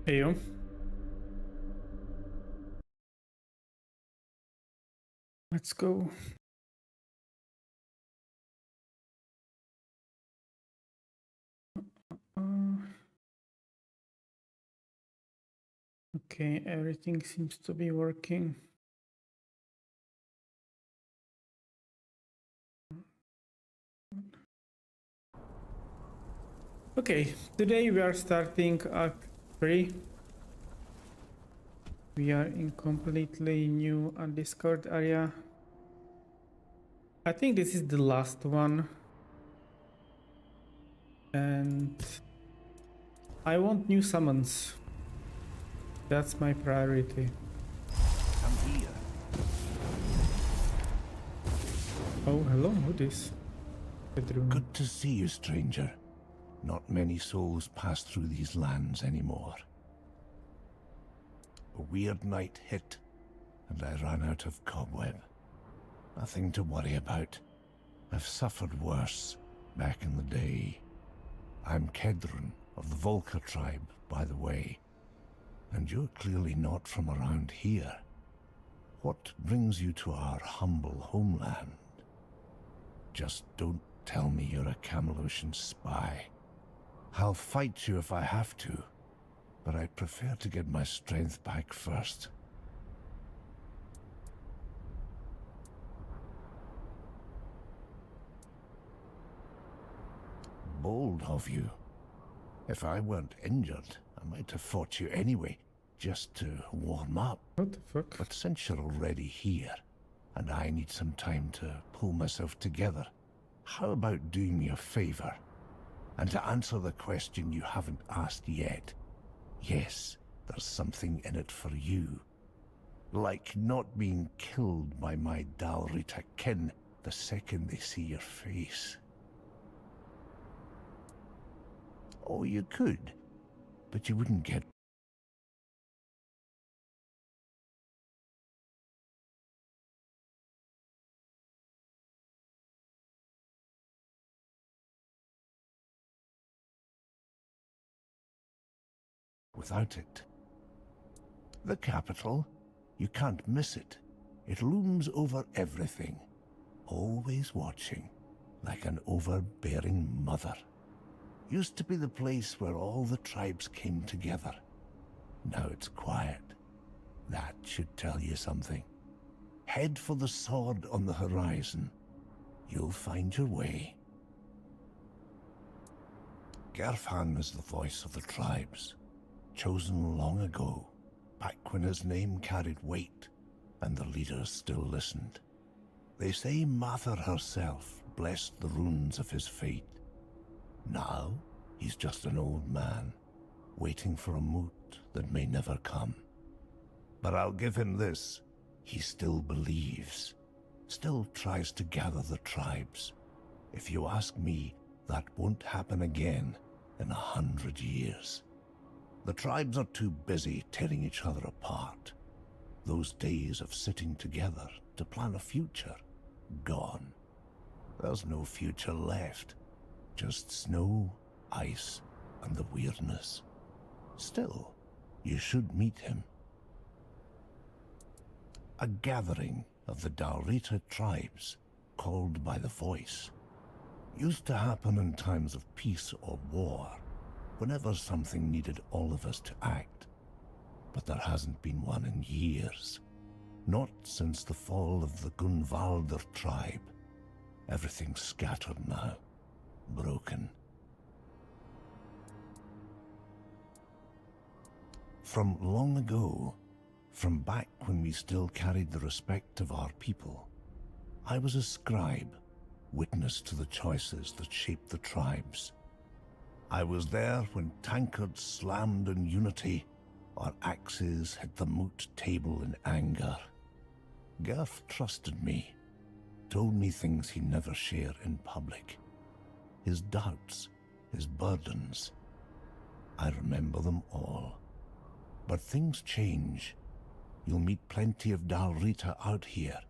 Eyo. Let's go. Okay, everything seems to be working. Okay, today we are starting Act 3. We are in completely new Discord area. I think this is the last one. And I want new summons. That's my priority. Come here. Oh, hello, who is? Bedroom. Good to see you, stranger. Not many souls pass through these lands anymore. A weird night hit, and I ran out of cobweb. Nothing to worry about. I've suffered worse back in the day. I'm Kedron of the Volca tribe, by the way. And you're clearly not from around here. What brings you to our humble homeland? Just don't tell me you're a Camelosian spy. I'll fight you if I have to, but I'd prefer to get my strength back first. Bold of you. If I weren't injured, I might have fought you anyway, just to warm up. What the fuck? But since you're already here, and I need some time to pull myself together, how about doing me a favor? And to answer the question you haven't asked yet, yes, there's something in it for you. Like not being killed by my Dalrita kin the second they see your face. Oh, you could, but you wouldn't get without it. The capital, you can't miss it. It looms over everything, always watching, like an overbearing mother. Used to be the place where all the tribes came together. Now it's quiet. That should tell you something. Head for the sword on the horizon. You'll find your way. Gerfan is the voice of the tribes, chosen long ago, back when his name carried weight and the leaders still listened. They say Mather herself blessed the runes of his fate. Now, he's just an old man, waiting for a moot that may never come. But I'll give him this. He still believes, still tries to gather the tribes. If you ask me, that won't happen again in 100 years. The tribes are too busy tearing each other apart. Those days of sitting together to plan a future, gone. There's no future left. Just snow, ice, and the weirdness. Still, you should meet him. A gathering of the Dalrita tribes, called by the Voice. Used to happen in times of peace or war, whenever something needed all of us to act. But there hasn't been one in years. Not since the fall of the Gunvalder tribe. Everything's scattered now. Broken. From long ago, from back when we still carried the respect of our people, I was a scribe, witness to the choices that shaped the tribes. I was there when tankards slammed in unity, or axes hit the moot table in anger. Gerf trusted me, told me things he never shared in public. His doubts, his burdens. I remember them all. But things change. You'll meet plenty of Dalrita out here.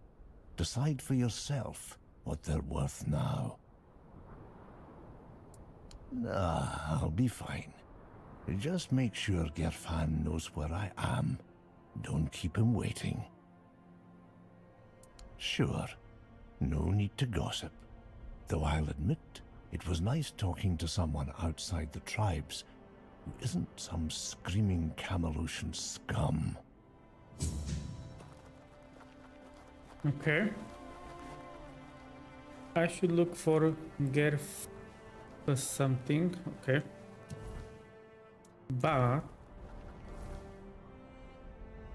Decide for yourself what they're worth now. I'll be fine. Just make sure Gerfan knows where I am. Don't keep him waiting. Sure, no need to gossip. Though I'll admit, it was nice talking to someone outside the tribes who isn't some screaming Camelotian scum. Okay. I should look for Gerf or something. Okay. But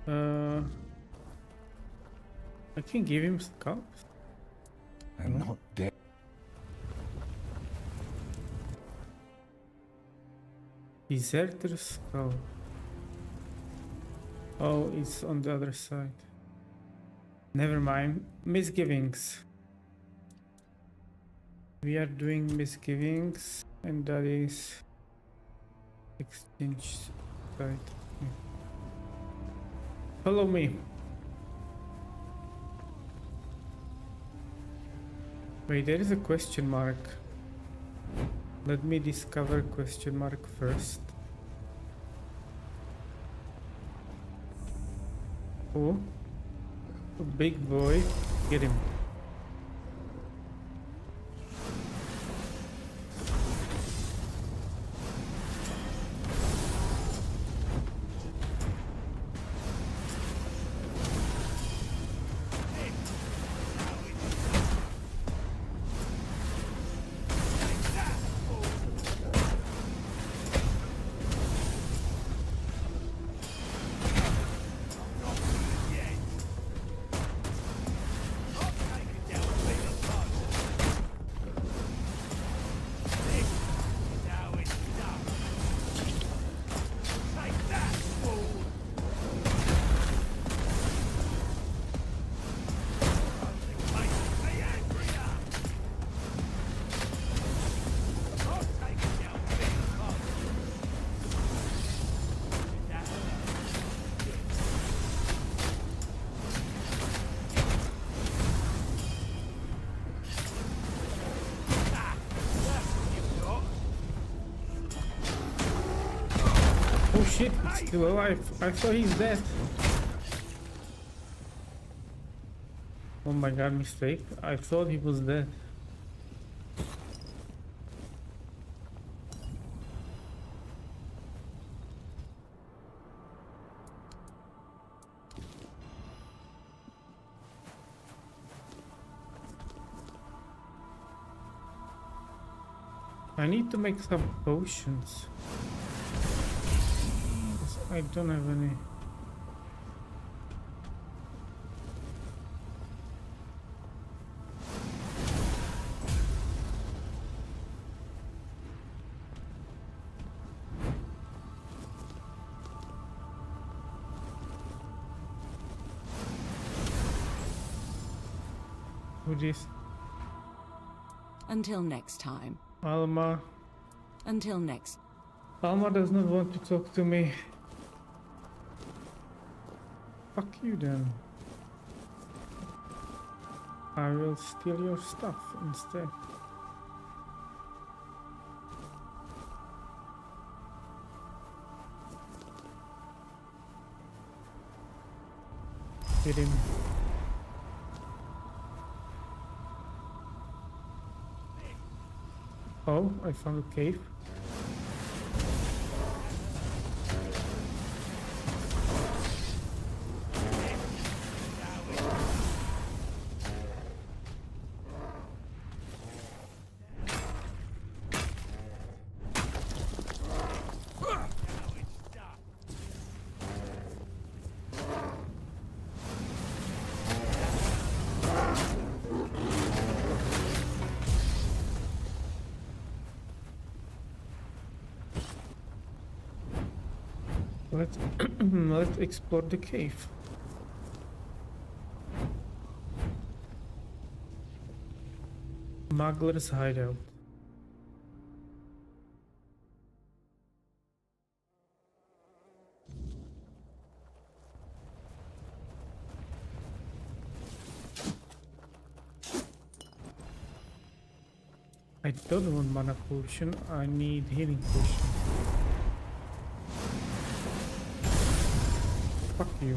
I can give him scalps. I'm not dead. Deserter's skull. Oh, it's on the other side. Never mind. Misgivings. We are doing misgivings, and that is exchange side. Yeah. Follow me. Wait, there is a question mark. Let me discover question mark first. Oh, a big boy. Get him. Oh shit, it's still alive. I thought he's dead. Oh my god, mistake. I thought he was dead. I need to make some potions. I don't have any. Who this? Until next time. Alma. Until next. Alma does not want to talk to me. Fuck you then. I will steal your stuff instead. Get him. Oh, I found a cave. Let's explore the cave. Smuggler's hideout. I don't want mana potion, I need healing potion. Fuck you.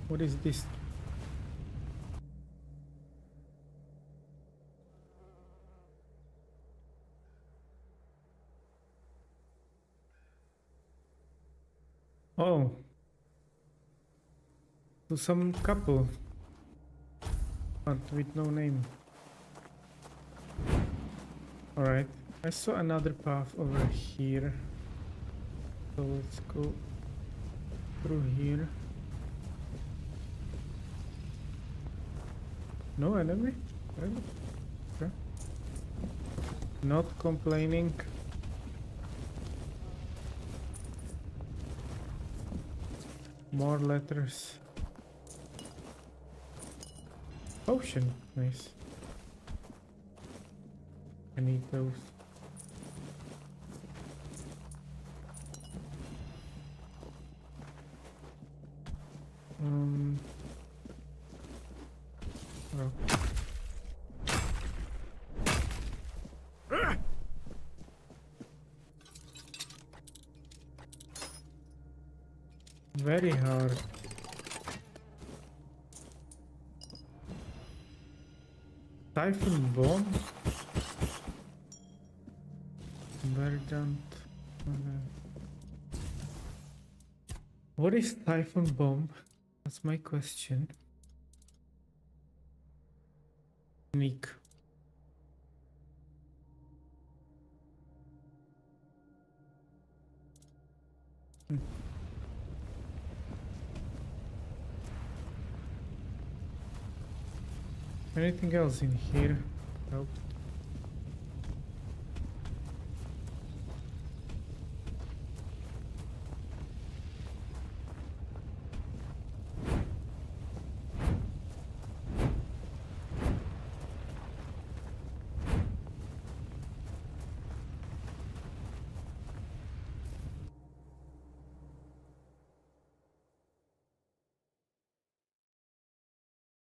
What is this? Oh. To some couple. But with no name. Alright. I saw another path over here. So let's go through here. No enemy? Really? Okay. Not complaining. More letters. Potion. Nice. I need those. Oh. Very hard. Typhoon bomb? Verdant. What is typhoon bomb? That's my question. Unique. Anything else in here? Nope.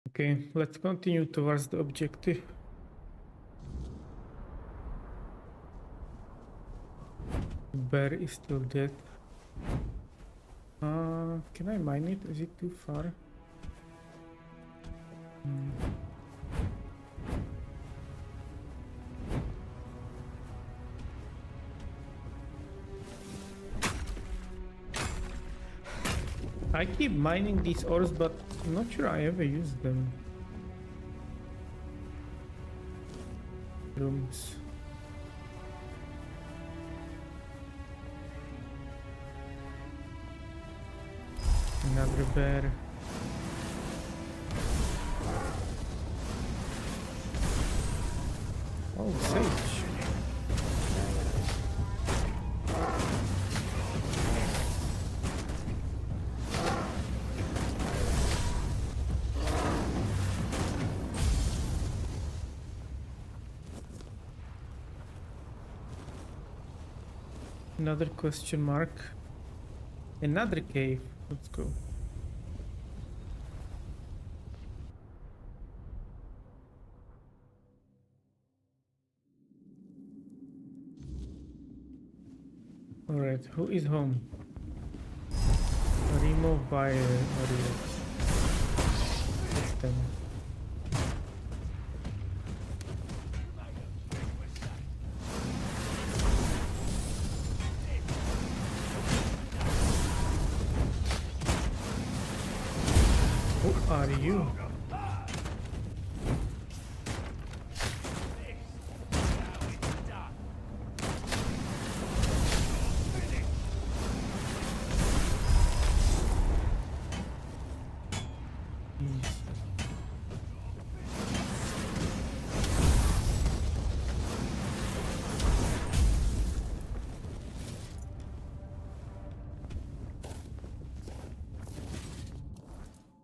Okay, let's continue towards the objective. The bear is still dead. Can I mine it? Is it too far? I keep mining these ores, but I'm not sure I ever use them. Rooms. Another bear. Oh, sage. Another question mark. Another cave. Let's go. Alright, who is home? Remove virus system. Who are you?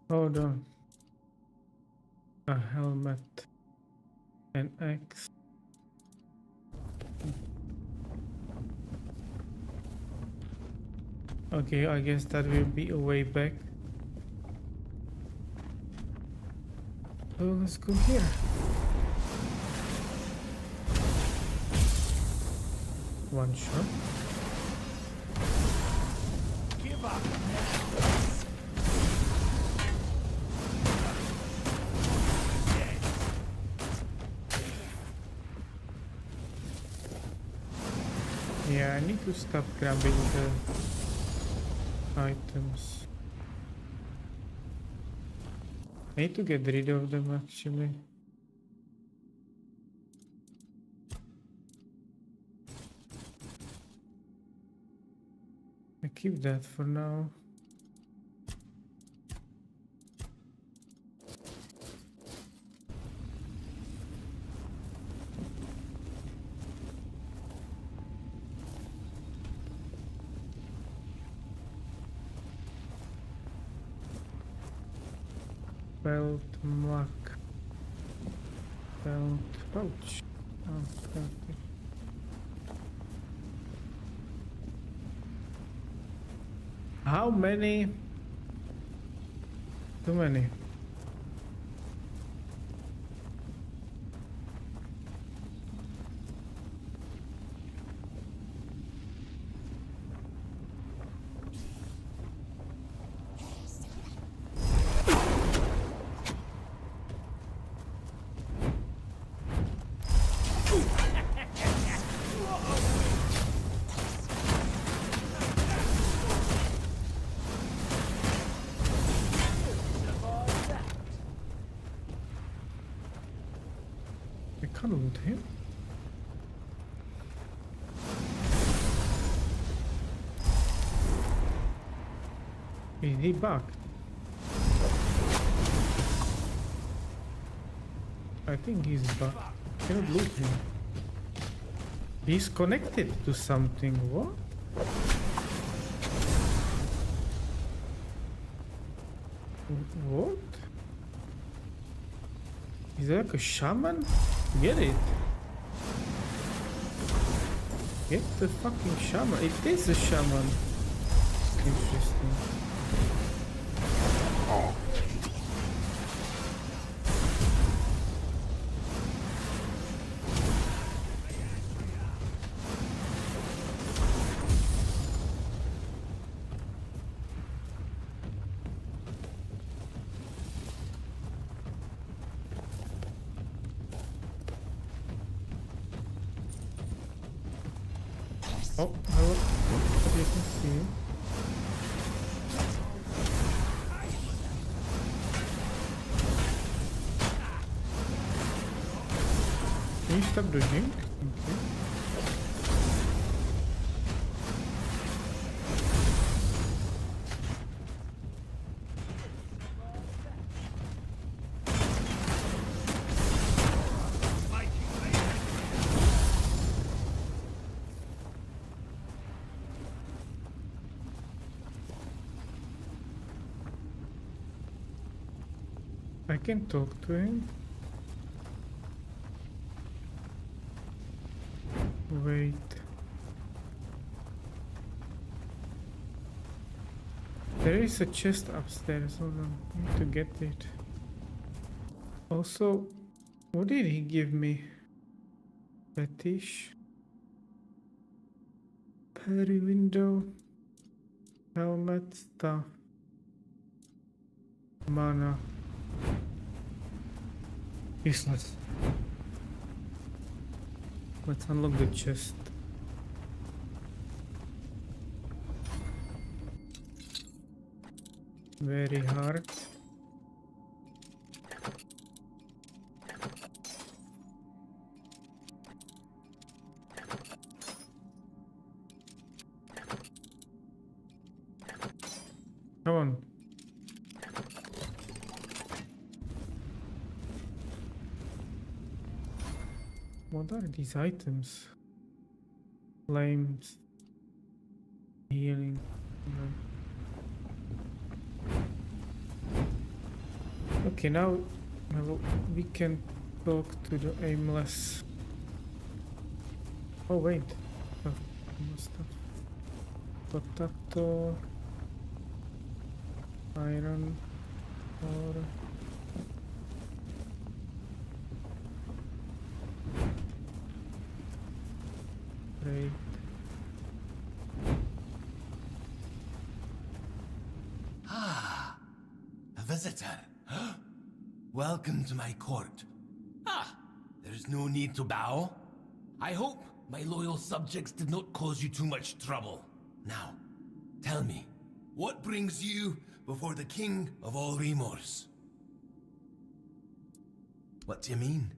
Hold on. A helmet. An axe. Okay, I guess that will be a way back. So let's go here. One shot. Give up. Yeah, I need to stop grabbing the items. I need to get rid of them actually. I keep that for now. Belt mark. Belt pouch. Oh, okay. How many? Too many. I can't loot him. Is he back? I think he's back. Cannot loot him. He's connected to something. What? What? Is that like a shaman? Get it. Get the fucking shaman. It is a shaman. Interesting. Oh, hello. You can see. Can you stop dodging? Okay. I can talk to him. Wait. There is a chest upstairs. Hold on. I need to get it. Also, what did he give me? Fetish? Hairy window. Helmet stuff. Mana. Useless. Let's unlock the chest. Very hard. Come on. What are these items? Flames. Healing. Okay, now we can talk to the aimless. Oh wait. Oh, stuff. Potato. Iron ore. Great. Ah, a visitor. Welcome to my court. There's no need to bow. I hope my loyal subjects did not cause you too much trouble. Now, tell me, what brings you before the king of all remorse? What do you mean?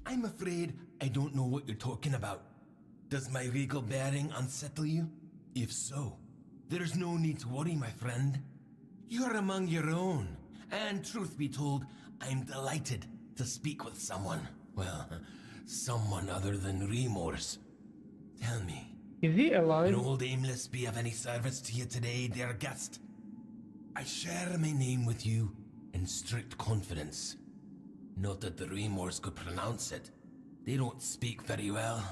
I'm afraid I don't know what you're talking about. Does my regal bearing unsettle you? If so, there's no need to worry, my friend. You're among your own, and truth be told, I'm delighted to speak with someone. Well, someone other than remorse. Tell me, Is he can alive? old Aimless be of any service to you today, dear guest? I share my name with you in strict confidence. Not that the remorse could pronounce it. They don't speak very well.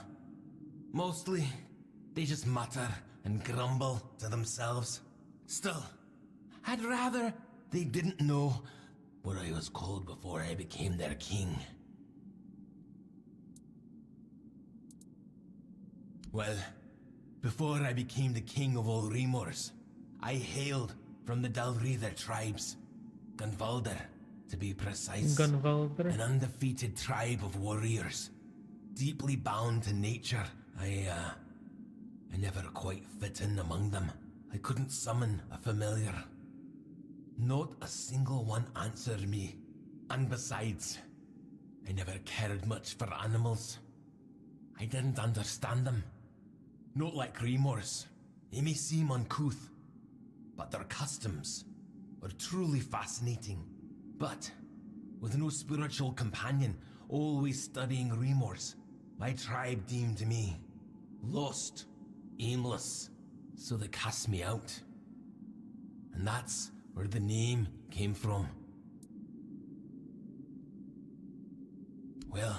Mostly, they just mutter and grumble to themselves. Still, I'd rather they didn't know what I was called before I became their king. Well, before I became the king of all remorse, I hailed from the Dalreather tribes. Gunvalder, to be precise. Gunvalder. An undefeated tribe of warriors. Deeply bound to nature. I never quite fit in among them. I couldn't summon a familiar. Not a single one answered me. And besides, I never cared much for animals. I didn't understand them. Not like remorse. They may seem uncouth, but their customs are truly fascinating. But with no spiritual companion, always studying remorse, my tribe deemed me lost, aimless, so they cast me out. And that's where the name came from. Well,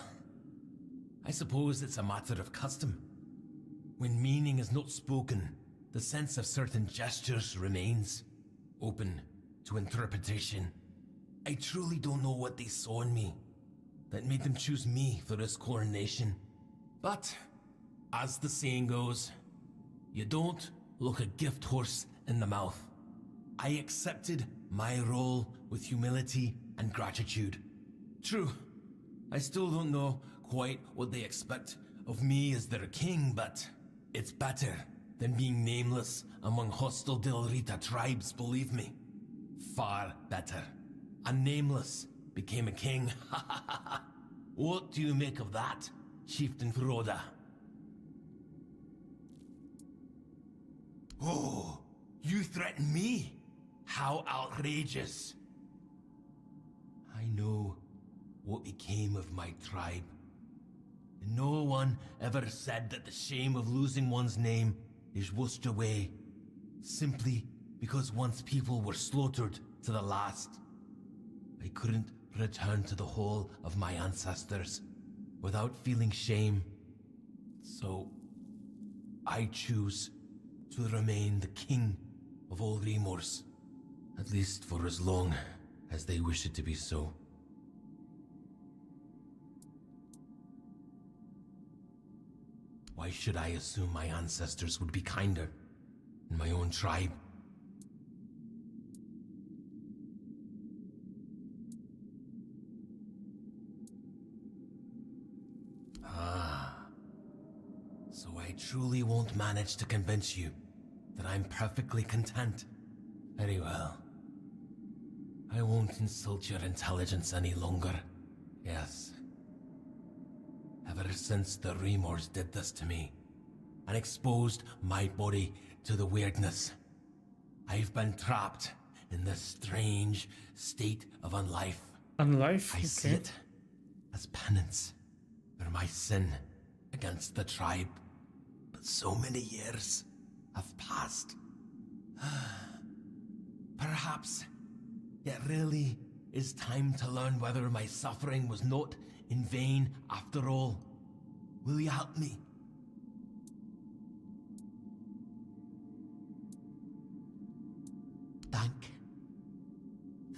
I suppose it's a matter of custom. When meaning is not spoken, the sense of certain gestures remains, open to interpretation. I truly don't know what they saw in me that made them choose me for this coronation. But, as the saying goes, you don't look a gift horse in the mouth. I accepted my role with humility and gratitude. True, I still don't know quite what they expect of me as their king, but it's better than being nameless among hostile Dalreather tribes, believe me. Far better. A nameless became a king. What do you make of that, Chieftain Froda? Oh, you threaten me? How outrageous. I know what became of my tribe. No one ever said that the shame of losing one's name is washed away, simply because one's people were slaughtered to the last. I couldn't return to the hall of my ancestors without feeling shame, so I choose to remain the king of all remorse, at least for as long as they wish it to be so. Why should I assume my ancestors would be kinder in my own tribe? So I truly won't manage to convince you that I'm perfectly content. Very well. I won't insult your intelligence any longer. Yes. Ever since the remorse did this to me, and exposed my body to the weirdness, I've been trapped in this strange state of unlife. Unlife? I see Okay. it as penance for my sin against the tribe. But so many years have passed. Perhaps it really is time to learn whether my suffering was not in vain after all. Will you help me?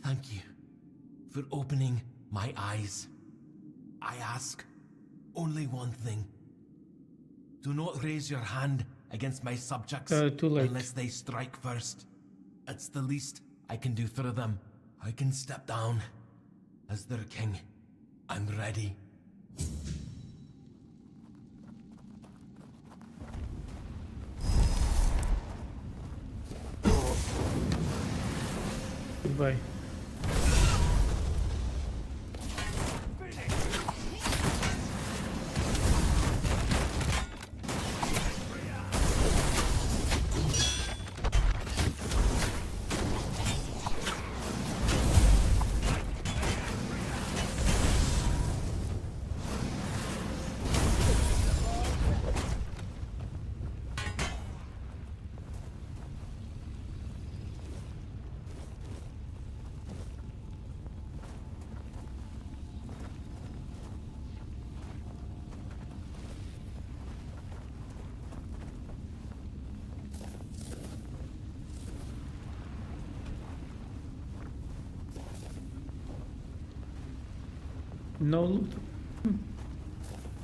Thank you for opening my eyes. I ask only one thing. Do not raise your hand against my subjects Too late. unless they strike first. It's the least I can do for them. I can step down as their king. I'm ready. Goodbye. No loot.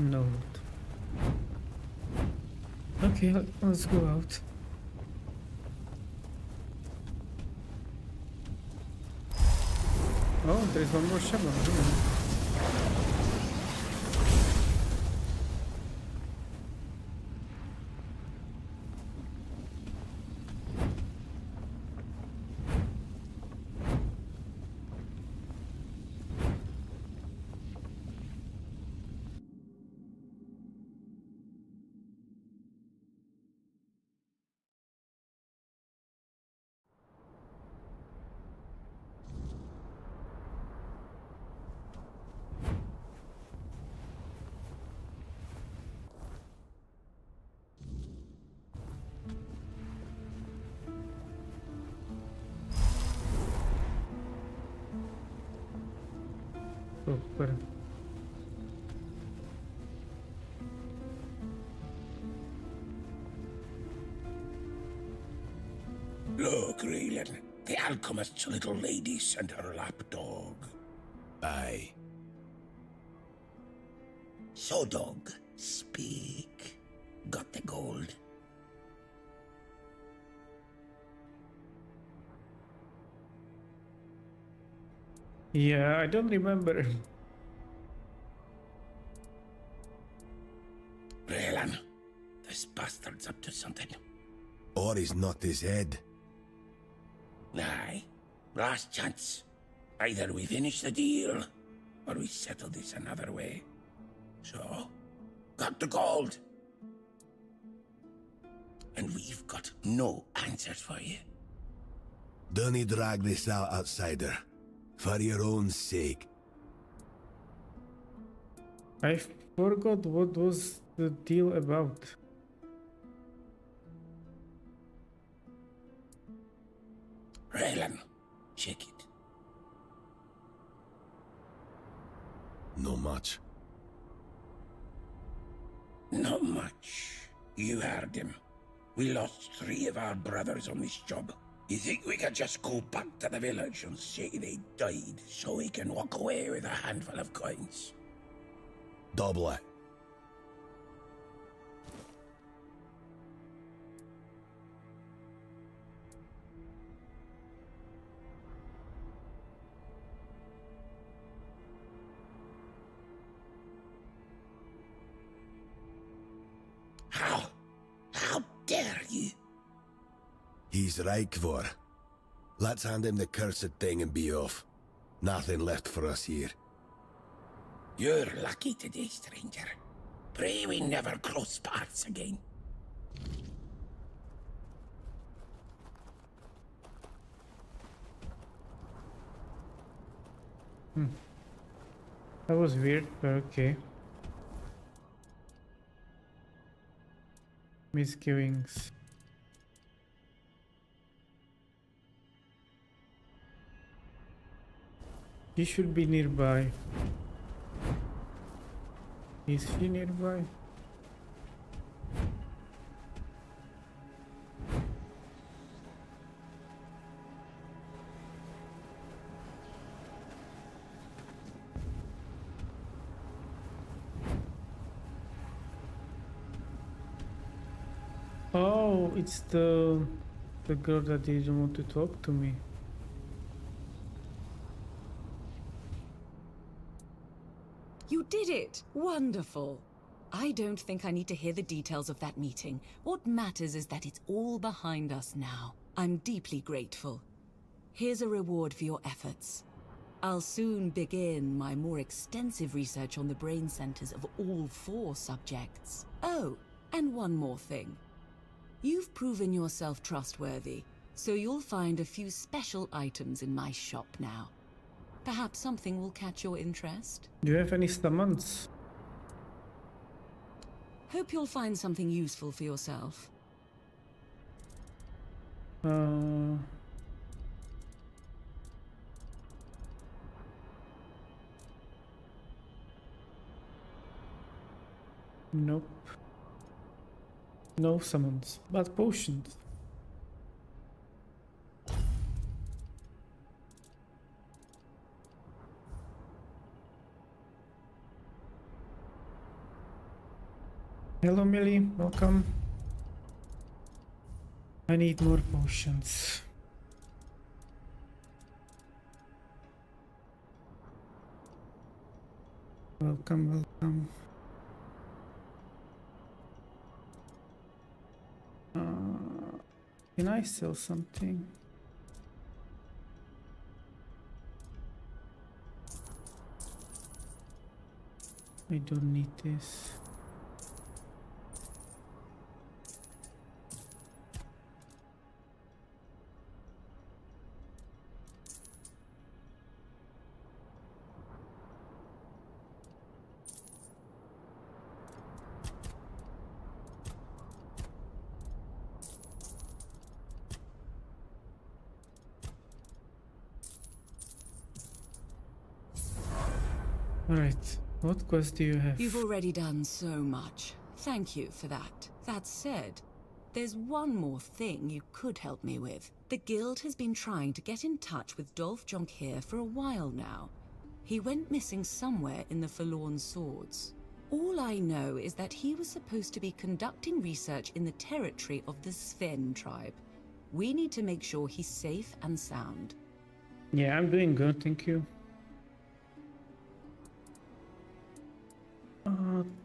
No loot. Okay, let's go out. Oh, there's one more shovel. Super. Look, Grail, the alchemist's little lady sent her lapdog. Aye. So, dog, speak. Got the gold? Yeah, I don't remember. Grail, this bastard's up to something. Or he's knocked his head. Aye. Last chance. Either we finish the deal, or we settle this another way. So, got the gold. And we've got no answers for you. Dunny drag this out, outsider. For your own sake. I forgot what was the deal about. Raylan, check it. No much. Not much. You heard him. We lost 3 of our brothers on this job. You think we could just go back to the village and say they died so we can walk away with a handful of coins? Double it. he's Reich for. Let's hand him the cursed thing and be off. Nothing left for us here. You're lucky today, stranger. Pray we never cross paths again. That was weird, but okay. Misgivings. He should be nearby. Is he nearby? Oh, it's the girl that didn't want to talk to me. You did it! Wonderful! I don't think I need to hear the details of that meeting. What matters is that it's all behind us now. I'm deeply grateful. Here's a reward for your efforts. I'll soon begin my more extensive research on the brain centers of all 4 subjects. Oh, and one more thing. You've proven yourself trustworthy, so you'll find a few special items in my shop now. Perhaps something will catch your interest? Do you have any summons? Hope you'll find something useful for yourself. Nope. No summons, but potions. Hello Millie, welcome. I need more potions. Welcome, welcome. Can I sell something? I don't need this. Alright, what quest do you have? You've already done so much. Thank you for that. That said, there's one more thing you could help me with. The Guild has been trying to get in touch with Dolph Jonquier for a while now. He went missing somewhere in the Forlorn Swords. All I know is that he was supposed to be conducting research in the territory of the Sven tribe. We need to make sure he's safe and sound. Yeah, I'm doing good, thank you.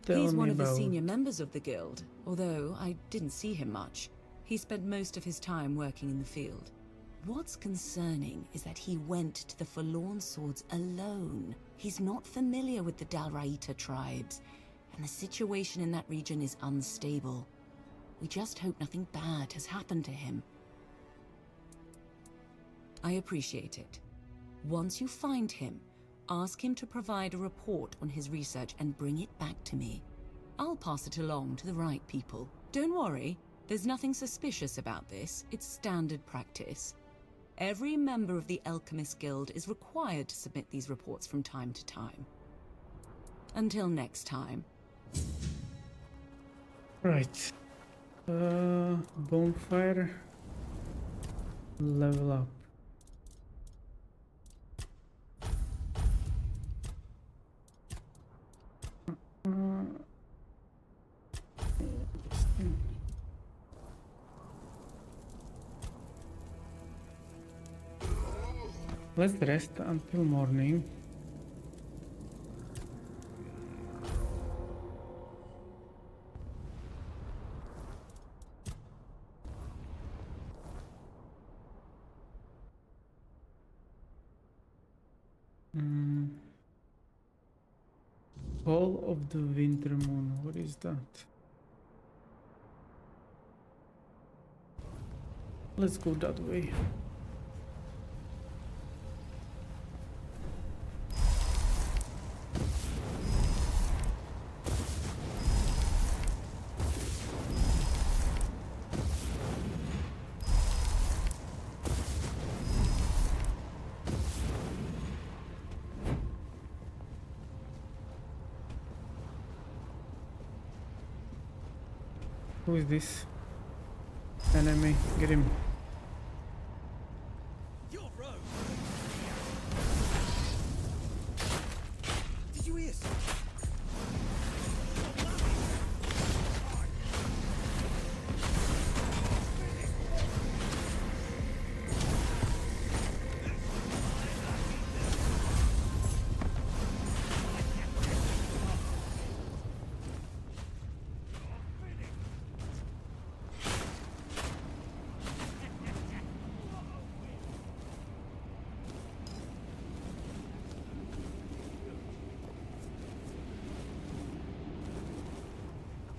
He's one of the about... senior members of the Guild, although I didn't see him much. He spent most of his time working in the field. What's concerning is that he went to the Forlorn Swords alone. He's not familiar with the Dalraita tribes, and the situation in that region is unstable. We just hope nothing bad has happened to him. I appreciate it. Once you find him, ask him to provide a report on his research and bring it back to me. I'll pass it along to the right people. Don't worry, there's nothing suspicious about this. It's standard practice. Every member of the Alchemist Guild is required to submit these reports from time to time. Until next time. Right. Bonfire. Level up. Let's rest until morning. Hmm. Hall of the Winter Moon. What is that? Let's go that way. Who is this? Enemy. Get him. Did you hear?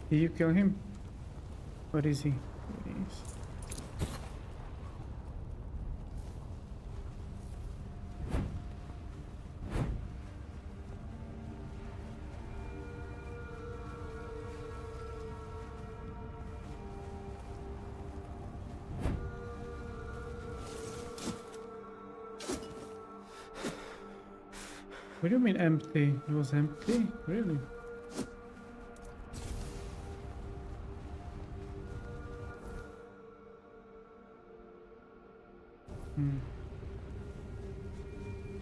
Did you kill him? Where is he? There he is. What do you mean empty? It was empty? Really?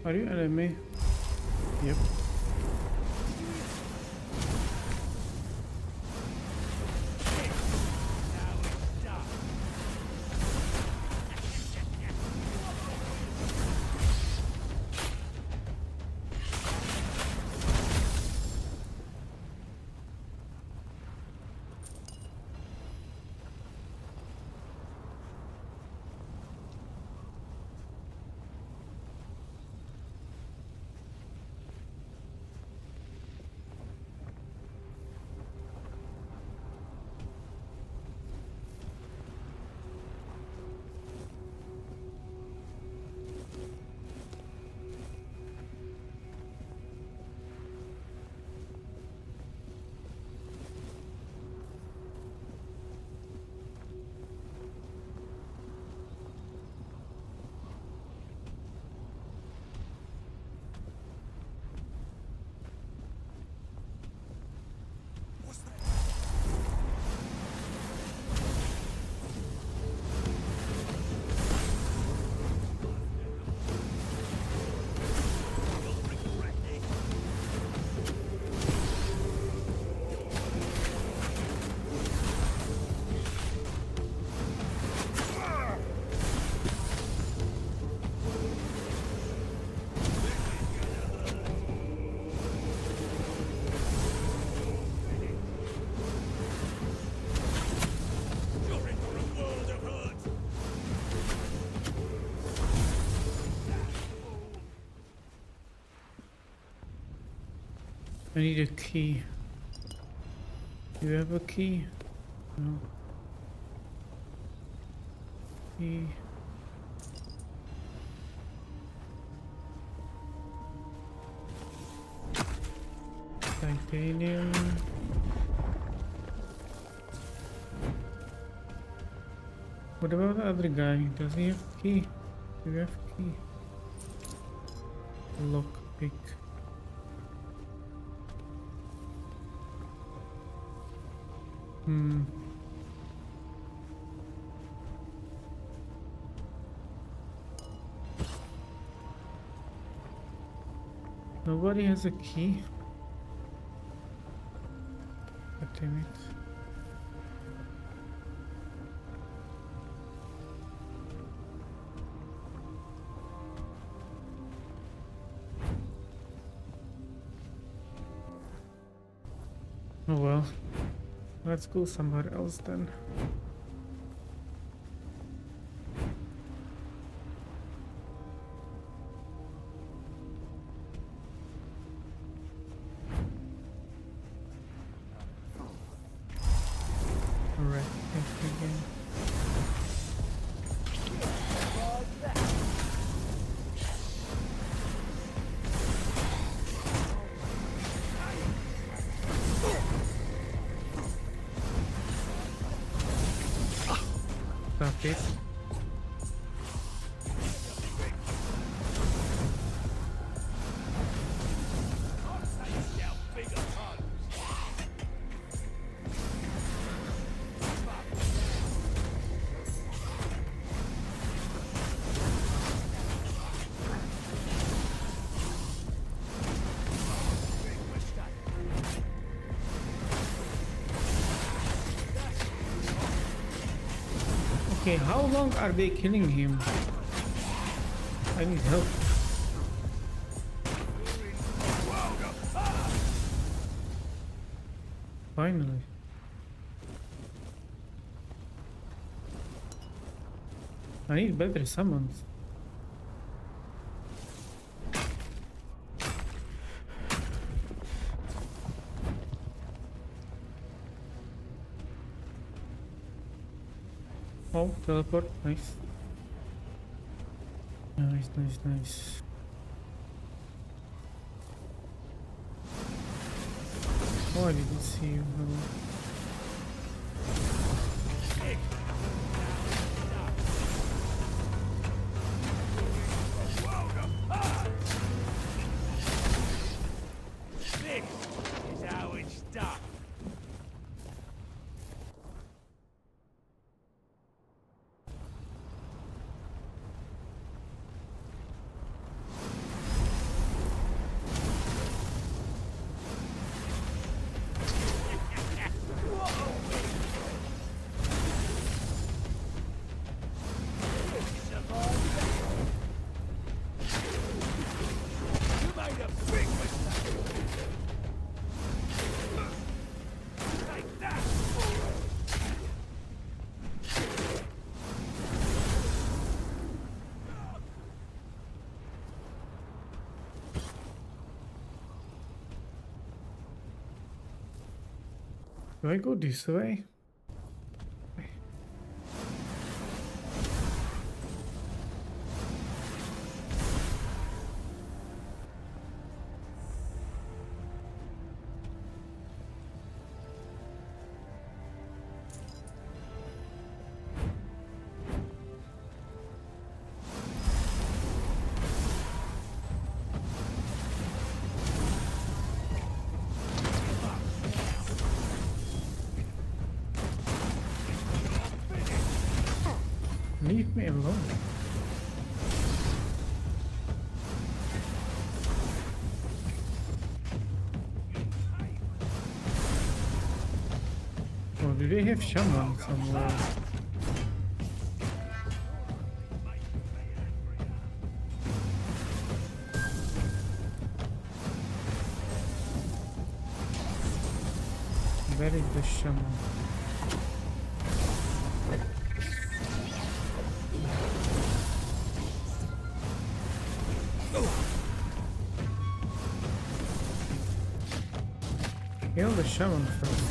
Are you enemy? Yep. I need a key. Do you have a key? No. Key. Titanium. What about the other guy? Does he have key? Do you have key? Lockpick. Nobody has a key. God damn it. Oh well. Let's go somewhere else then. it. Okay, how long are they killing him? I need help. Finally. I need better summons. Oh, teleport, nice. Nice, nice, nice. Oh, I didn't see you. Hello. Do I go this way? Leave me alone. Oh, do they have shaman somewhere? Where is the shaman? Kill the shaman first.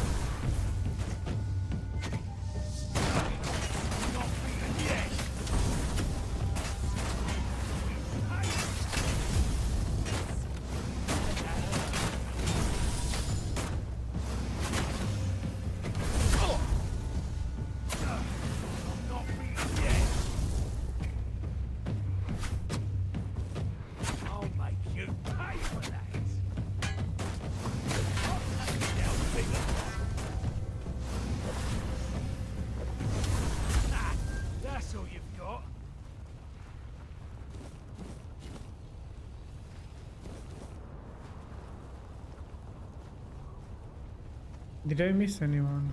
Did I miss anyone?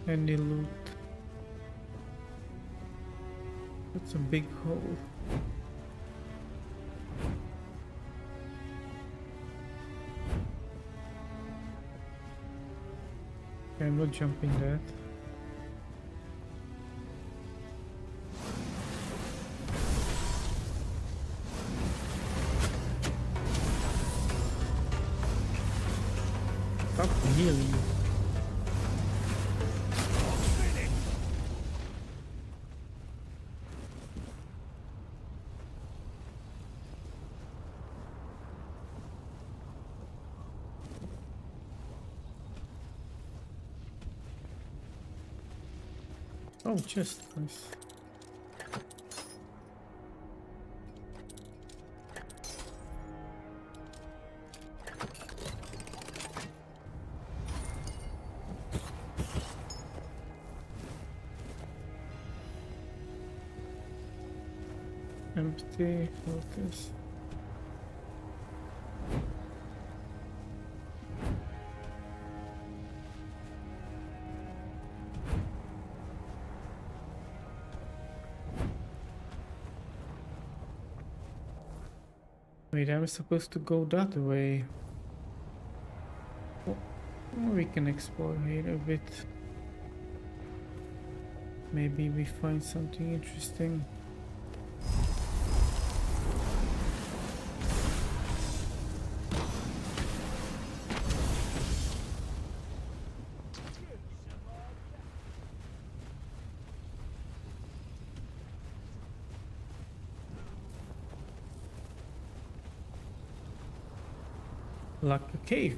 Any loot? That's a big hole. Okay, I'm not jumping that. Stop healing. Oh, chest, nice. Empty, focus. Wait, I'm supposed to go that way. Oh, we can explore here a bit. Maybe we find something interesting. Like a cave.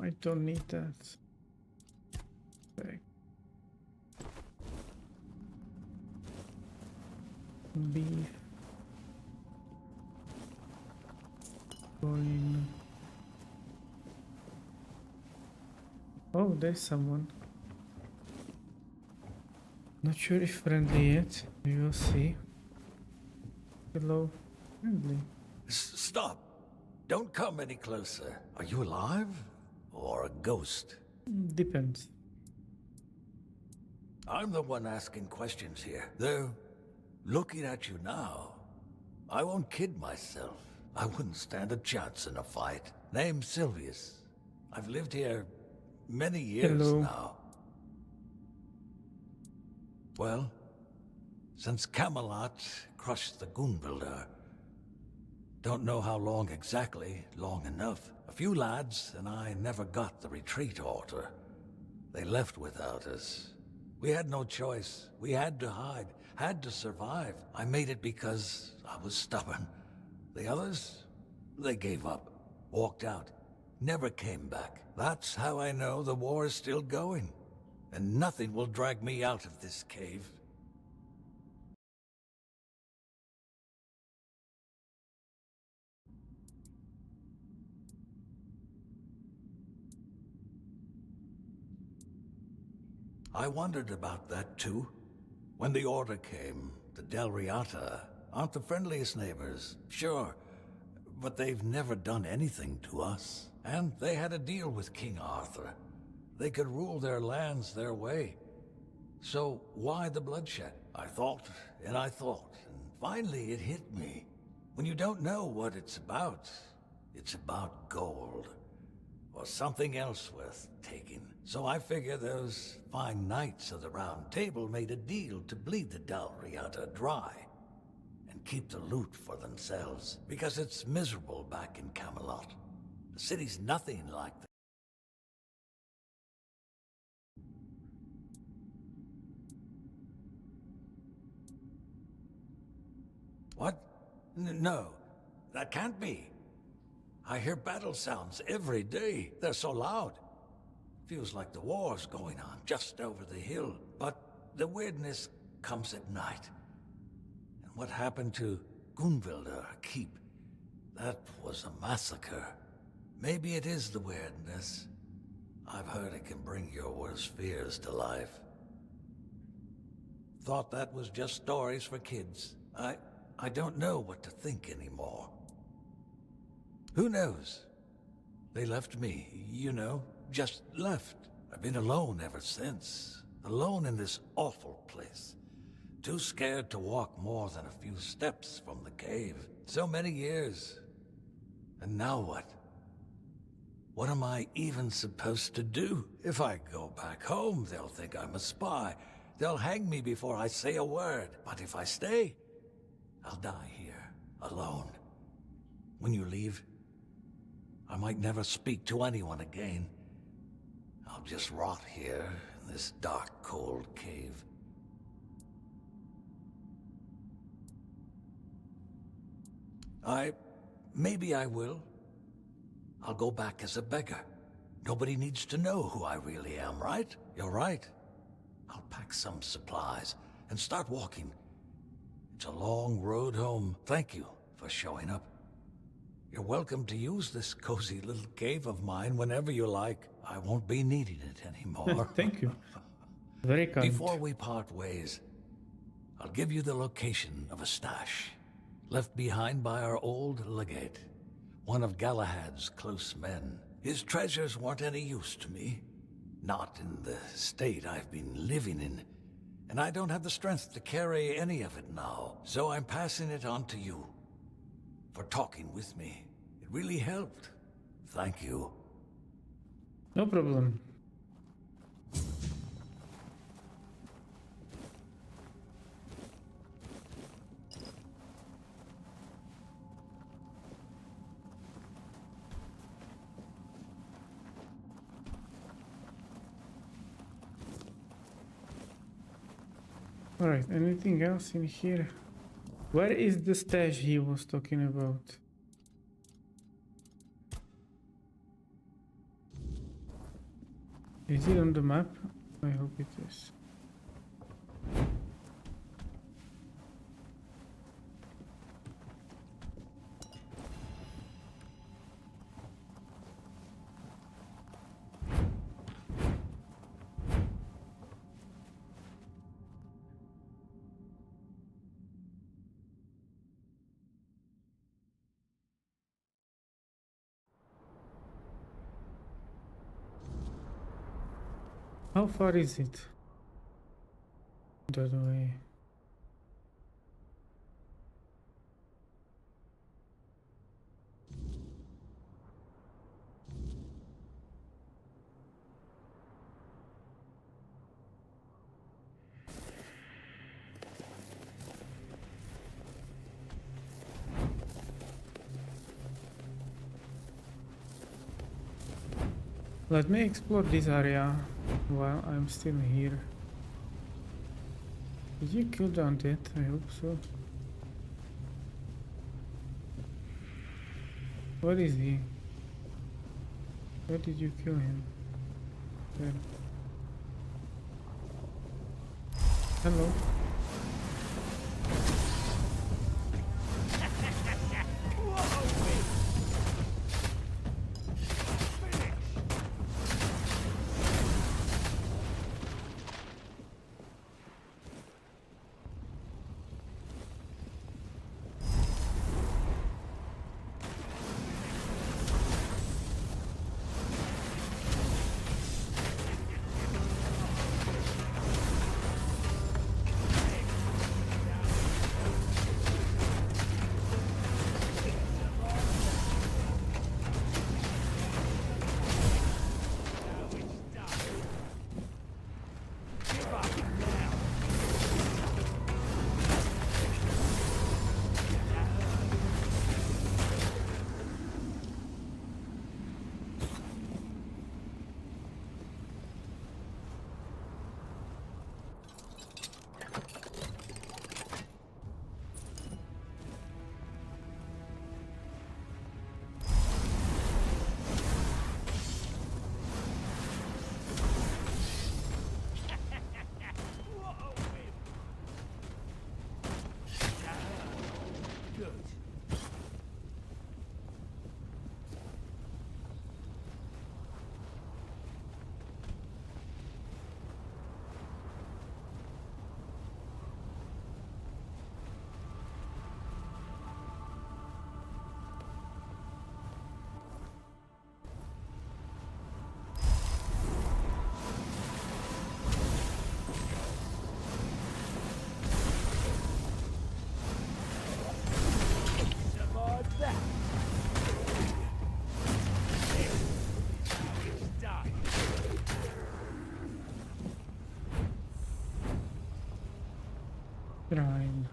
I don't need that. Okay. Beef. Coin. Oh, there's someone. Not sure if friendly yet. We will see. Hello, friendly. Stop! Don't come any closer. Are you alive? Or a ghost? Depends. I'm the one asking questions here. Though, looking at you now, I won't kid myself. I wouldn't stand a chance in a fight. Name's Sylvius. I've lived here many years Hello. now. Well, since Camelot crushed the Gunbuilder, don't know how long exactly, long enough. A few lads and I never got the retreat order. They left without us. We had no choice. We had to hide, had to survive. I made it because I was stubborn. The others, they gave up, walked out, never came back. That's how I know the war is still going. And nothing will drag me out of this cave. I wondered about that too. When the order came, the Del Riata aren't the friendliest neighbors, sure, but they've never done anything to us. And they had a deal with King Arthur. They could rule their lands their way. So why the bloodshed? I thought, and finally it hit me. When you don't know what it's about gold. Or something else worth taking. So I figure those fine knights of the Round Table made a deal to bleed the Del Riata dry and keep the loot for themselves, because it's miserable back in Camelot. The city's nothing like that. What? No, that can't be. I hear battle sounds every day. They're so loud. Feels like the war's going on just over the hill. But the weirdness comes at night. And what happened to Gunbuilder Keep? That was a massacre. Maybe it is the weirdness. I've heard it can bring your worst fears to life. Thought that was just stories for kids. I don't know what to think anymore. Who knows? They left me, you know, just left. I've been alone ever since. Alone in this awful place. Too scared to walk more than a few steps from the cave. So many years. And now what? What am I even supposed to do? If I go back home, they'll think I'm a spy. They'll hang me before I say a word. But if I stay, I'll die here, alone. When you leave, I might never speak to anyone again. I'll just rot here in this dark, cold cave. Maybe I will. I'll go back as a beggar. Nobody needs to know who I really am, right? You're right. I'll pack some supplies and start walking. It's a long road home. Thank you for showing up. You're welcome to use this cozy little cave of mine whenever you like. I won't be needing it anymore. Thank you. Very kind. Before we part ways, I'll give you the location of a stash left behind by our old legate, one of Galahad's close men. His treasures weren't any use to me, not in the state I've been living in, and I don't have the strength to carry any of it now, so I'm passing it on to you for talking with me. It really helped. Thank you. No problem. Alright, anything else in here? Where is the stash he was talking about? Is it on the map? I hope it is. How far is it? That way. Let me explore this area while I'm still here. Did you kill Tainted? I hope so. Where is he? Where did you kill him? There. Hello. Shrine.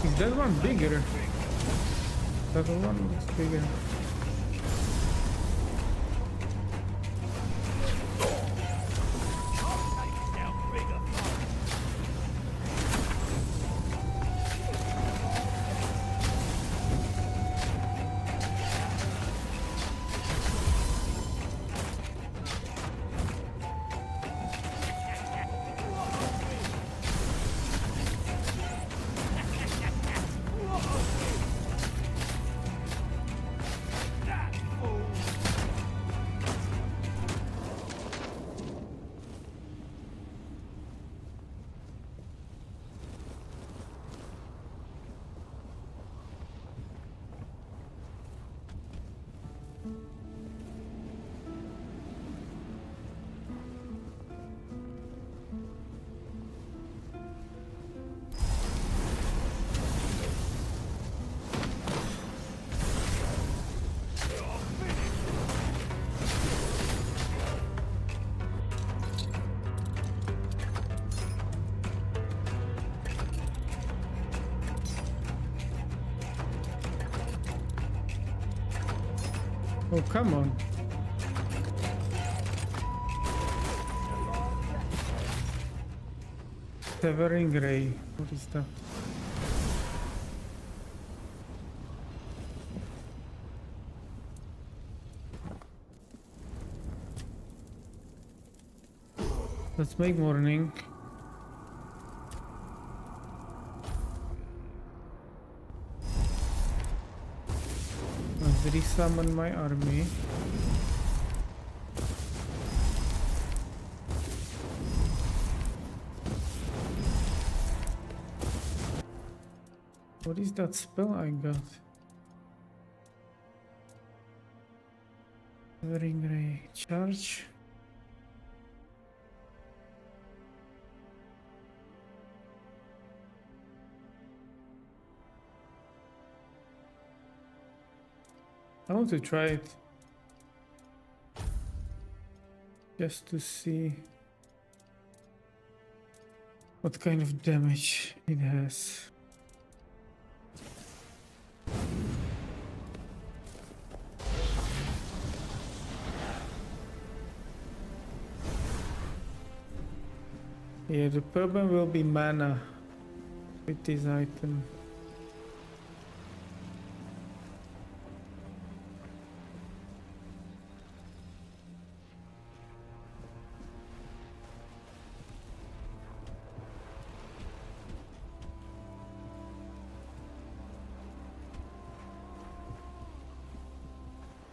Is that one bigger? That one looks bigger. Oh, come on. Severing Ray. What is that? Let's make morning. Let's resummon my army. What is that spell I got? Severing Ray. Charge. I want to try it just to see what kind of damage it has. Yeah, the problem will be mana with this item.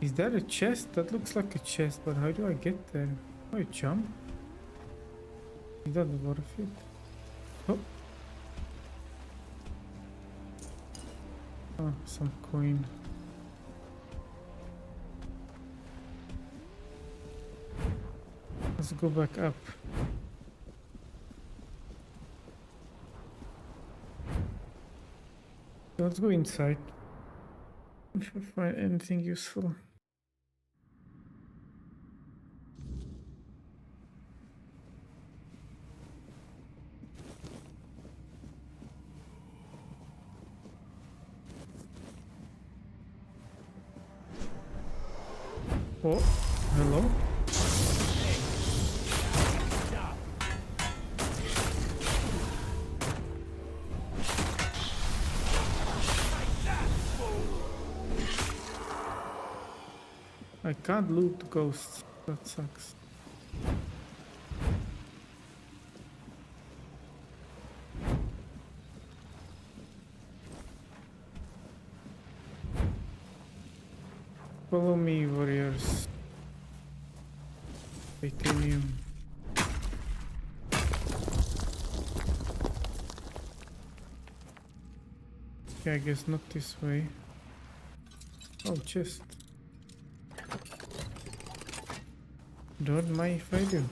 Is that a chest? That looks like a chest, but how do I get there? Oh, I jump? Is that worth it? Oh. Oh, some coin. Let's go back up. Let's go inside. If I find anything useful. Oh, hello. I can't loot ghosts. That sucks. Follow me, warriors. Titanium. Yeah, I guess not this way. Oh, chest. Don't mind if I do.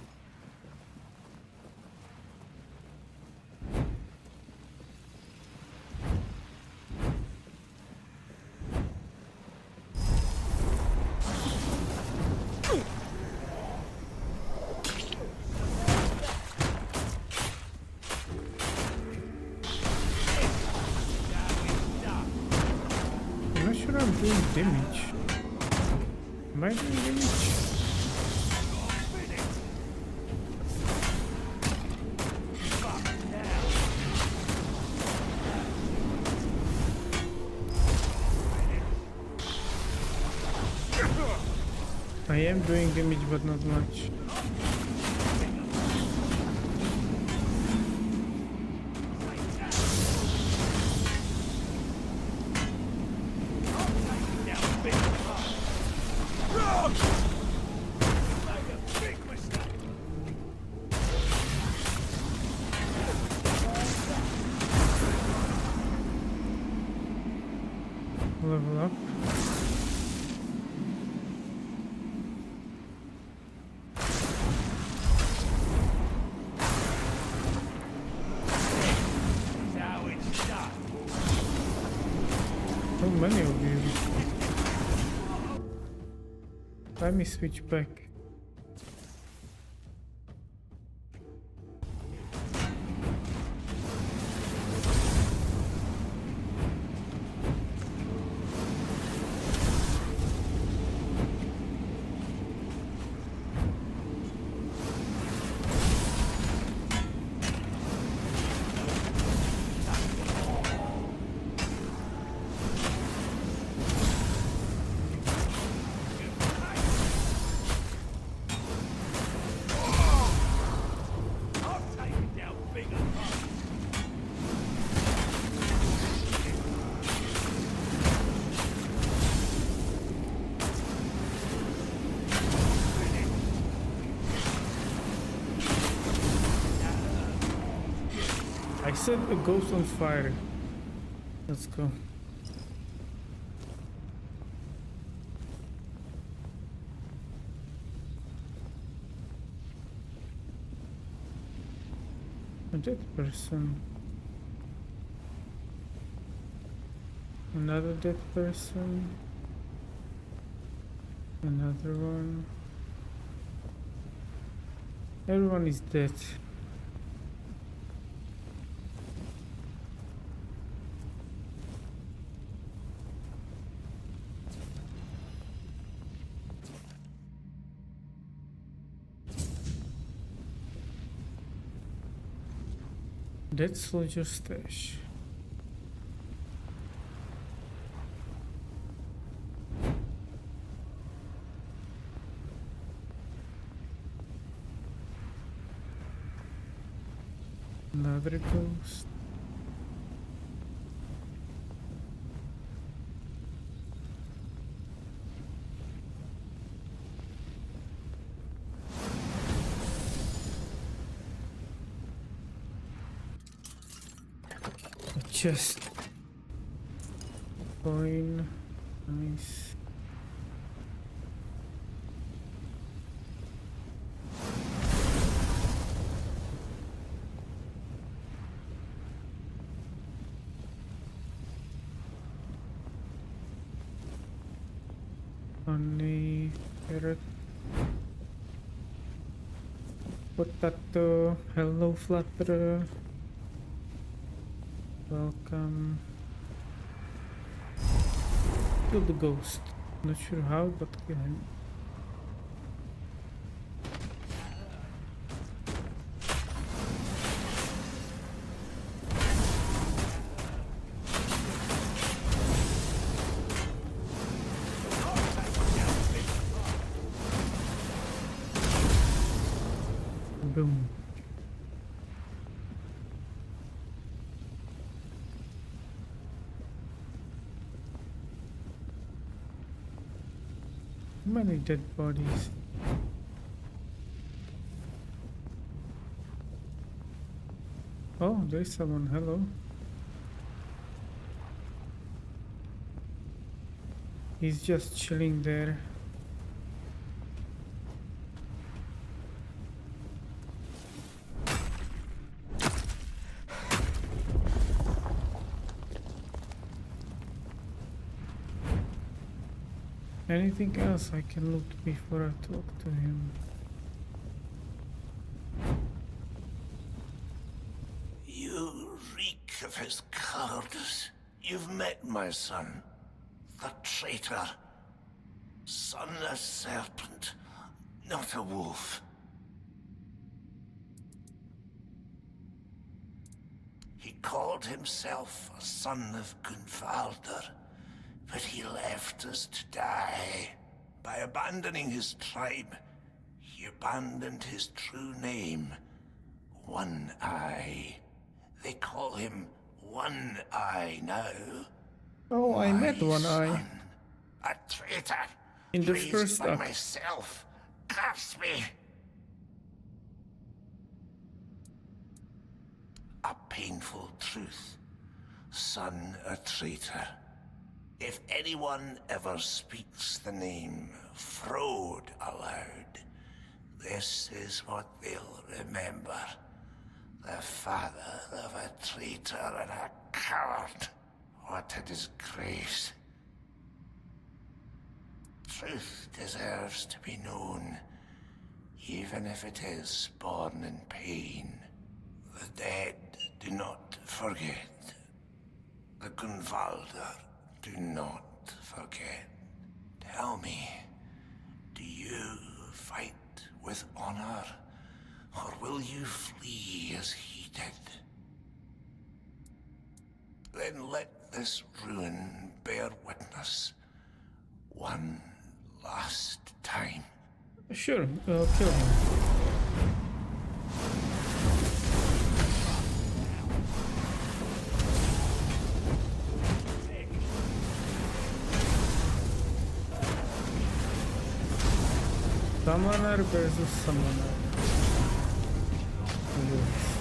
sure I'm doing damage. Am I doing damage? I am doing damage, but not much. Level up. So many of you. Let me switch back. I set a ghost on fire. Let's go. A dead person. Another dead person. Another one. Everyone is dead. Dead soldier stash. Another ghost. Chest. Coin. Nice. Honey, carrot, potato, hello flutter. Welcome. Kill the ghost. Not sure how, but kill him. Boom. Many dead bodies. Oh, there's someone. Hello. He's just chilling there. Anything else I can loot before I talk to him? You reek of his cowardice. You've met my son. the traitor. Son of serpent, not a wolf. He called himself a son of Gunvalder, but he left us to die. By abandoning his tribe, he abandoned his true name, One Eye. They call him One Eye now. Oh, I met One Eye. Son, a traitor. In the Raised first by act. myself. Curse me. A painful truth. Son, a traitor. If anyone ever speaks the name Frode aloud, this is what they'll remember. The father of a traitor and a coward. What a disgrace. Truth deserves to be known, even if it is born in pain. The dead do not forget. The Gunvalder do not forget. Tell me, do you fight with honor, or will you flee as he did? Then let this ruin bear witness one last time. Sure, kill him. Summoner versus summoner. Yes.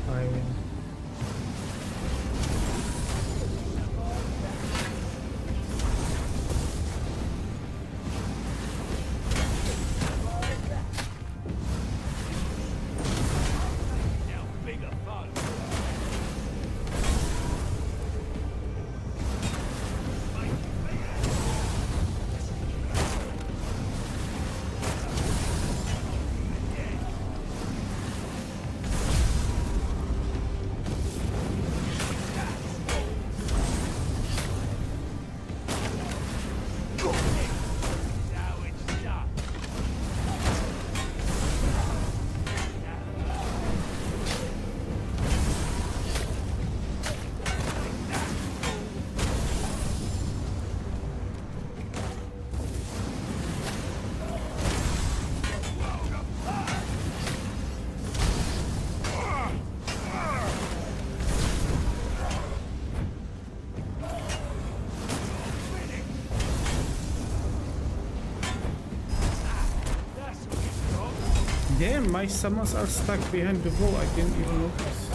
I win. Damn, my summons are stuck behind the wall. I didn't even notice.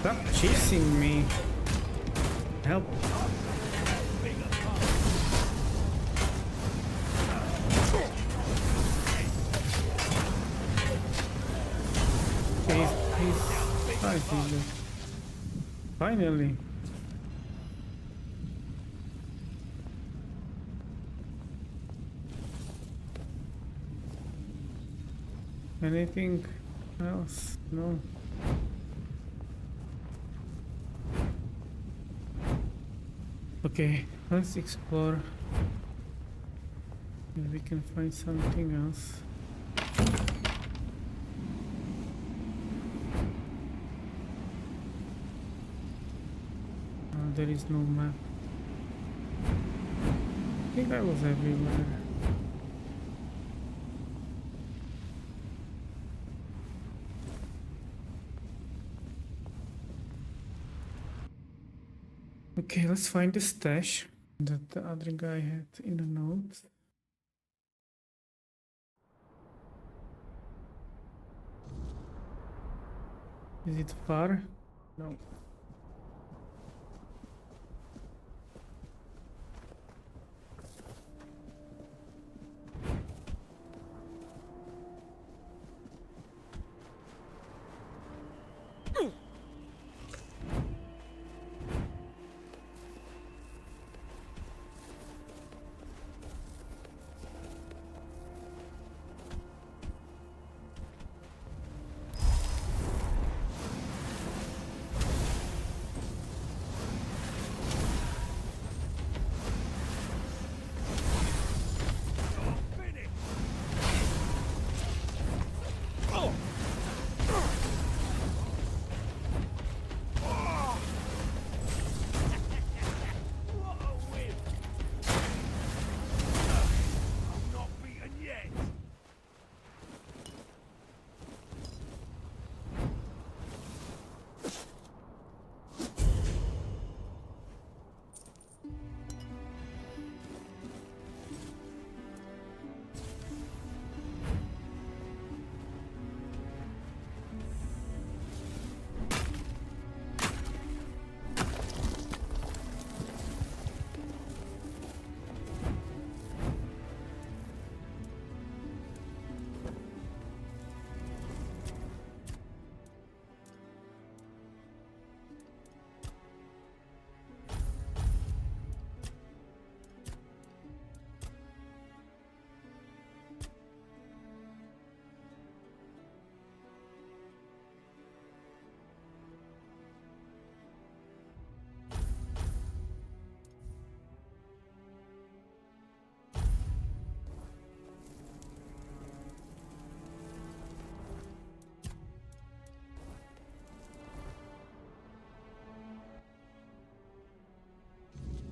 Stop chasing me. Help. He's finally. Anything else? No. Okay, let's explore. Maybe we can find something else. There is no map. I think I was everywhere. Okay, let's find the stash that the other guy had in the notes. Is it far? No.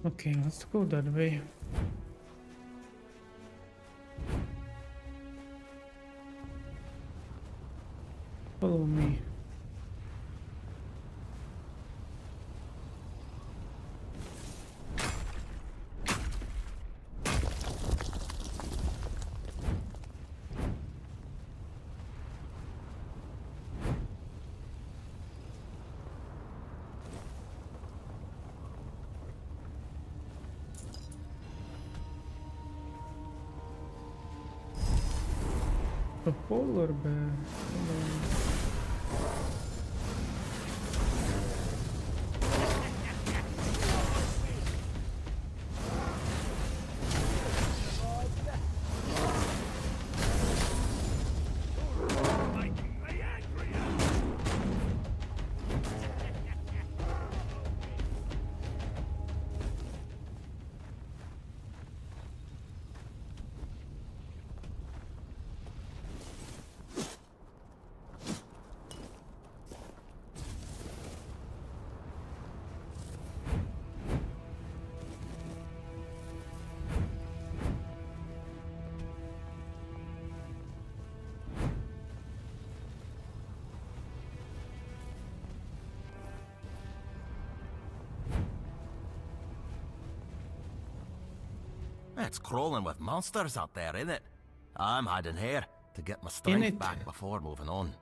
Okay, let's go that way. Follow me. A polar bear. It's crawling with monsters out there, isn't it? I'm hiding here to get my In strength it. back before moving on.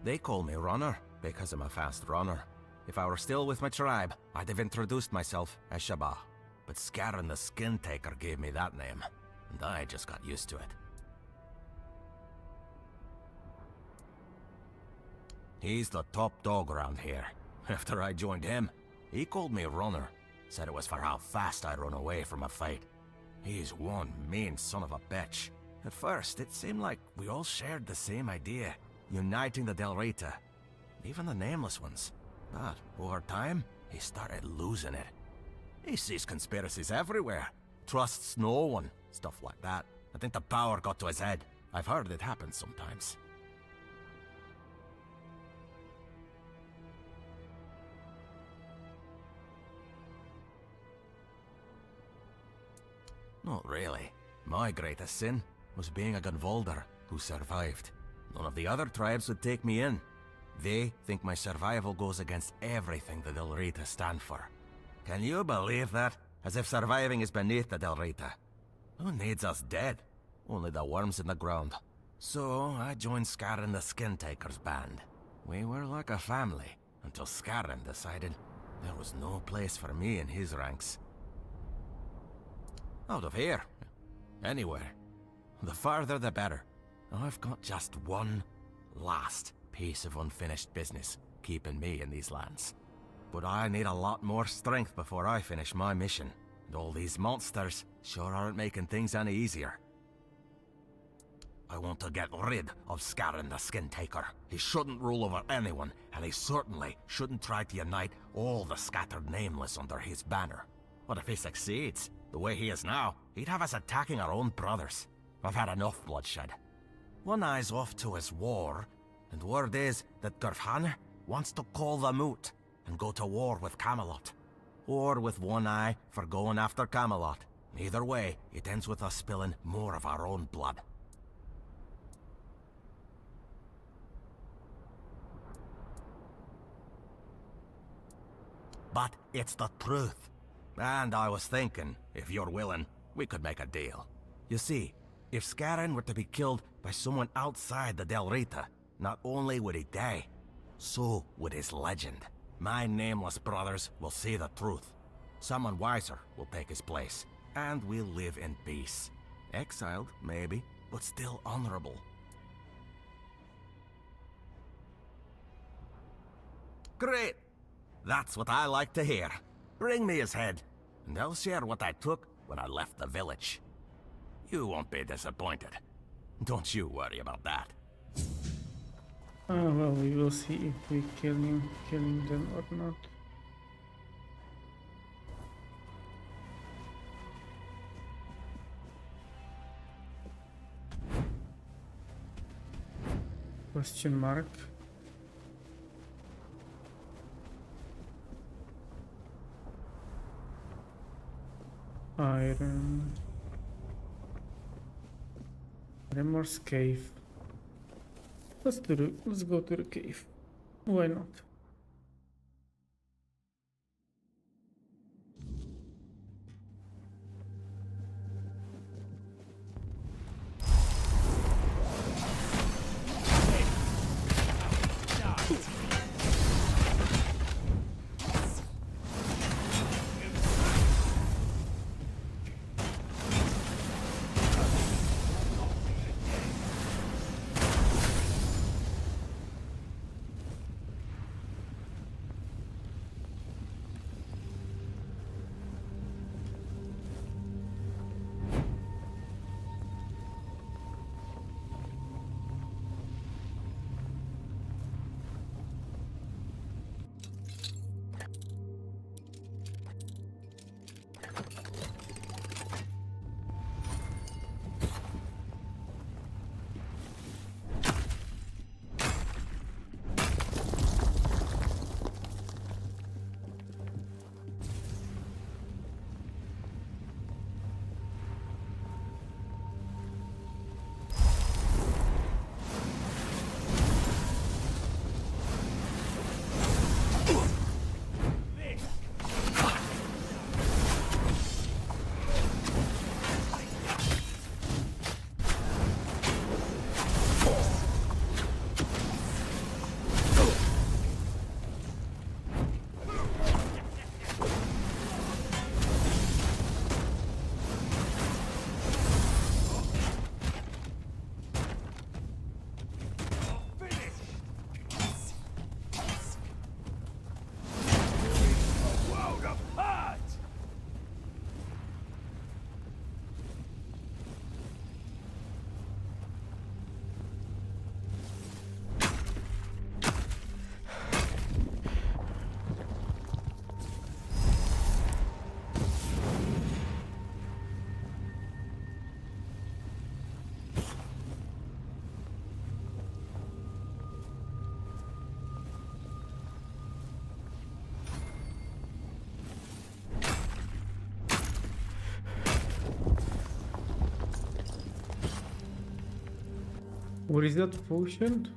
They call me Runner because I'm a fast runner. If I were still with my tribe, I'd have introduced myself as Shabba. But Scarin the Skin Taker gave me that name, and I just got used to it. He's the top dog around here. After I joined him, he called me Runner. Said it was for how fast I run away from a fight. He's one mean son of a bitch. At first, it seemed like we all shared the same idea, uniting the Del Rita, even the Nameless Ones. But over time, he started losing it. He sees conspiracies everywhere, trusts no one, stuff like that. I think the power got to his head. I've heard it happen sometimes. Not really. My greatest sin was being a Gunvolder who survived. None of the other tribes would take me in. They think my survival goes against everything the Del Rita stand for. Can you believe that? As if surviving is beneath the Del Rita. Who needs us dead? Only the worms in the ground. So I joined Scarron the Skin Taker's band. We were like a family, until Scarron decided there was no place for me in his ranks. Out of here. Anywhere. The farther the better. I've got just one last piece of unfinished business keeping me in these lands. But I need a lot more strength before I finish my mission. And all these monsters sure aren't making things any easier. I want to get rid of Scarron the Skin Taker. He shouldn't rule over anyone, and he certainly shouldn't try to unite all the scattered nameless under his banner. But if he succeeds, the way he is now, he'd have us attacking our own brothers. I've had enough bloodshed. One eye's off to his war, and word is that Gurfhanr wants to call the moot and go to war with Camelot. Or with one eye for going after Camelot. Either way, it ends with us spilling more of our own blood. But it's the truth. And I was thinking, if you're willing, we could make a deal. You see, if Scarron were to be killed by someone outside the Del Rita, not only would he die, so would his legend. My nameless brothers will see the truth. Someone wiser will take his place, and we'll live in peace. Exiled, maybe, but still honorable. Great! That's what I like to hear. Bring me his head, and I'll share what I took when I left the village. You won't be disappointed. Don't you worry about that. Well, we will see if we killing them or not. Question mark. Iron. Remorse cave. Let's go to the cave. Why not? What is that potion?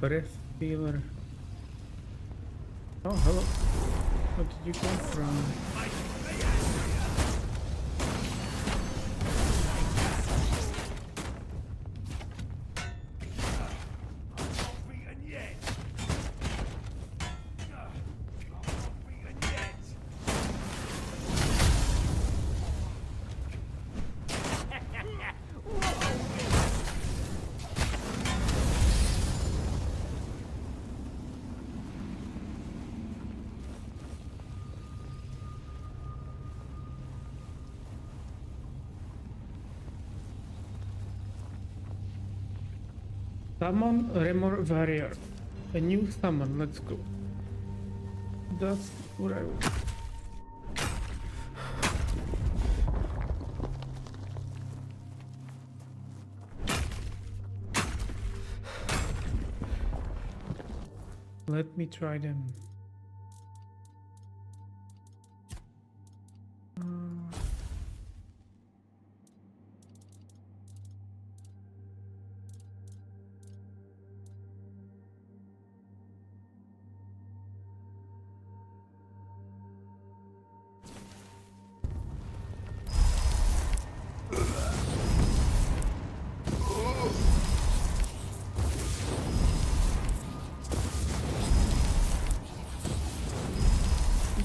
breath feeler. Oh, hello. Where did you come from? Summon Remor Warrior. A new summon, let's go. That's what I want. Let me try them.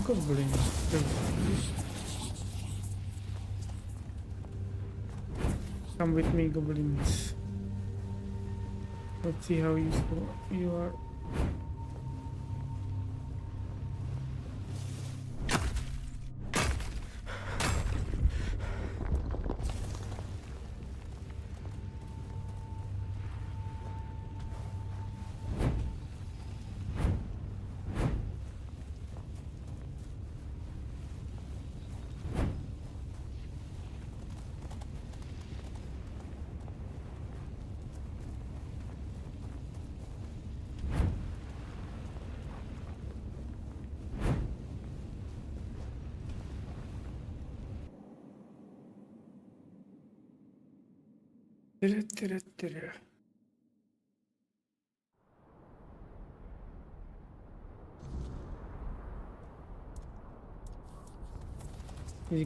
Goblin. Come with me, goblins. Let's see how useful you are. It's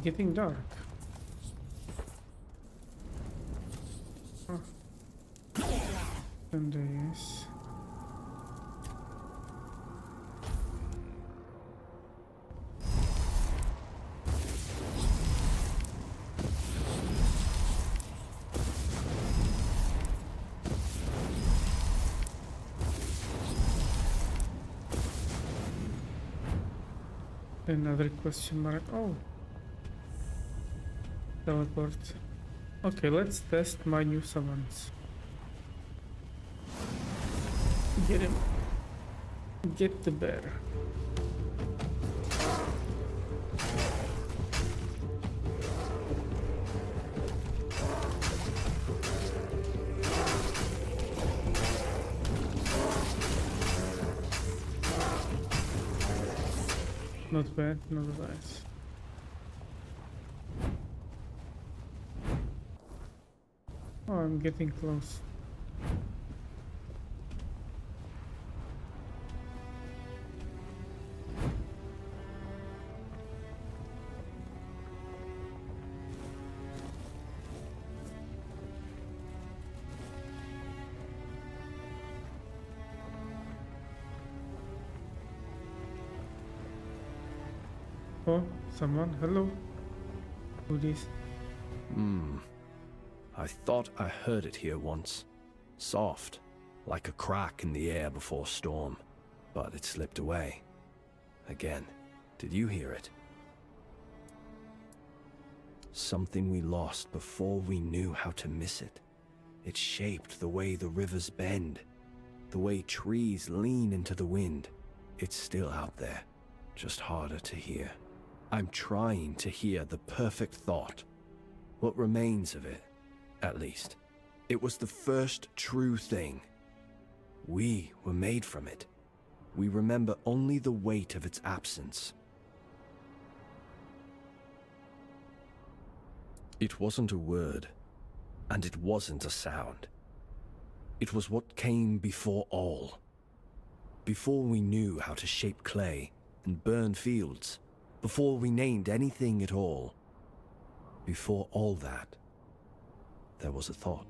getting dark. Oh. And yes. Another question mark. Oh. Teleport. Okay, let's test my new summons. Get him. Get the bear. Not bad, not bad. Oh, I'm getting close. Oh, someone, hello. Who this? I thought I heard it here once. Soft, like a crack in the air before storm. But it slipped away. Again. Did you hear it? Something we lost before we knew how to miss it. It shaped the way the rivers bend, the way trees lean into the wind. It's still out there, just harder to hear. I'm trying to hear the perfect thought. What remains of it, at least. It was the first true thing. We were made from it. We remember only the weight of its absence. It wasn't a word, and it wasn't a sound. It was what came before all. Before we knew how to shape clay and burn fields, before we named anything at all, before all that, there was a thought.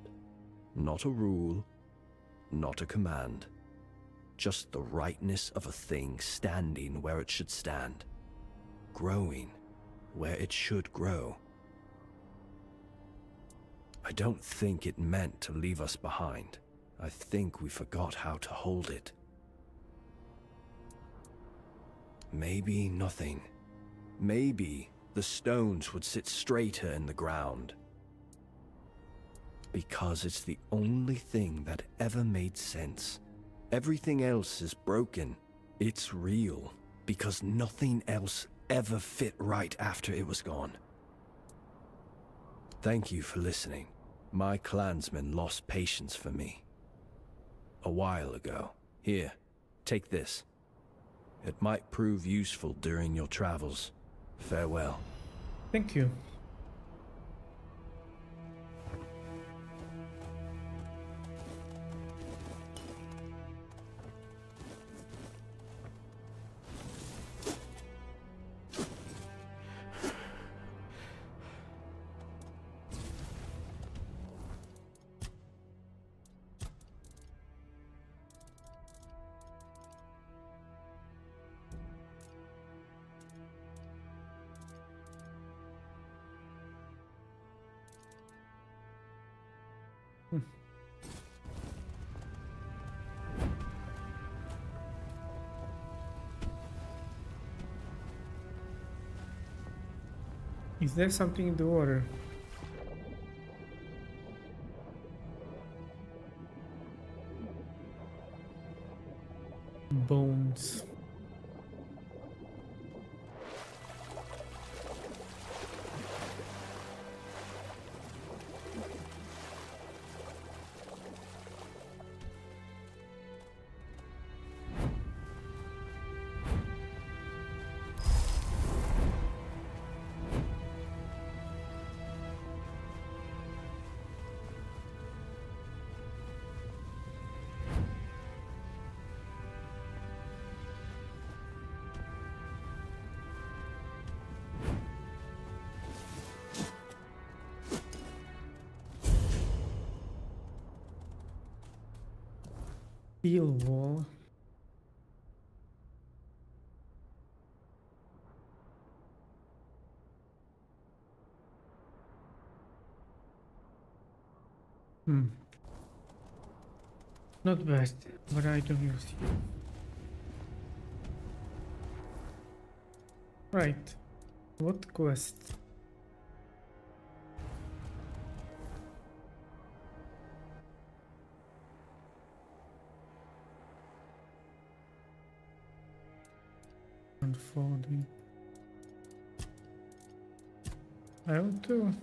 Not a rule, not a command. Just the rightness of a thing standing where it should stand. Growing where it should grow. I don't think it meant to leave us behind. I think we forgot how to hold it. Maybe nothing. Maybe the stones would sit straighter in the ground. Because it's the only thing that ever made sense. Everything else is broken. It's real, because nothing else ever fit right after it was gone. Thank you for listening. My clansmen lost patience for me. A while ago. Here, take this. It might prove useful during your travels. Farewell. Thank you. Is there something in the water? Bones. Steel wall. Not bad, but I don't use it. Right. What quest? Unfolding. I want to.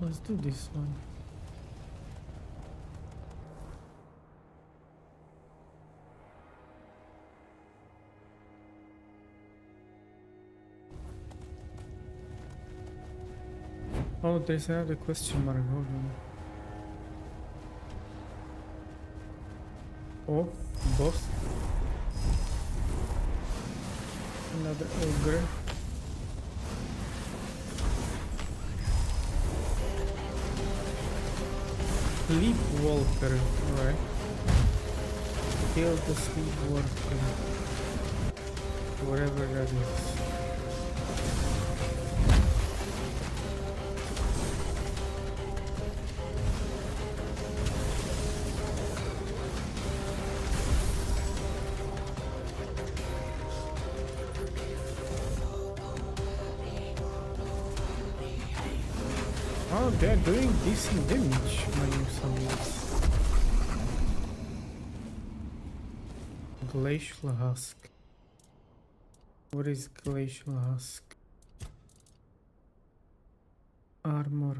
Let's do this one. Oh, there's another question mark. Hold on. Oh, boss. Another ogre. Sleepwalker, alright. Kill the sleepwalker. Whatever that is. Oh, they're doing decent damage, my new summons. Glacial Husk. What is Glacial Husk? Armor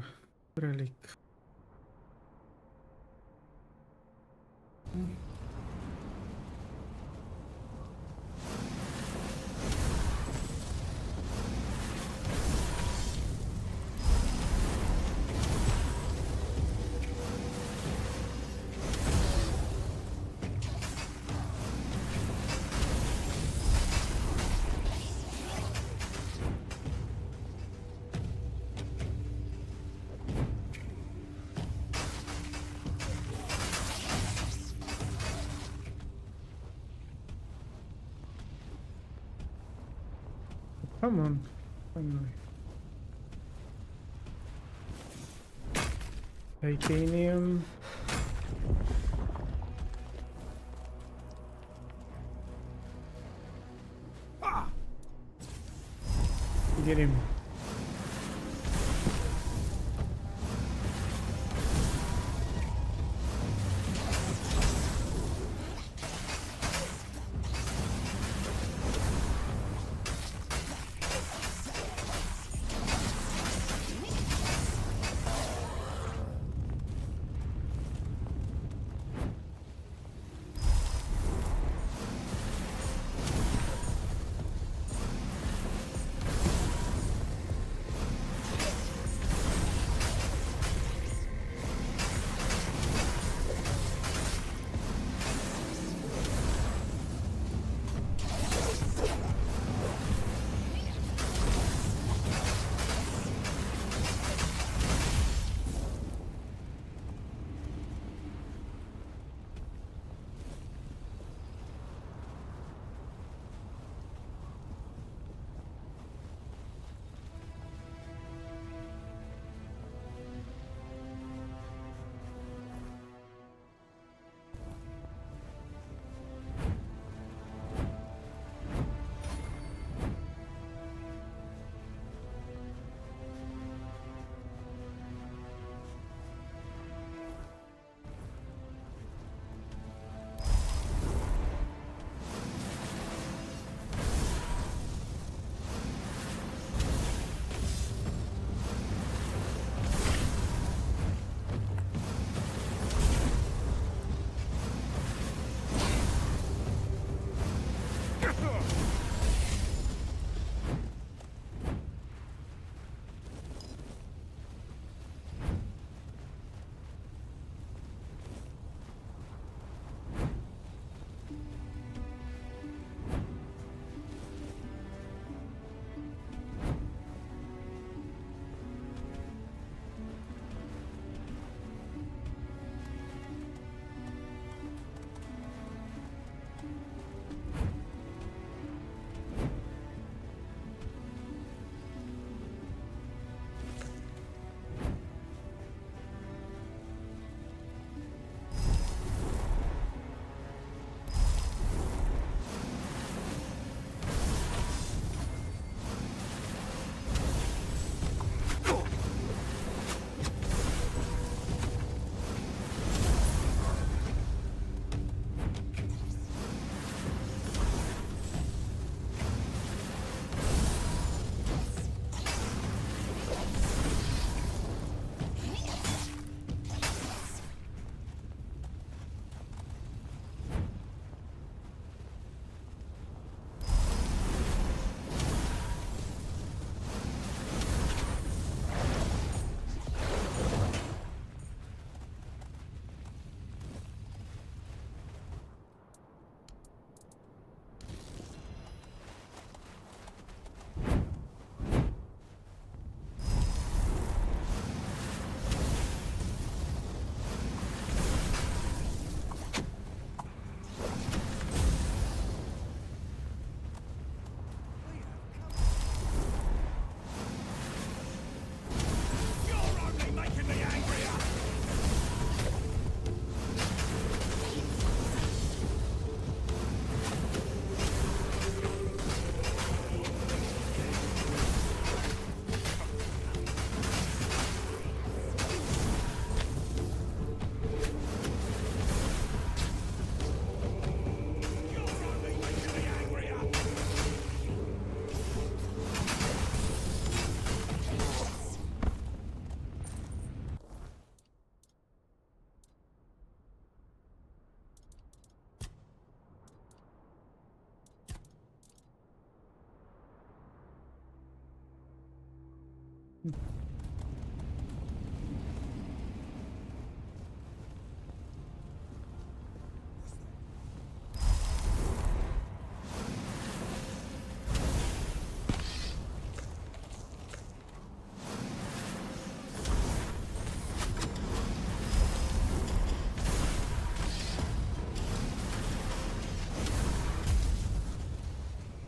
relic. Come on. Finally. Titanium. Get him.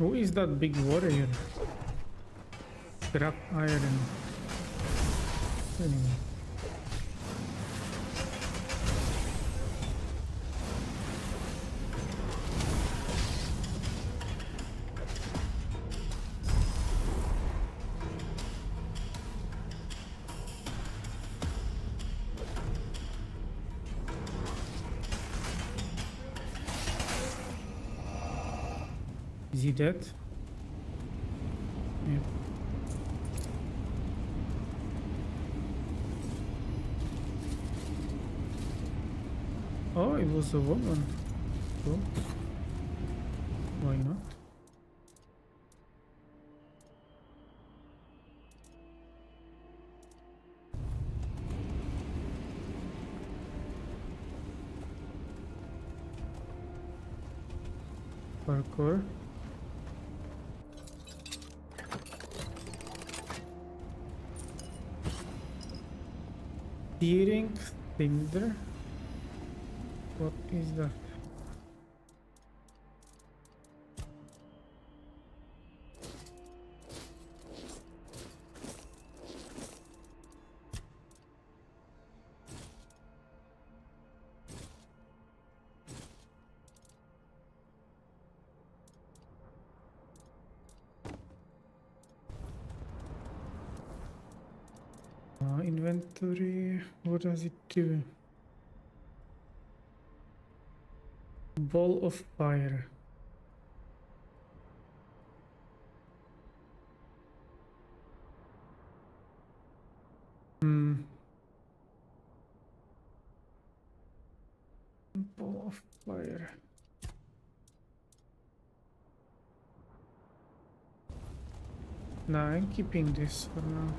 Who is that big warrior? Scrap iron. Anyway. Is he dead? Yep. Oh, it was a woman. Cool. Why not? Parkour. Steering cylinder. What is that? Inventory. What does it do? Ball of fire. Ball of fire. Nah, I'm keeping this for now.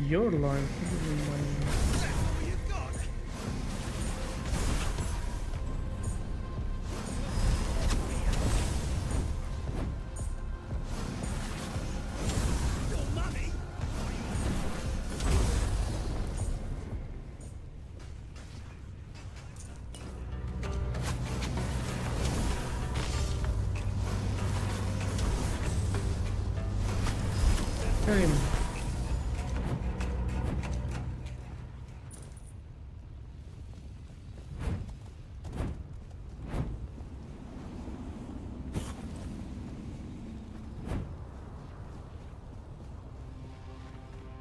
Your life. What do you mean my life? Tell him.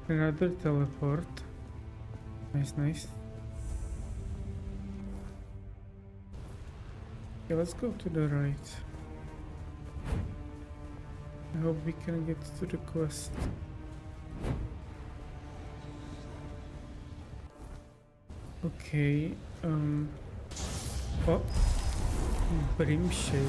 Another teleport. Nice, nice. Okay, let's go to the right. I hope we can get to the quest. Okay, oh, Brim Shade.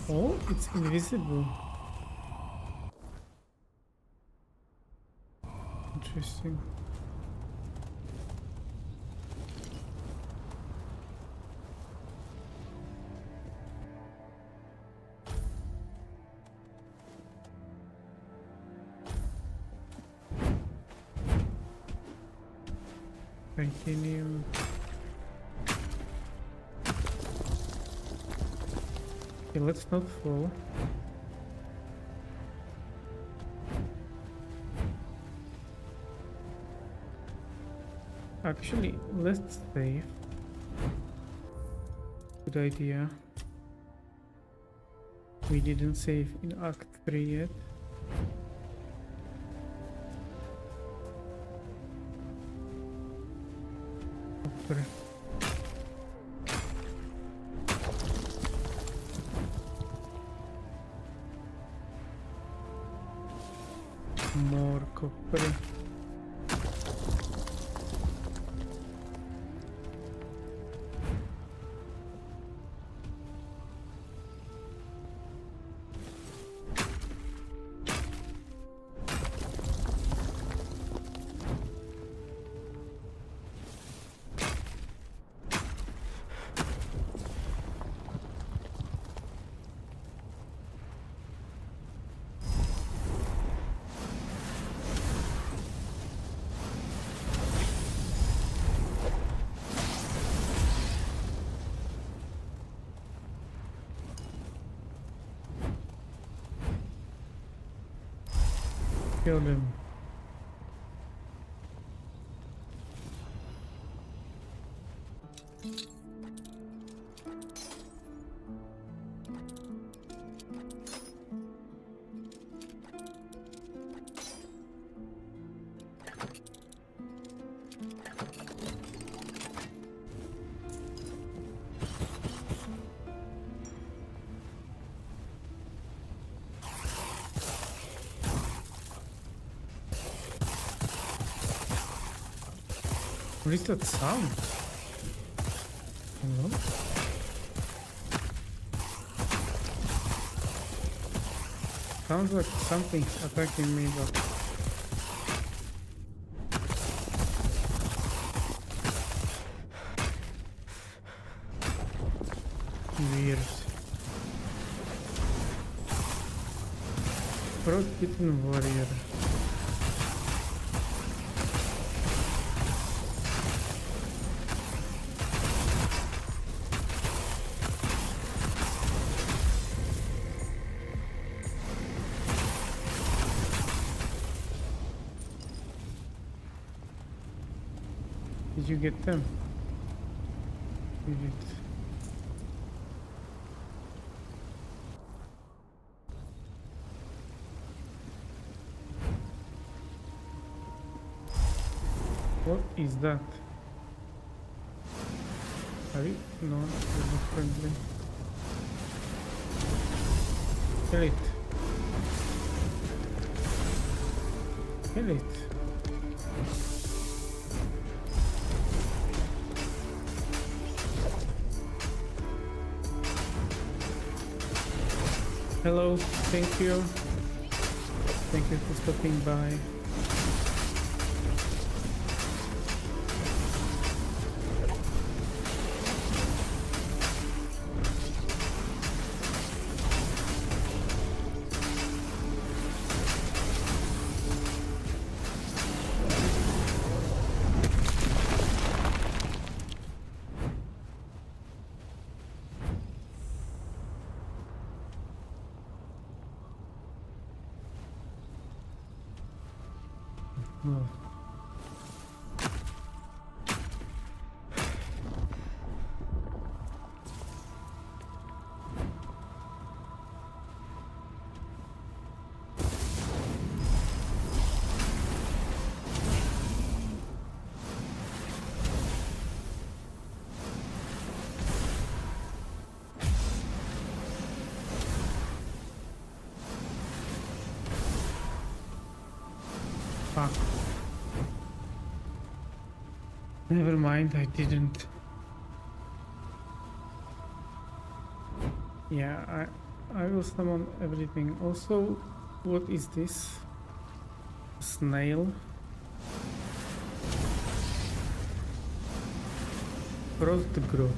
Oh, it's invisible. Interesting. Continue. Okay, let's not fall. Actually, let's save. Good idea. We didn't save in Act 3 yet. Sorry. More copper. Kill them. What is that sound? Hello? Sounds like something's attacking me, but weird. Frostbitten warrior. Did you get them? You did. What is that? Are you? No, they're not friendly. Kill it. Kill it. Hello, thank you. Thank you for stopping by. Oh. Fuck. Never mind, I didn't. Yeah, I will summon everything. Also, what is this? Snail? Cross the growth.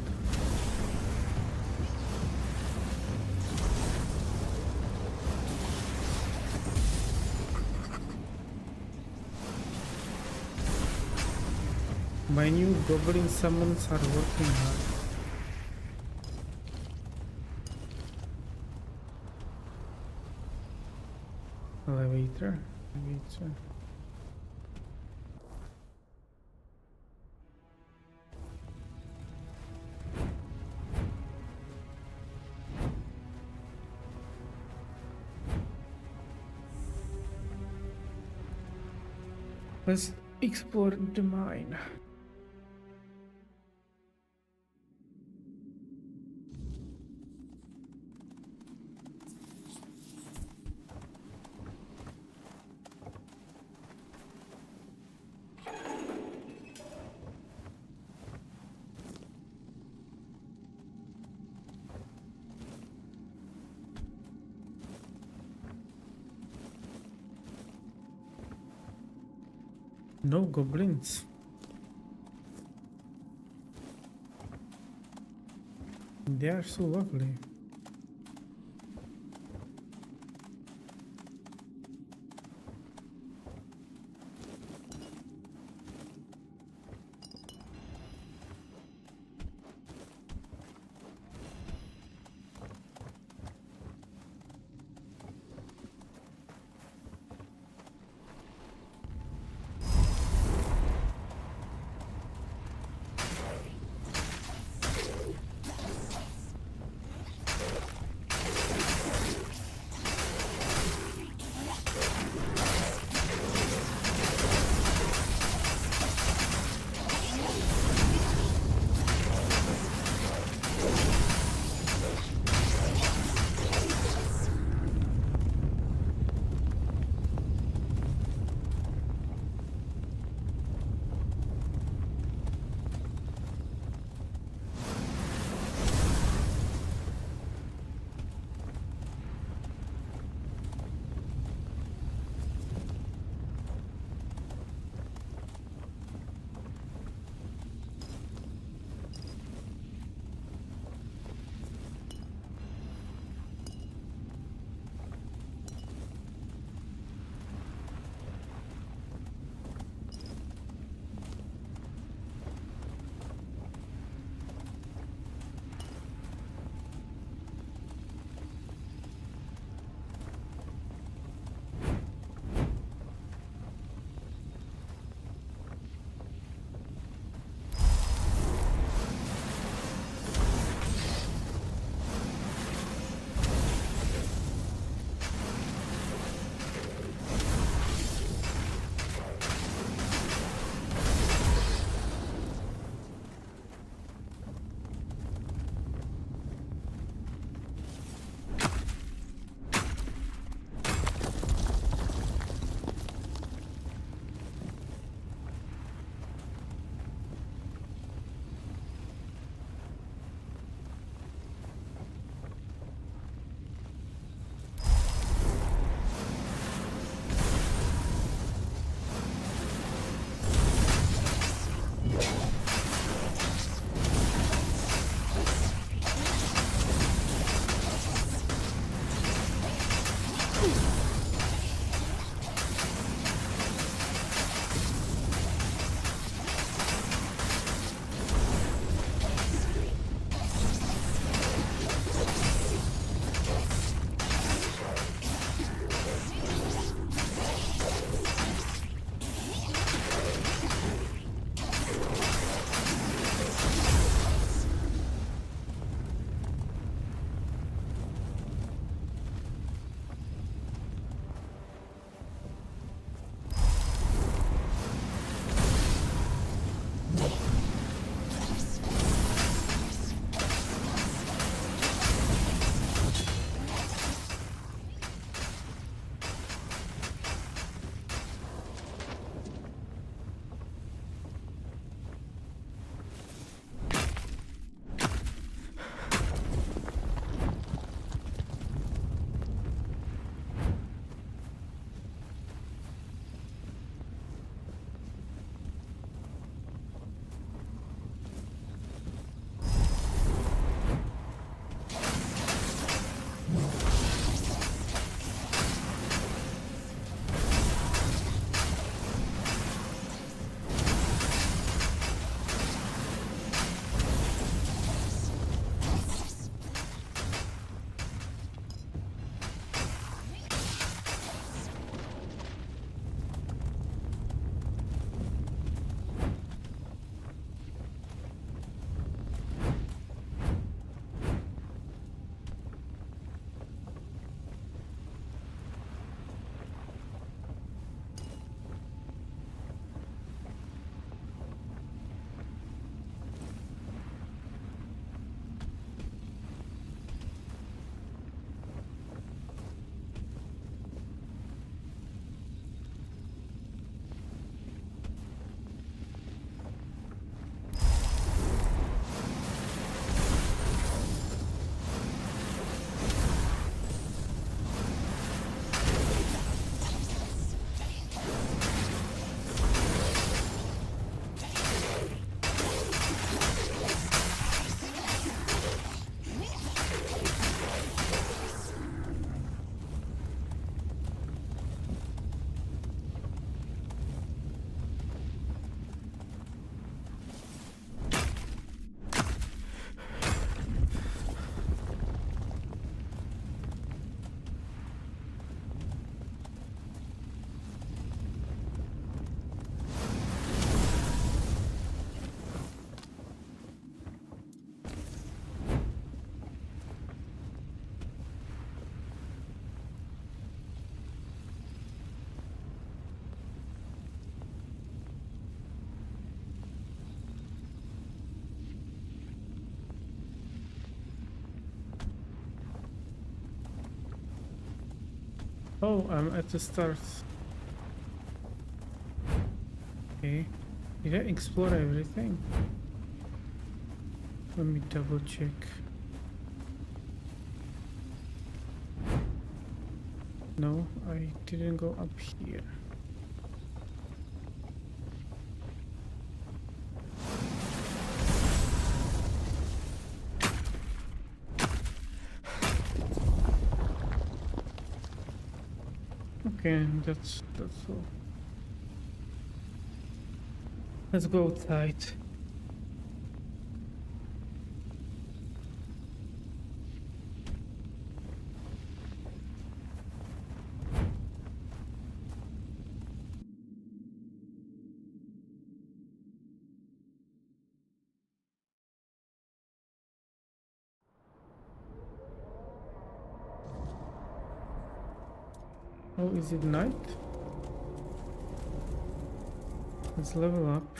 My new goblin summons are working hard. Elevator. Let's explore the mine. No goblins. They are so lovely. Oh, I'm at the start. Okay. Did I explore everything? Let me double check. No, I didn't go up here. Okay, that's all. Let's go outside. Oh, is it night? Let's level up.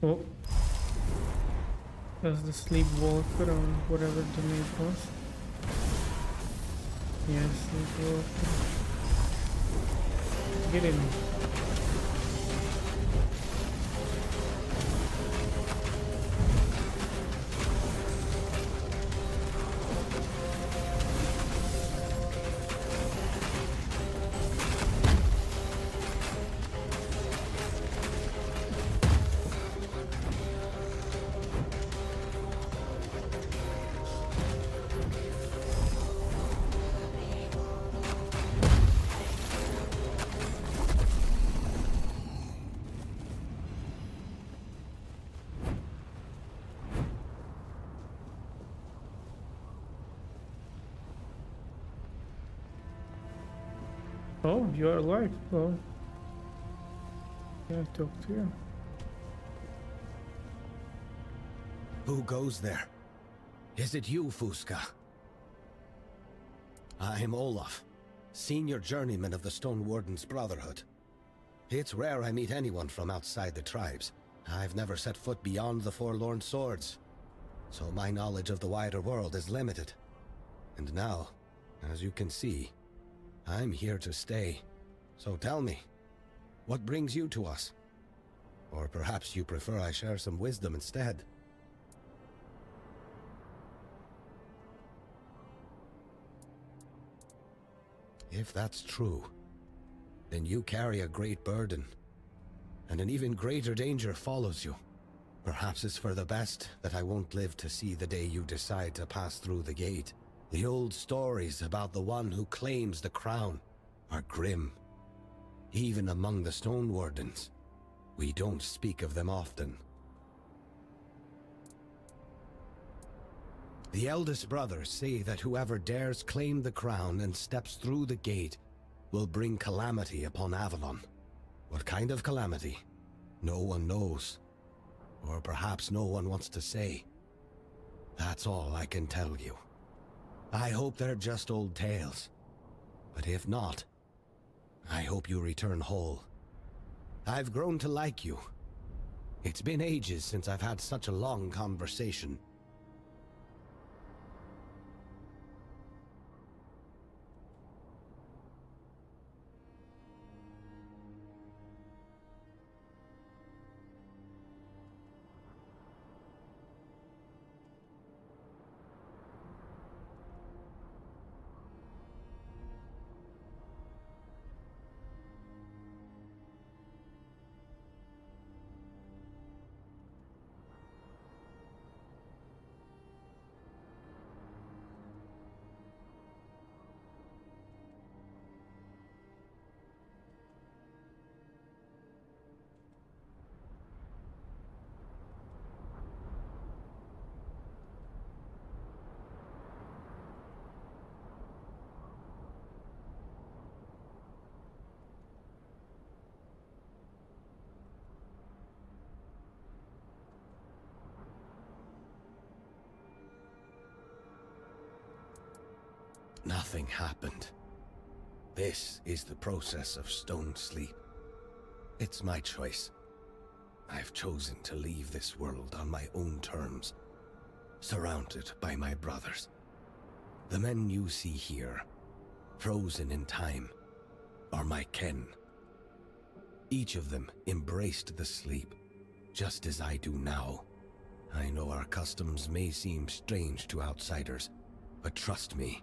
Oh. That's the sleepwalker or whatever the name was. Yes, sleepwalker. Get him. Oh, you're alive. Oh. Yeah, I talked to you. Who goes there? Is it you, Fusca? I'm Olaf, senior journeyman of the Stone Warden's Brotherhood. It's rare I meet anyone from outside the tribes. I've never set foot beyond the Forlorn Swords, so my knowledge of the wider world is limited. And now, as you can see, I'm here to stay. So tell me, what brings you to us? Or perhaps you prefer I share some wisdom instead? If that's true, then you carry a great burden, and an even greater danger follows you. Perhaps it's for the best that I won't live to see the day you decide to pass through the gate. The old stories about the one who claims the crown are grim. Even among the Stone Wardens, we don't speak of them often. The eldest brothers say that whoever dares claim the crown and steps through the gate will bring calamity upon Avalon. What kind of calamity? No one knows. Or perhaps no one wants to say. That's all I can tell you. I hope they're just old tales. But if not, I hope you return whole. I've grown to like you. It's been ages since I've had such a long conversation. Nothing happened. This is the process of stone sleep. It's my choice. I've chosen to leave this world on my own terms, surrounded by my brothers. The men you see here, frozen in time, are my kin. Each of them embraced the sleep, just as I do now. I know our customs may seem strange to outsiders, but trust me,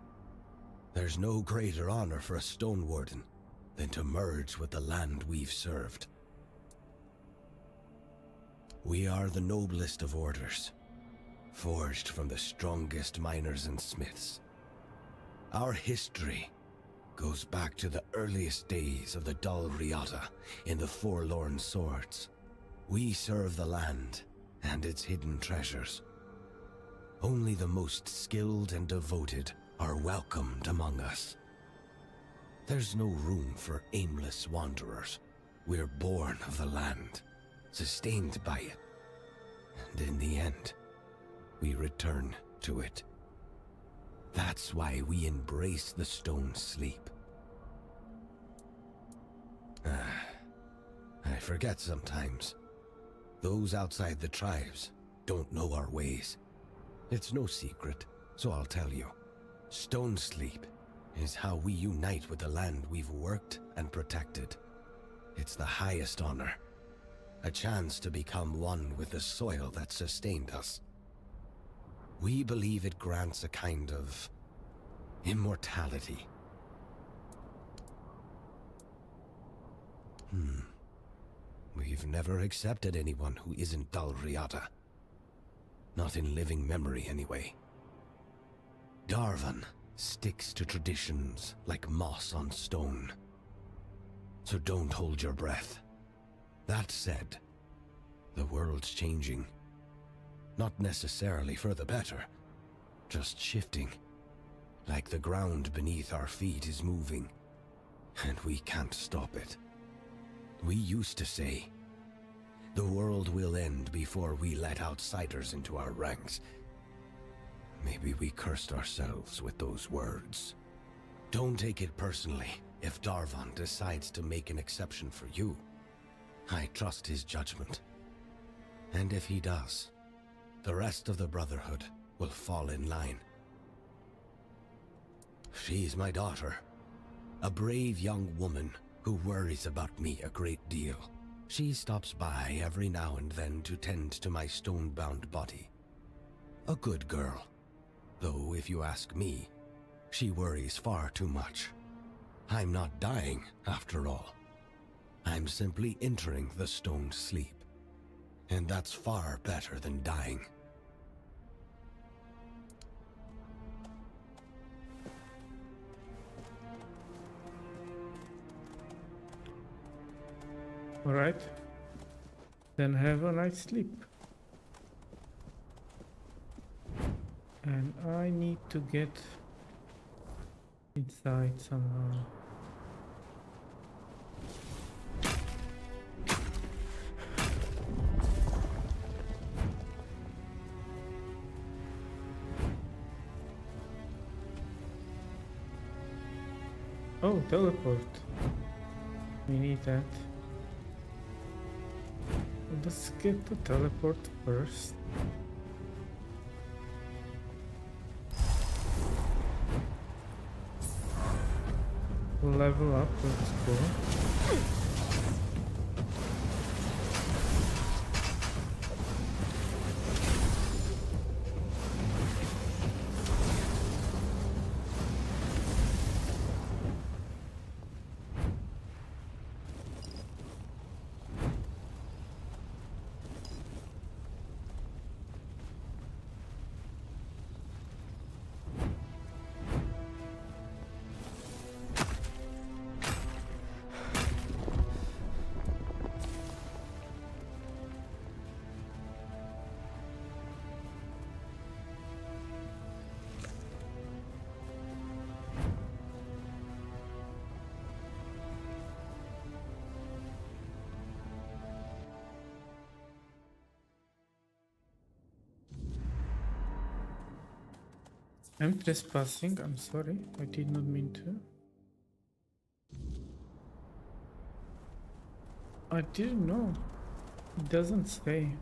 there's no greater honor for a Stone Warden than to merge with the land we've served. We are the noblest of orders, forged from the strongest miners and smiths. Our history goes back to the earliest days of the Dal Riata in the Forlorn Swords. We serve the land and its hidden treasures. Only the most skilled and devoted are welcomed among us. There's no room for aimless wanderers. We're born of the land, sustained by it, and in the end, we return to it. That's why we embrace the stone sleep. I forget sometimes. Those outside the tribes don't know our ways. It's no secret, so I'll tell you. Stone sleep is how we unite with the land we've worked and protected. It's the highest honor. A chance to become one with the soil that sustained us. We believe it grants a kind of immortality. We've never accepted anyone who isn't Dalriata. Not in living memory, anyway. Darvan sticks to traditions like moss on stone. So don't hold your breath. That said, the world's changing. Not necessarily for the better, just shifting. Like the ground beneath our feet is moving, and we can't stop it. We used to say, the world will end before we let outsiders into our ranks. Maybe we cursed ourselves with those words. Don't take it personally if Darvan decides to make an exception for you. I trust his judgment. And if he does, the rest of the Brotherhood will fall in line. She's my daughter, a brave young woman who worries about me a great deal. She stops by every now and then to tend to my stone-bound body. A good girl, though if you ask me, she worries far too much. I'm not dying, after all. I'm simply entering the stone sleep, and that's far better than dying. Alright. Then have a night's sleep. And I need to get inside somehow. Oh, teleport. We need that. Let's get the teleport first. Level up, let's go. I'm trespassing, I'm sorry, I did not mean to. I didn't know. It doesn't say.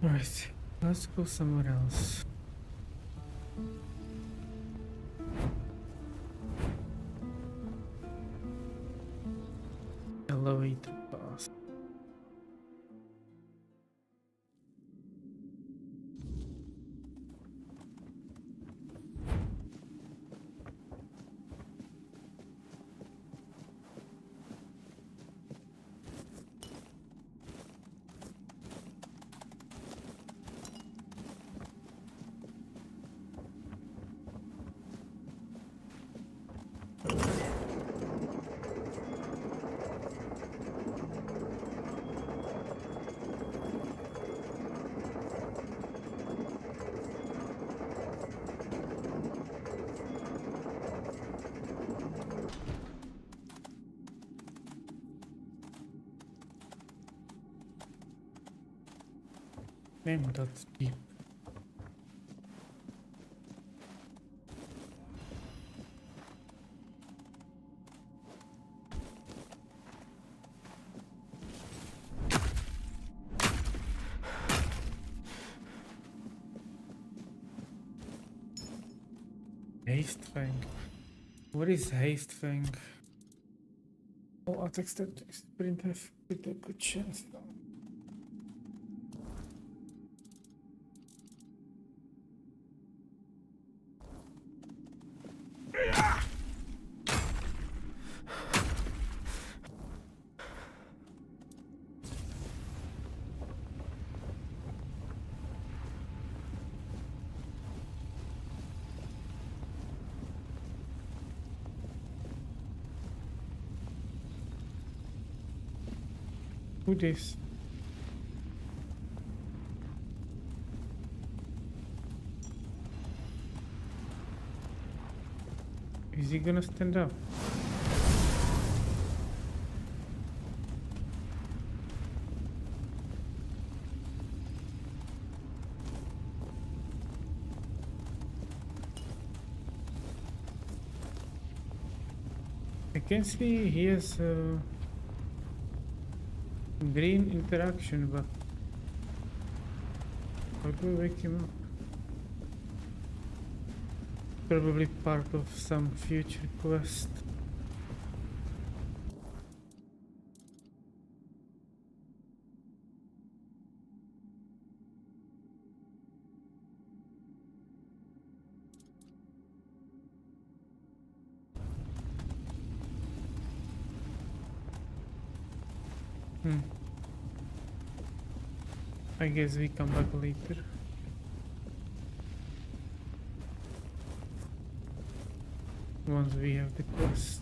Alright, let's go somewhere else. Elevator pass. Man, that's deep. Haste Fang. What is Haste Fang? All attacks that sprint have with a good chance. Who this? Is he gonna stand up? I can see he has green interaction, but how do I wake him up? Probably part of some future quest. I guess we come back later. Once we have the quest.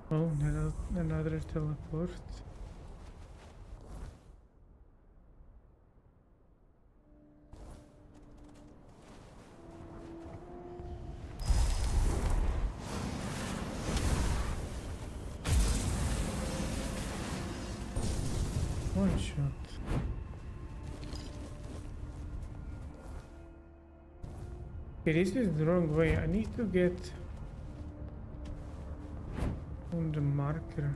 Oh, another teleport. One shot. Okay, this is the wrong way. I need to get on the marker.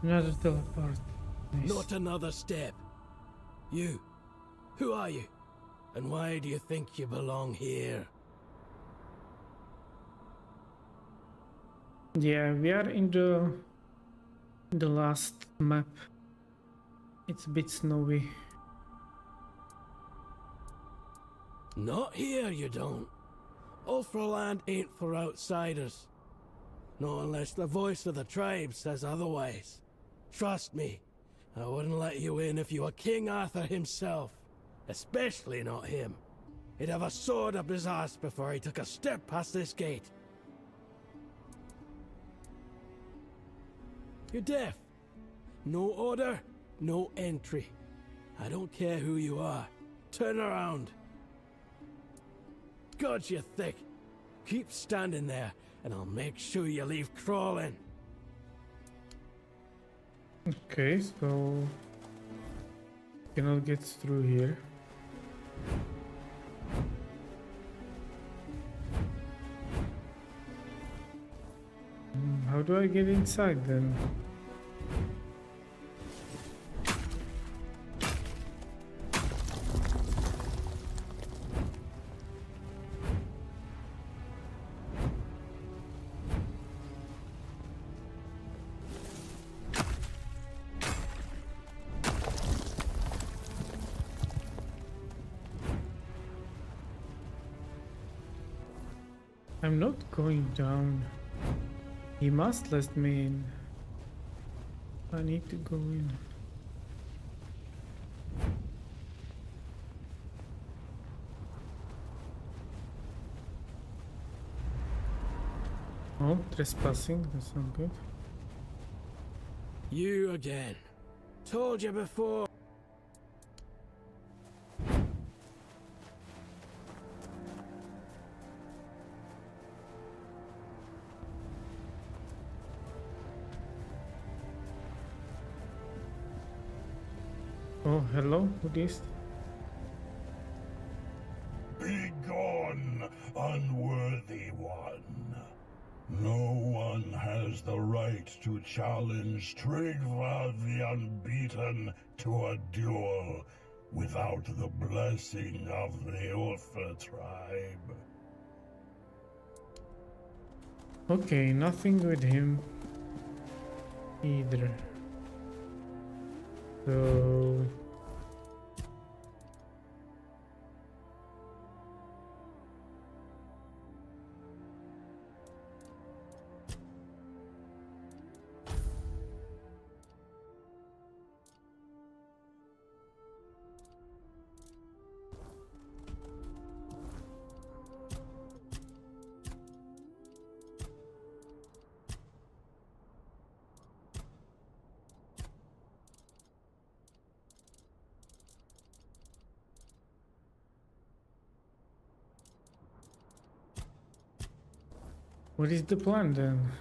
Another teleport. Nice. Not another step. You. Who are you? And why do you think you belong here? Yeah, we are in the last map. It's a bit snowy. Not here, you don't. Ulfraland ain't for outsiders. Not unless the voice of the tribe says otherwise. Trust me, I wouldn't let you in if you were King Arthur himself. Especially not him. He'd have a sword up his ass before he took a step past this gate. You're deaf. No order, no entry. I don't care who you are. Turn around. God, you're thick. Keep standing there, and I'll make sure you leave crawling. Okay, so cannot get through here. How do I get inside then? I'm not going down. He must let me in. I need to go in. Oh, trespassing, that's not good. You again. Told you before. Oh, hello, Buddhist. Begone, unworthy one. No one has the right to challenge Trigva the Unbeaten to a duel without the blessing of the Ulfa tribe. Okay, nothing with him either. So what is the plan then?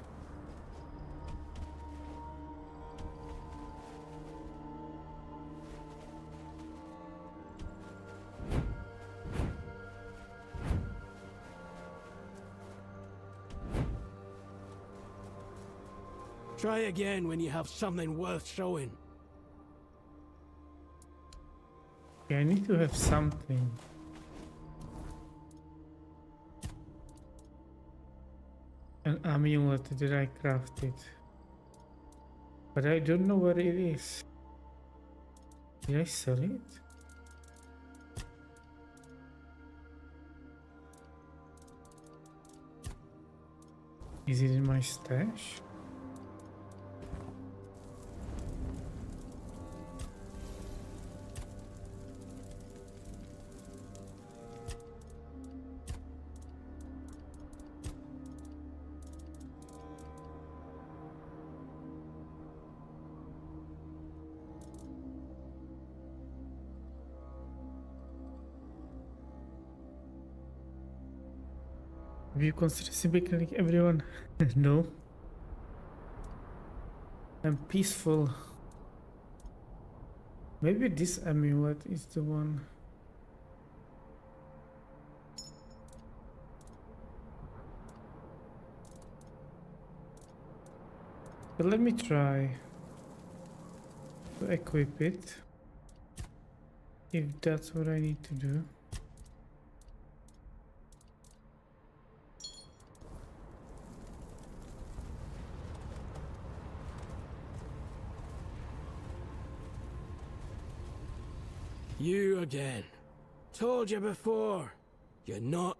Try again when you have something worth showing. Okay, I need to have something. An amulet that I crafted. But I don't know where it is. Did I sell it? Is it in my stash? Have you considered simply killing everyone? No. I'm peaceful. Maybe this amulet is the one. But let me try. to equip it, if that's what I need to do. You again. Told you before. You're not.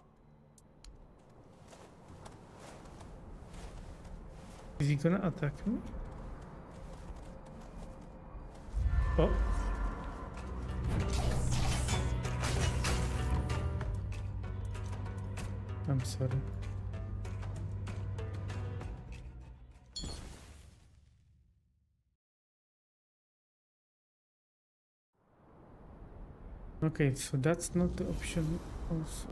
Is he gonna attack me? Oh. I'm sorry. Okay, so that's not the option also.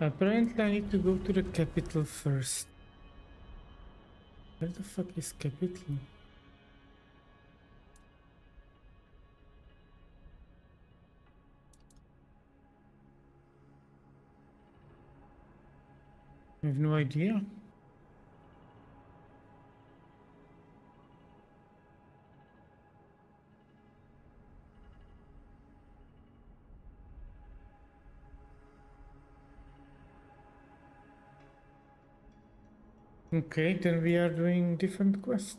Apparently I need to go to the capital first. Where the fuck is capital? I have no idea. Okay, then we are doing different quests.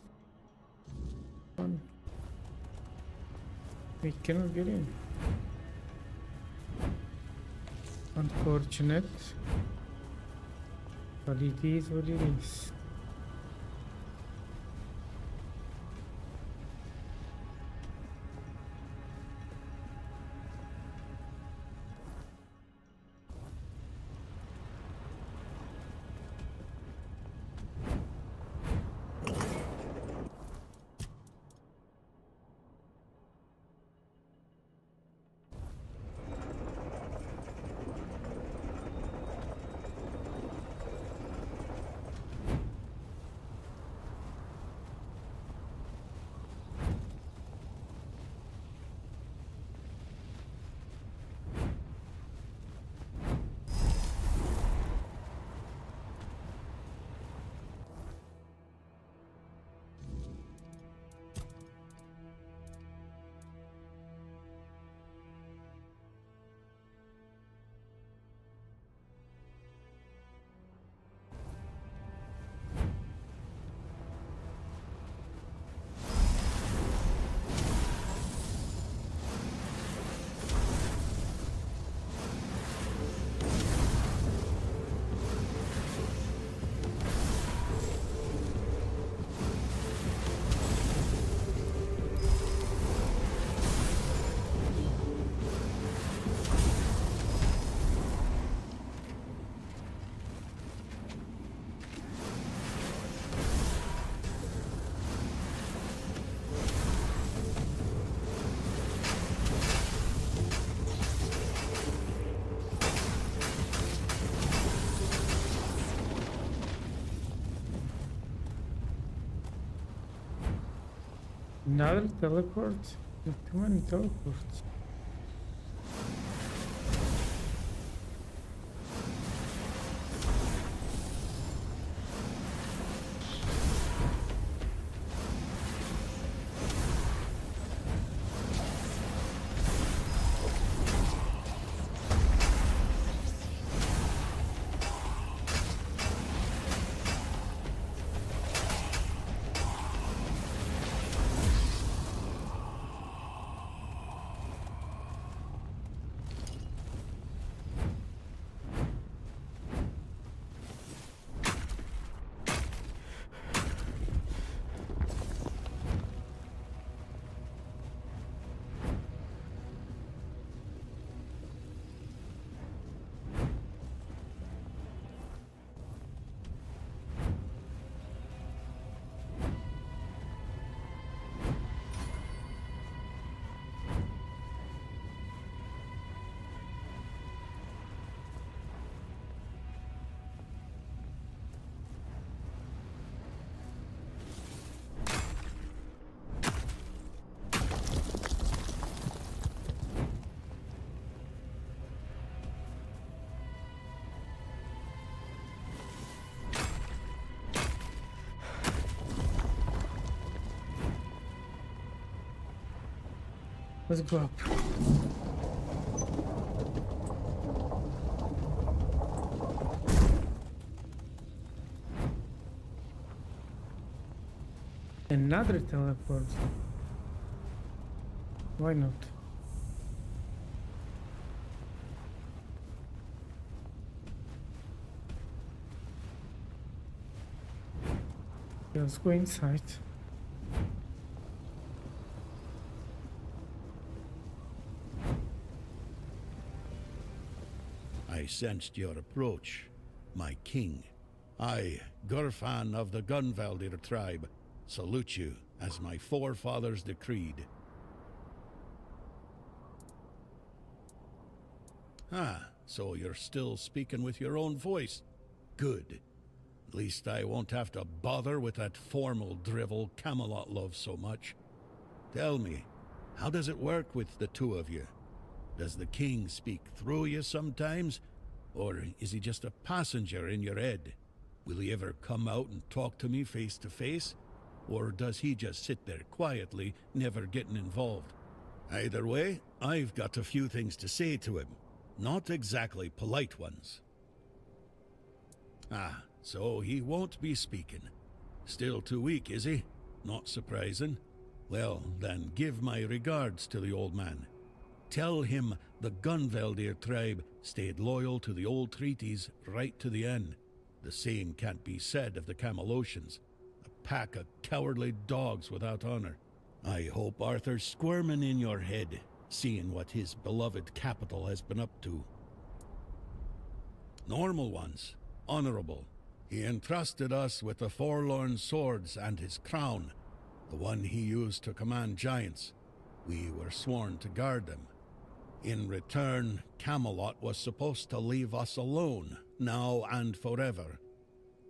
Fun. We cannot get in. Unfortunate. But it is what it is. Another teleport? Too many teleports. Let's go up. Another teleport. Why not? Yeah, let's go inside. I sensed your approach, my king. I, Gurfan of the Gunvaldir tribe, salute you as my forefathers decreed. Ah, so you're still speaking with your own voice. Good. At least I won't have to bother with that formal drivel Camelot loves so much. Tell me, how does it work with the two of you? Does the king speak through you sometimes? Or is he just a passenger in your head? Will he ever come out and talk to me face to face? Or does he just sit there quietly, never getting involved? Either way, I've got a few things to say to him. Not exactly polite ones. Ah, so he won't be speaking. Still too weak, is he? Not surprising. Well, then give my regards to the old man. Tell him the Gunveldir tribe stayed loyal to the old treaties right to the end. The same can't be said of the Camelocians, a pack of cowardly dogs without honor. I hope Arthur's squirming in your head, seeing what his beloved capital has been up to. Normal ones, honorable. He entrusted us with the forlorn swords and his crown, the one he used to command giants. We were sworn to guard them. In return, Camelot was supposed to leave us alone, now and forever.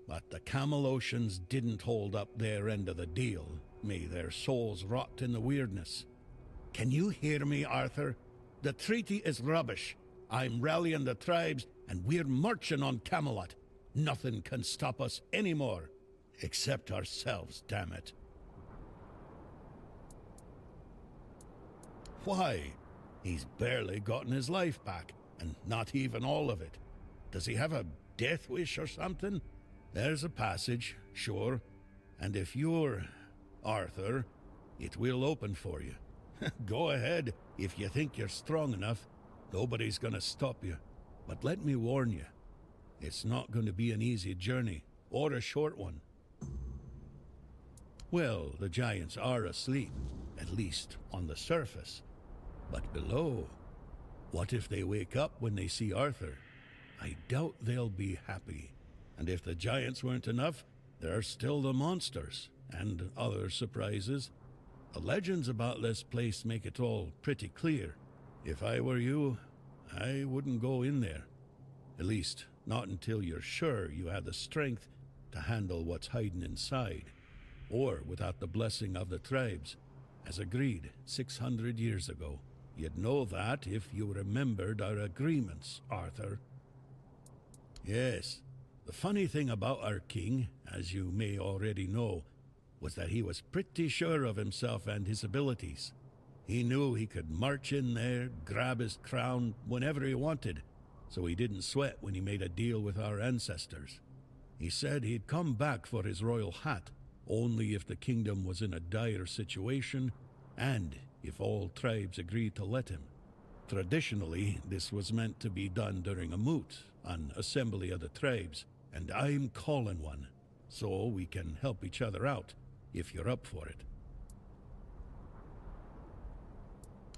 But the Camelocians didn't hold up their end of the deal. May their souls rot in the weirdness. Can you hear me, Arthur? The treaty is rubbish. I'm rallying the tribes, and we're marching on Camelot. Nothing can stop us anymore. Except ourselves, damn it. Why? He's barely gotten his life back, and not even all of it. Does he have a death wish or something? There's a passage, sure. And if you're Arthur, it will open for you. Go ahead, if you think you're strong enough. Nobody's gonna stop you. But let me warn you, it's not going to be an easy journey, or a short one. Well, the giants are asleep, at least on the surface. But below, what if they wake up when they see Arthur? I doubt they'll be happy. And if the giants weren't enough, there are still the monsters, and other surprises. The legends about this place make it all pretty clear. If I were you, I wouldn't go in there. At least, not until you're sure you have the strength to handle what's hiding inside, or without the blessing of the tribes, as agreed 600 years ago. You'd know that if you remembered our agreements, Arthur. Yes, the funny thing about our king, as you may already know, was that he was pretty sure of himself and his abilities. He knew he could march in there, grab his crown whenever he wanted, so he didn't sweat when he made a deal with our ancestors. He said he'd come back for his royal hat, only if the kingdom was in a dire situation, and if all tribes agreed to let him. Traditionally, this was meant to be done during a moot, an assembly of the tribes, and I'm calling one, so we can help each other out, if you're up for it.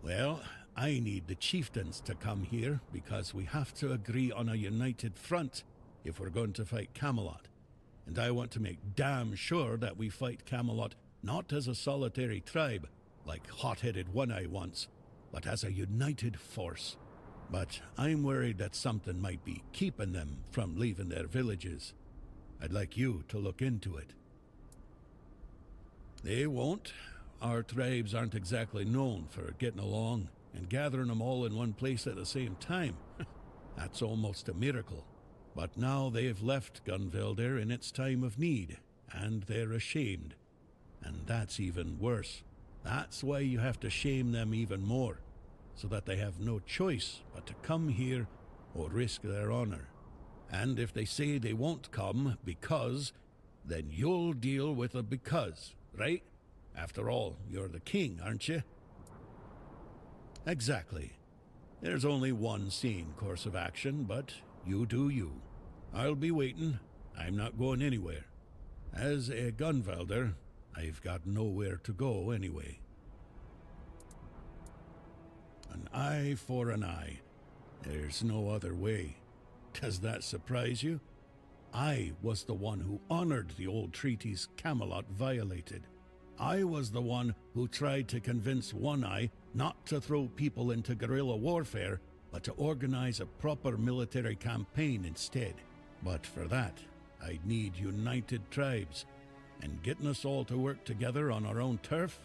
Well, I need the chieftains to come here, because we have to agree on a united front if we're going to fight Camelot. And I want to make damn sure that we fight Camelot not as a solitary tribe, like hot-headed One-Eye once, but as a united force. But I'm worried that something might be keeping them from leaving their villages. I'd like you to look into it. They won't. Our tribes aren't exactly known for getting along, and gathering them all in one place at the same time. That's almost a miracle. But now they've left Gunveldir in its time of need, and they're ashamed. And that's even worse. That's why you have to shame them even more, so that they have no choice but to come here or risk their honor. And if they say they won't come because, then you'll deal with a because, right? After all, you're the king, aren't you? Exactly. There's only one sane course of action, but you do you. I'll be waiting. I'm not going anywhere. As a Gunveldir, I've got nowhere to go anyway. An eye for an eye. There's no other way. Does that surprise you? I was the one who honored the old treaties Camelot violated. I was the one who tried to convince One-Eye not to throw people into guerrilla warfare, but to organize a proper military campaign instead. But for that, I'd need united tribes, and getting us all to work together on our own turf,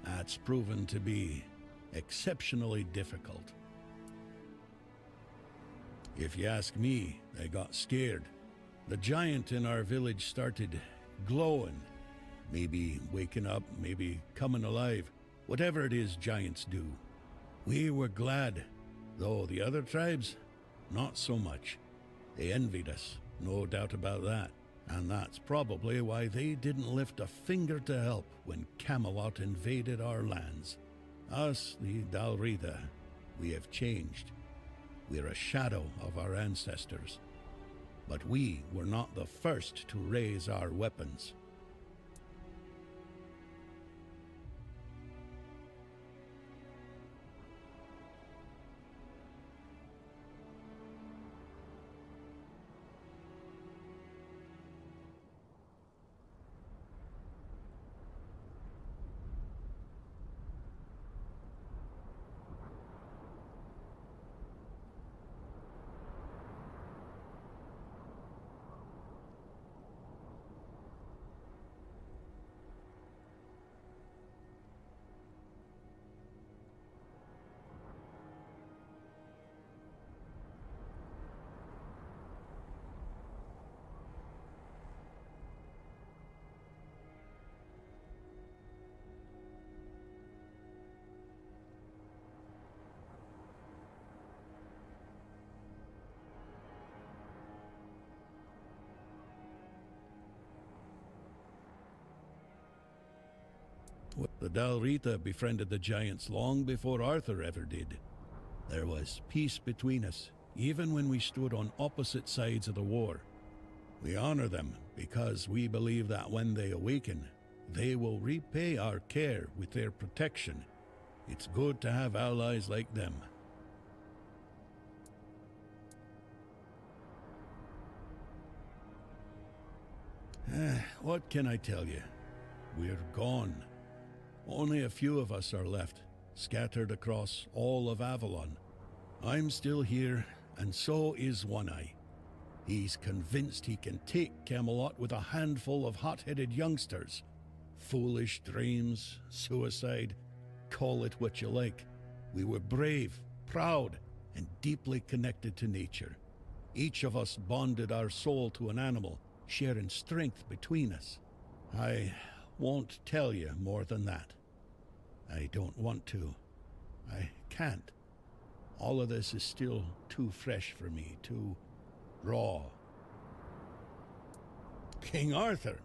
that's proven to be exceptionally difficult. If you ask me, I got scared. The giant in our village started glowing. Maybe waking up, maybe coming alive. Whatever it is giants do. We were glad, though the other tribes, not so much. They envied us, no doubt about that. And that's probably why they didn't lift a finger to help when Camelot invaded our lands. Us, the Dalrida, we have changed. We're a shadow of our ancestors. But we were not the first to raise our weapons. The Dalrita befriended the giants long before Arthur ever did. There was peace between us, even when we stood on opposite sides of the war. We honor them because we believe that when they awaken, they will repay our care with their protection. It's good to have allies like them. What can I tell you? We're gone. Only a few of us are left, scattered across all of Avalon. I'm still here, and so is One Eye. He's convinced he can take Camelot with a handful of hot-headed youngsters. Foolish dreams, suicide, call it what you like. We were brave, proud, and deeply connected to nature. Each of us bonded our soul to an animal, sharing strength between us. I won't tell you more than that. I don't want to. I can't. All of this is still too fresh for me, too raw. King Arthur!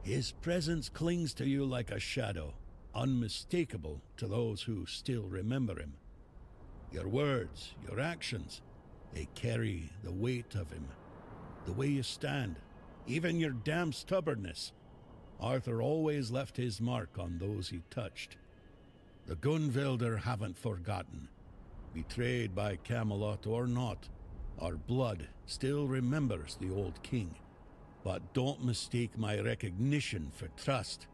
His presence clings to you like a shadow, unmistakable to those who still remember him. Your words, your actions, they carry the weight of him. The way you stand, even your damn stubbornness. Arthur always left his mark on those he touched. The Gunvelder haven't forgotten. Betrayed by Camelot or not, our blood still remembers the old king. But don't mistake my recognition for trust.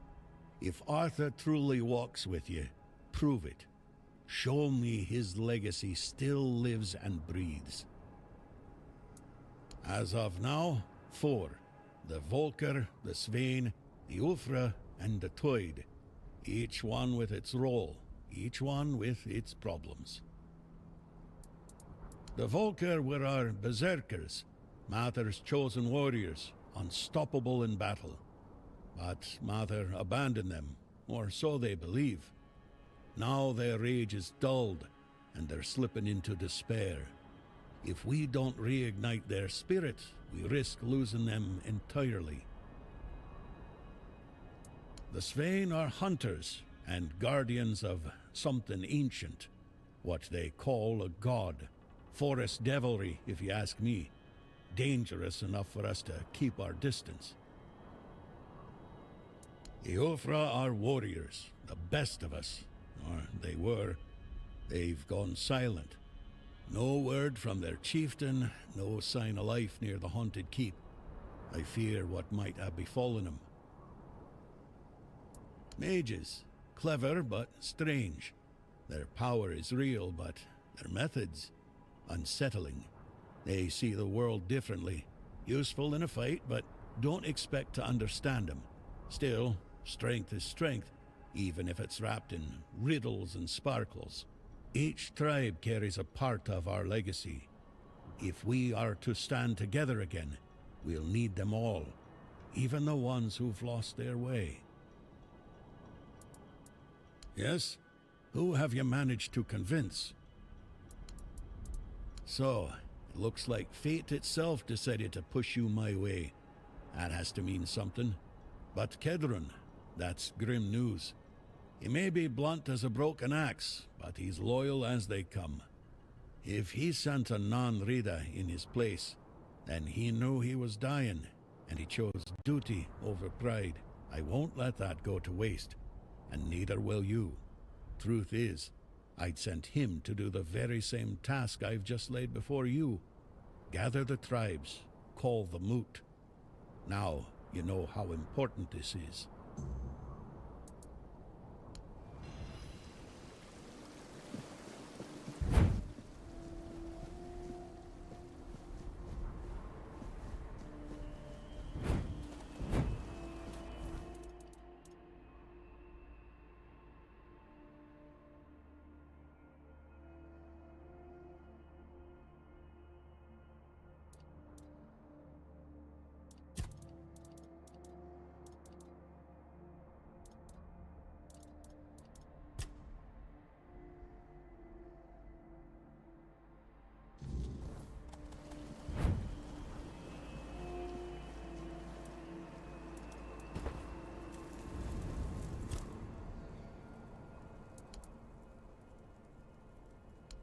If Arthur truly walks with you, prove it. Show me his legacy still lives and breathes. As of now, 4. The Volker, the Svein, the Ulfra, and the Toyd. Each one with its role, each one with its problems. The Volker were our berserkers, Mather's chosen warriors, unstoppable in battle. But Mather abandoned them, or so they believe. Now their rage is dulled, and they're slipping into despair. If we don't reignite their spirit, we risk losing them entirely. The Svein are hunters and guardians of something ancient, what they call a god. Forest devilry, if you ask me. Dangerous enough for us to keep our distance. The Ulfra are warriors, the best of us, or they were. They've gone silent. No word from their chieftain, no sign of life near the haunted keep. I fear what might have befallen him. Mages, clever but strange. Their power is real, but their methods, unsettling. They see the world differently. Useful in a fight, but don't expect to understand them. Still, strength is strength, even if it's wrapped in riddles and sparkles. Each tribe carries a part of our legacy. If we are to stand together again, we'll need them all, even the ones who've lost their way. Yes? Who have you managed to convince? So, it looks like fate itself decided to push you my way. That has to mean something. But Kedron, that's grim news. He may be blunt as a broken axe, but he's loyal as they come. If he sent a non-Rita in his place, then he knew he was dying, and he chose duty over pride. I won't let that go to waste, and neither will you. Truth is, I'd sent him to do the very same task I've just laid before you. Gather the tribes, call the moot. Now you know how important this is.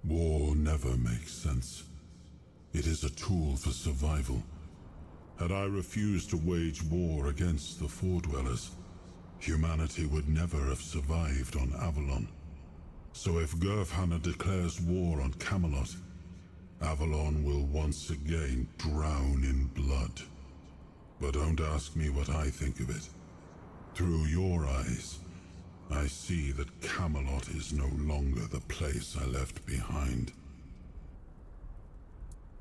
War never makes sense. It is a tool for survival. Had I refused to wage war against the Foredwellers, humanity would never have survived on Avalon. So if Gurfhanna declares war on Camelot, Avalon will once again drown in blood. But don't ask me what I think of it. Through your eyes, I see that Camelot is no longer the place I left behind.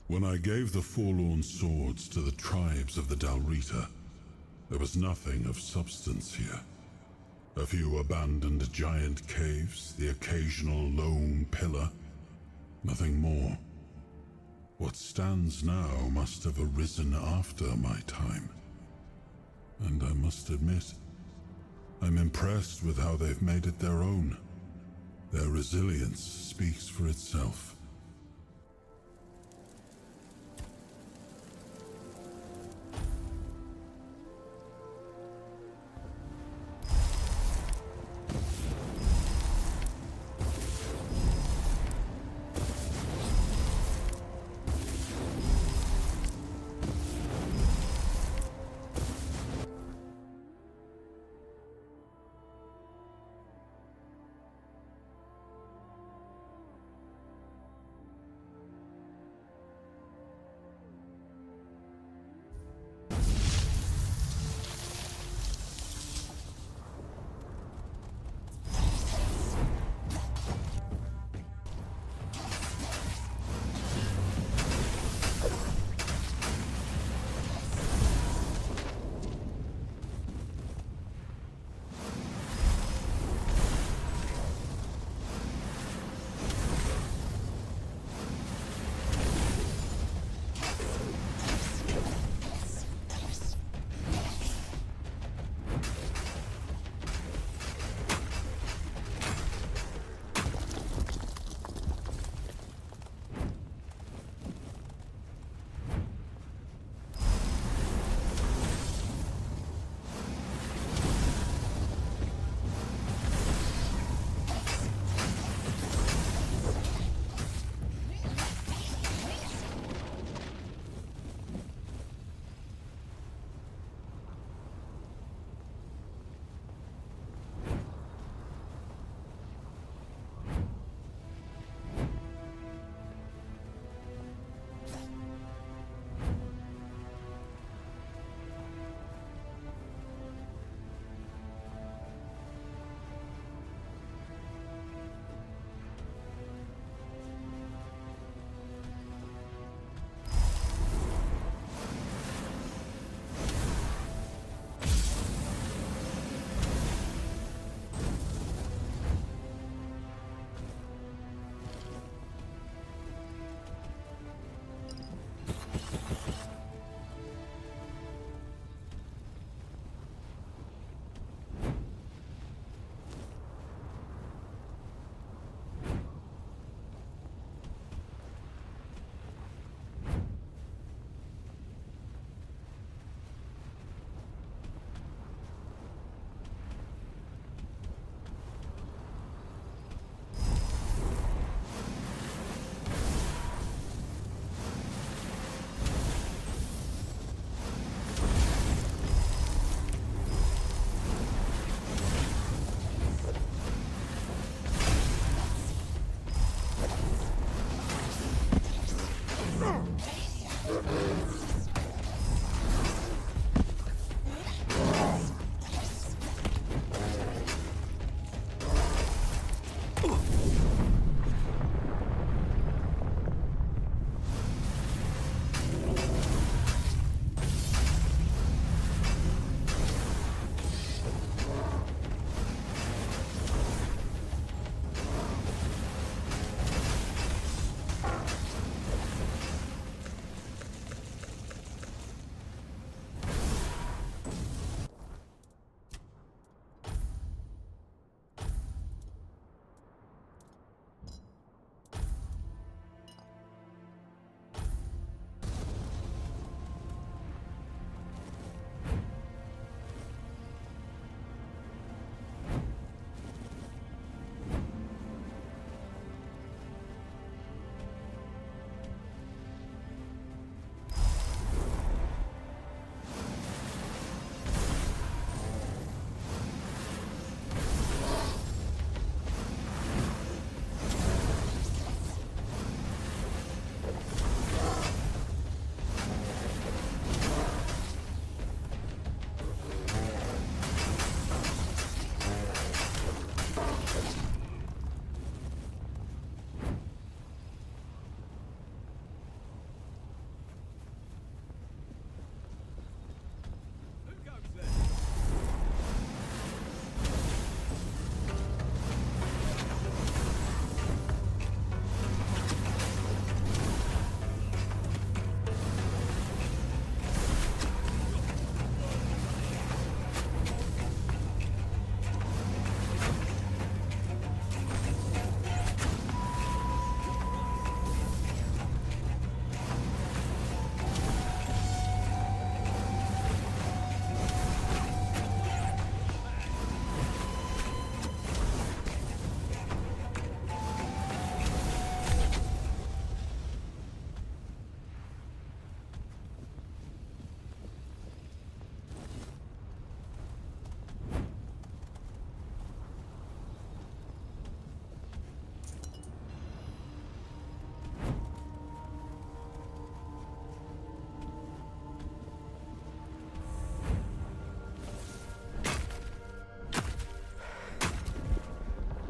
When I gave the forlorn swords to the tribes of the Dalrita, there was nothing of substance here. A few abandoned giant caves, the occasional lone pillar, nothing more. What stands now must have arisen after my time. And I must admit, I'm impressed with how they've made it their own. Their resilience speaks for itself.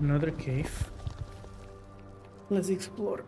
Another cave. Let's explore.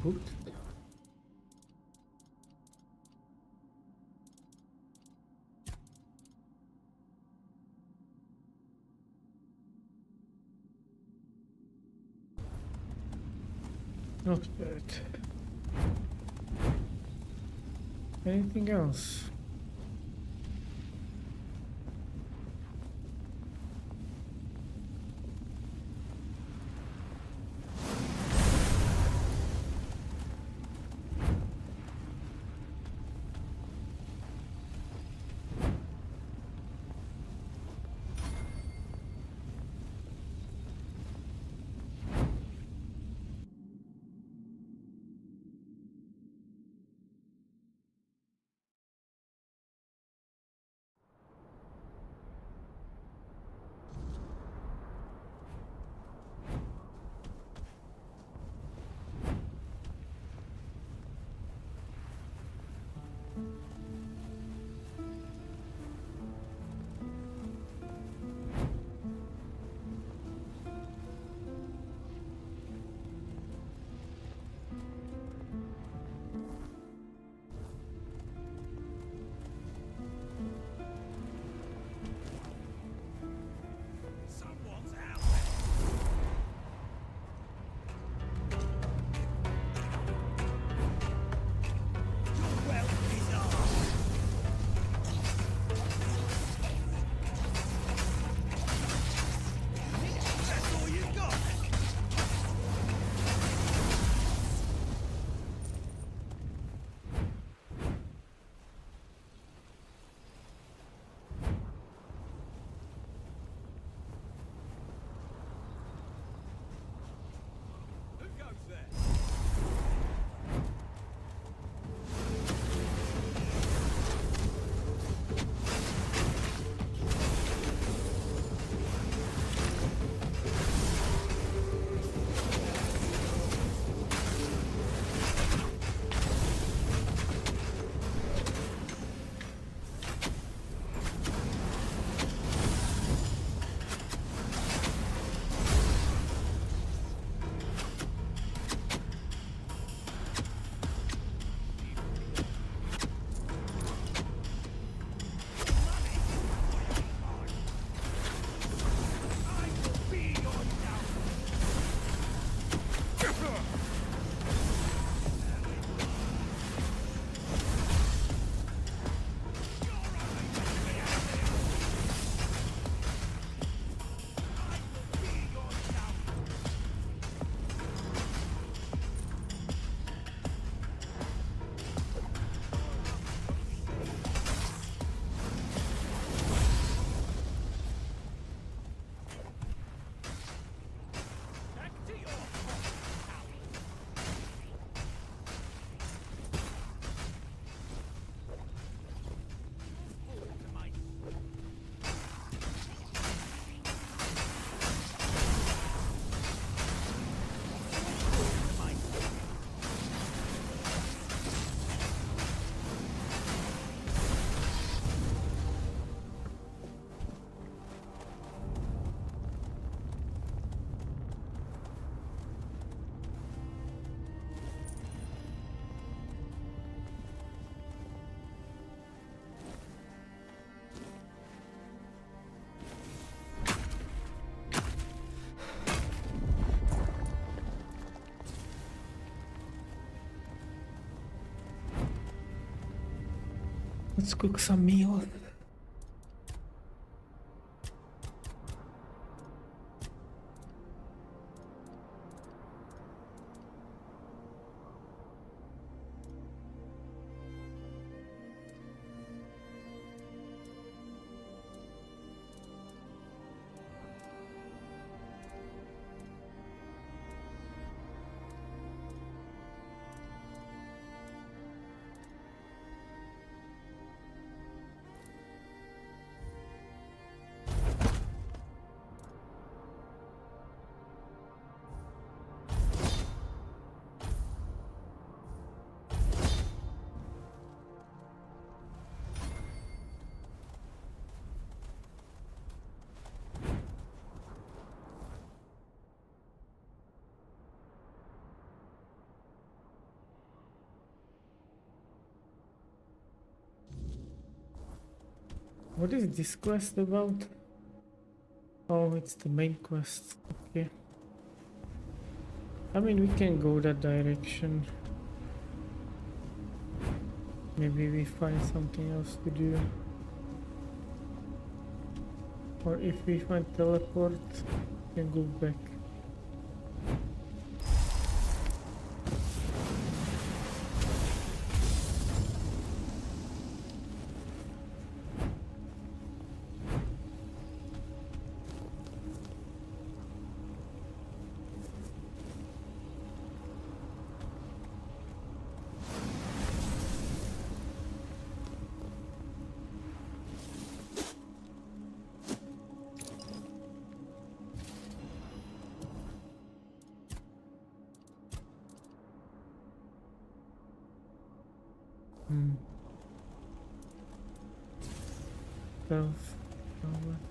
Boot. Not bad. Anything else? Let's cook some meal. What is this quest about? Oh, it's the main quest. Okay. I mean, we can go that direction. Maybe we find something else to do. Or if we find teleport, we can go back. What?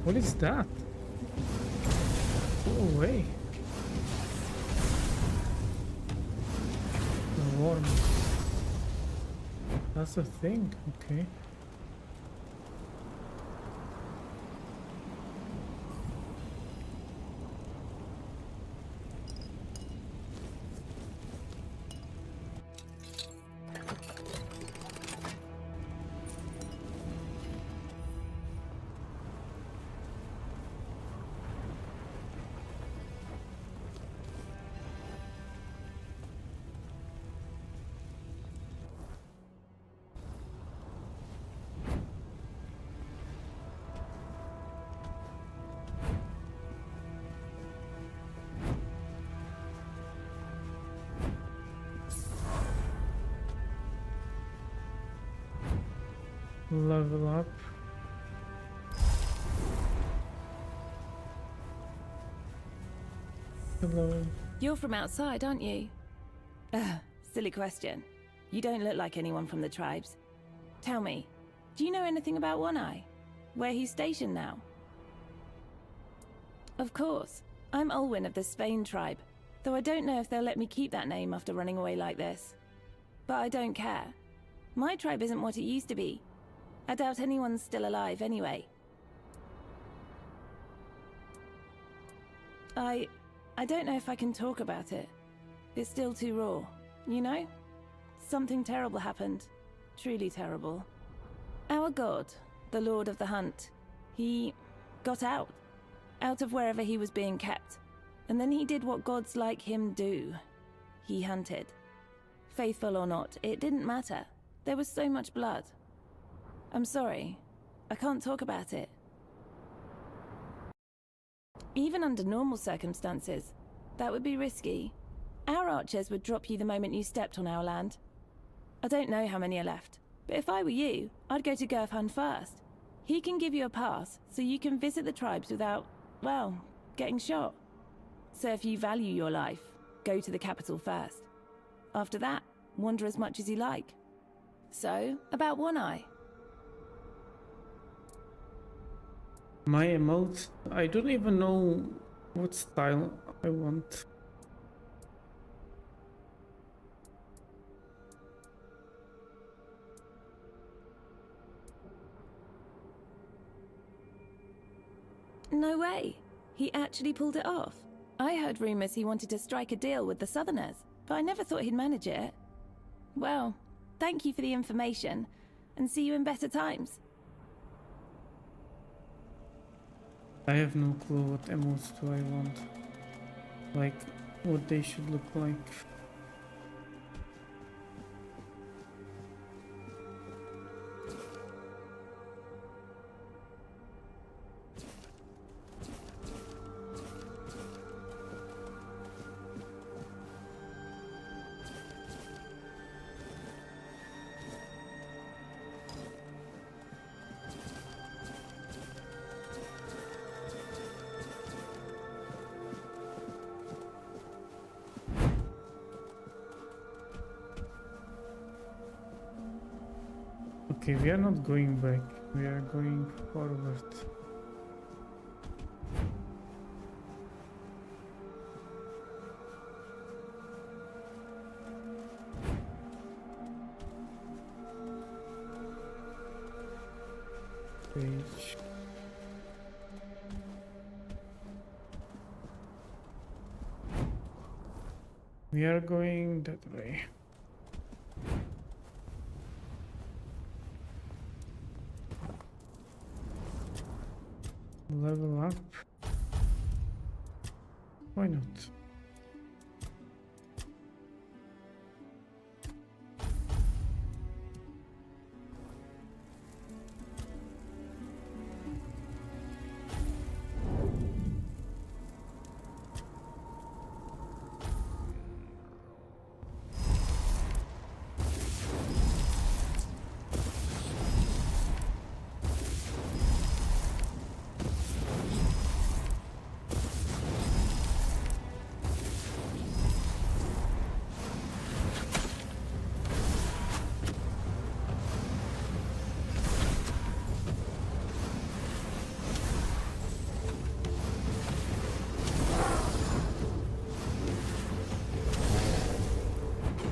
What is that? Go away. The worm. That's a thing, okay. Level up. Hello. You're from outside, aren't you? Silly question. You don't look like anyone from the tribes. Tell me, do you know anything about One Eye? Where he's stationed now? Of course. I'm Olwyn of the Spain tribe, though I don't know if they'll let me keep that name after running away like this. But I don't care. My tribe isn't what it used to be. I doubt anyone's still alive anyway. I don't know if I can talk about it. It's still too raw, you know? Something terrible happened. Truly terrible. Our god, the Lord of the Hunt, he got out of wherever he was being kept. And then he did what gods like him do. He hunted. Faithful or not, it didn't matter. There was so much blood. I'm sorry. I can't talk about it. Even under normal circumstances, that would be risky. Our archers would drop you the moment you stepped on our land. I don't know how many are left, but if I were you, I'd go to Gurfhan first. He can give you a pass, so you can visit the tribes without, well, getting shot. So if you value your life, go to the capital first. After that, wander as much as you like. So, about One Eye. My emotes, I don't even know what style I want. No way. He actually pulled it off. I heard rumors he wanted to strike a deal with the Southerners, but I never thought he'd manage it. Well, thank you for the information, and see you in better times. I have no clue what emotes do I want. Like, what they should look like. Okay, we are not going back, we are going forward. Page. We are going that way. Level up. Why not?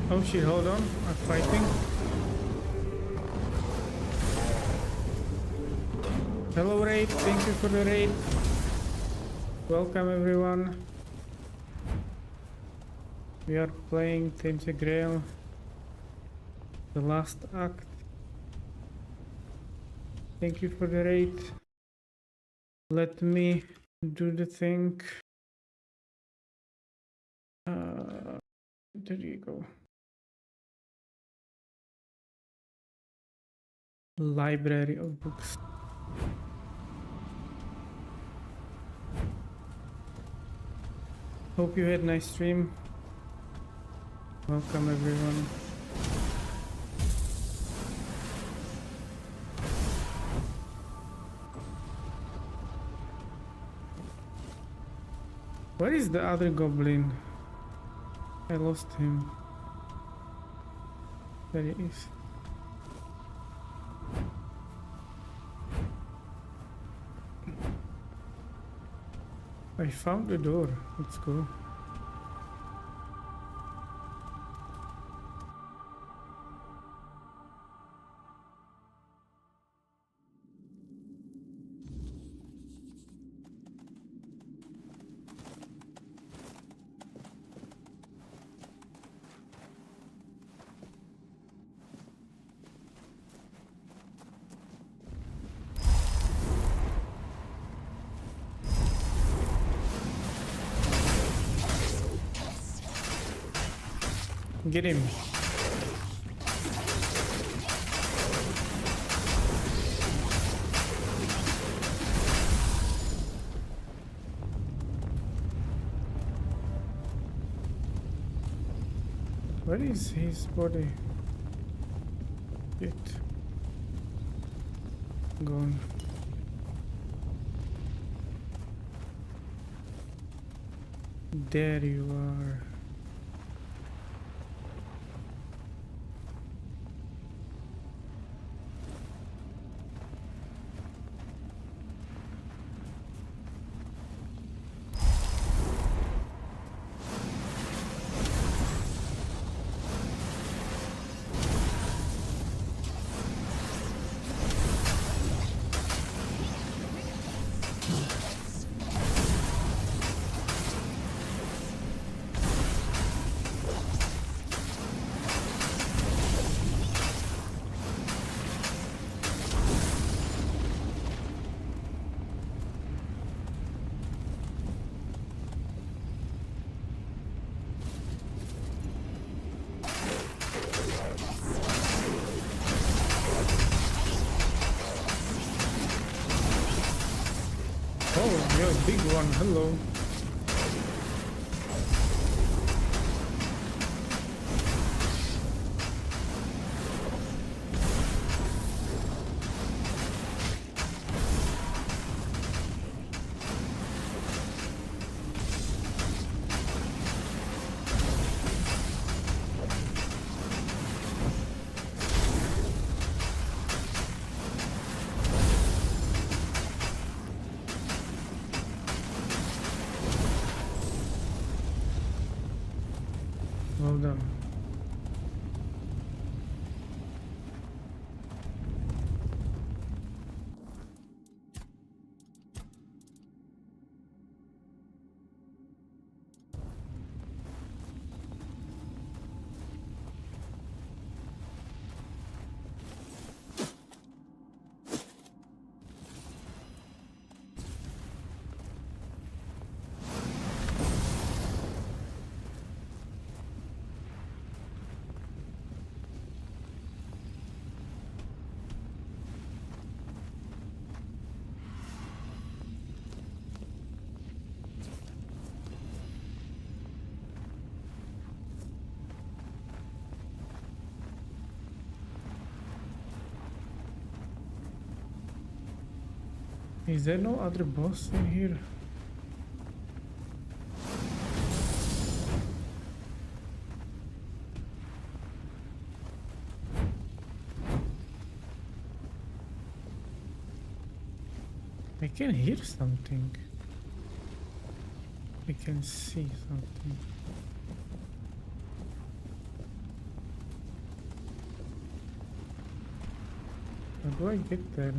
Oh shit, hold on, I'm fighting. Hello raid, thank you for the raid. Welcome everyone. We are playing Tainted Grail, the last act. Thank you for the raid. Let me do the thing. There you go. Library of books. Hope you had a nice stream. Welcome everyone. Where is the other goblin? I lost him. There he is. I found the door. Let's go. Get him. Where is his body? It gone. There you are. Oh, you're a big one. Hello. Well done. Is there no other boss in here? I can hear something. I can see something. How do I get there?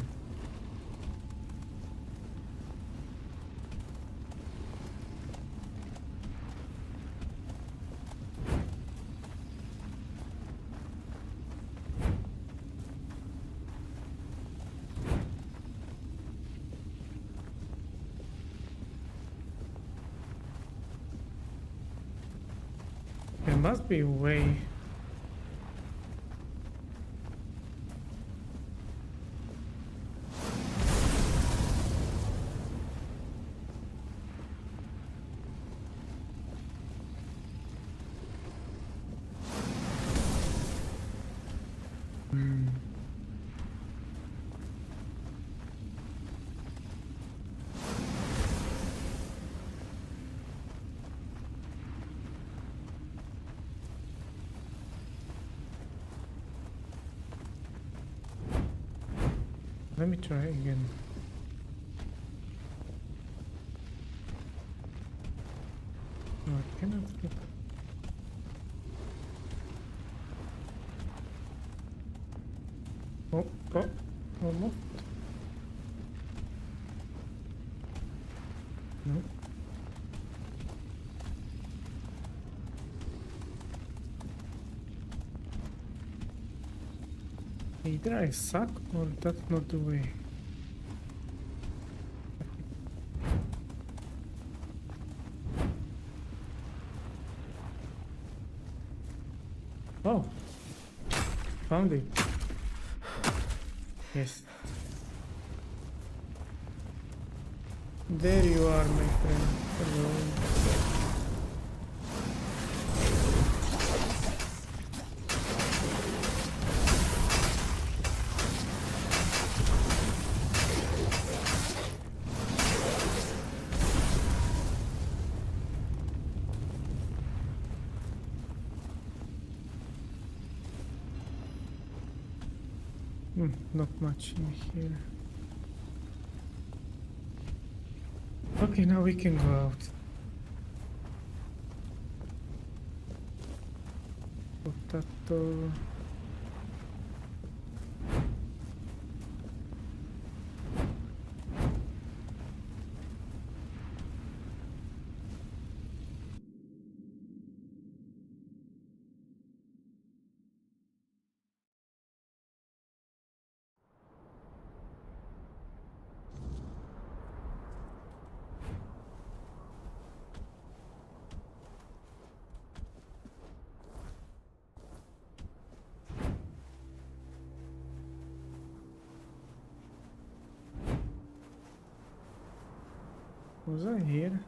There must be a way. Let me try again. No, I cannot look. Oh, almost. No. Either I suck or that's not the way. Oh, found it. Yes. There you are, my friend. Hello. Not much in here. Okay, now we can go out. Potato. Was I here?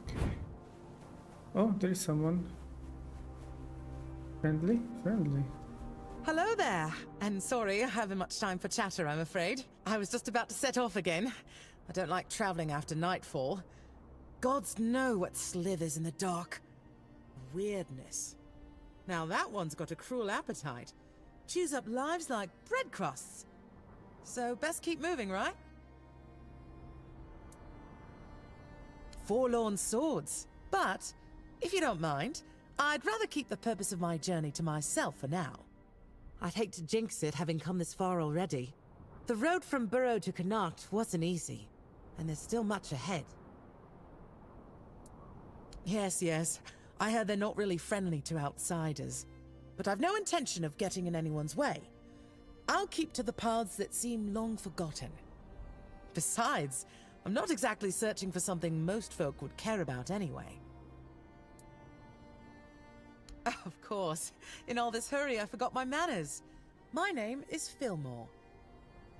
Okay. Oh, there is someone. Friendly? Friendly. Hello there, and sorry I haven't much time for chatter, I'm afraid. I was just about to set off again. I don't like traveling after nightfall. Gods know what slithers in the dark. Weirdness. Now that one's got a cruel appetite. Chews up lives like bread crusts. So best keep moving, right? Forlorn swords. But, if you don't mind, I'd rather keep the purpose of my journey to myself for now. I'd hate to jinx it, having come this far already. The road from Burrow to Connacht wasn't easy, and there's still much ahead. Yes, I heard they're not really friendly to outsiders, but I've no intention of getting in anyone's way. I'll keep to the paths that seem long forgotten. Besides, I'm not exactly searching for something most folk would care about anyway. Of course. In all this hurry, I forgot my manners. My name is Fillmore.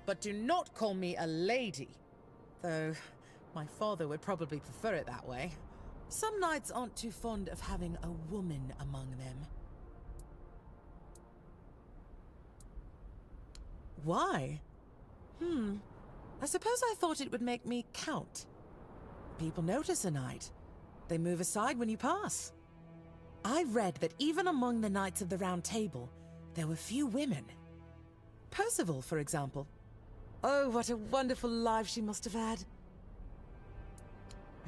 But do not call me a lady. Though, my father would probably prefer it that way. Some knights aren't too fond of having a woman among them. Why? I suppose I thought it would make me count. People notice a knight. They move aside when you pass. I read that even among the Knights of the Round Table, there were few women. Percival, for example. Oh, what a wonderful life she must have had.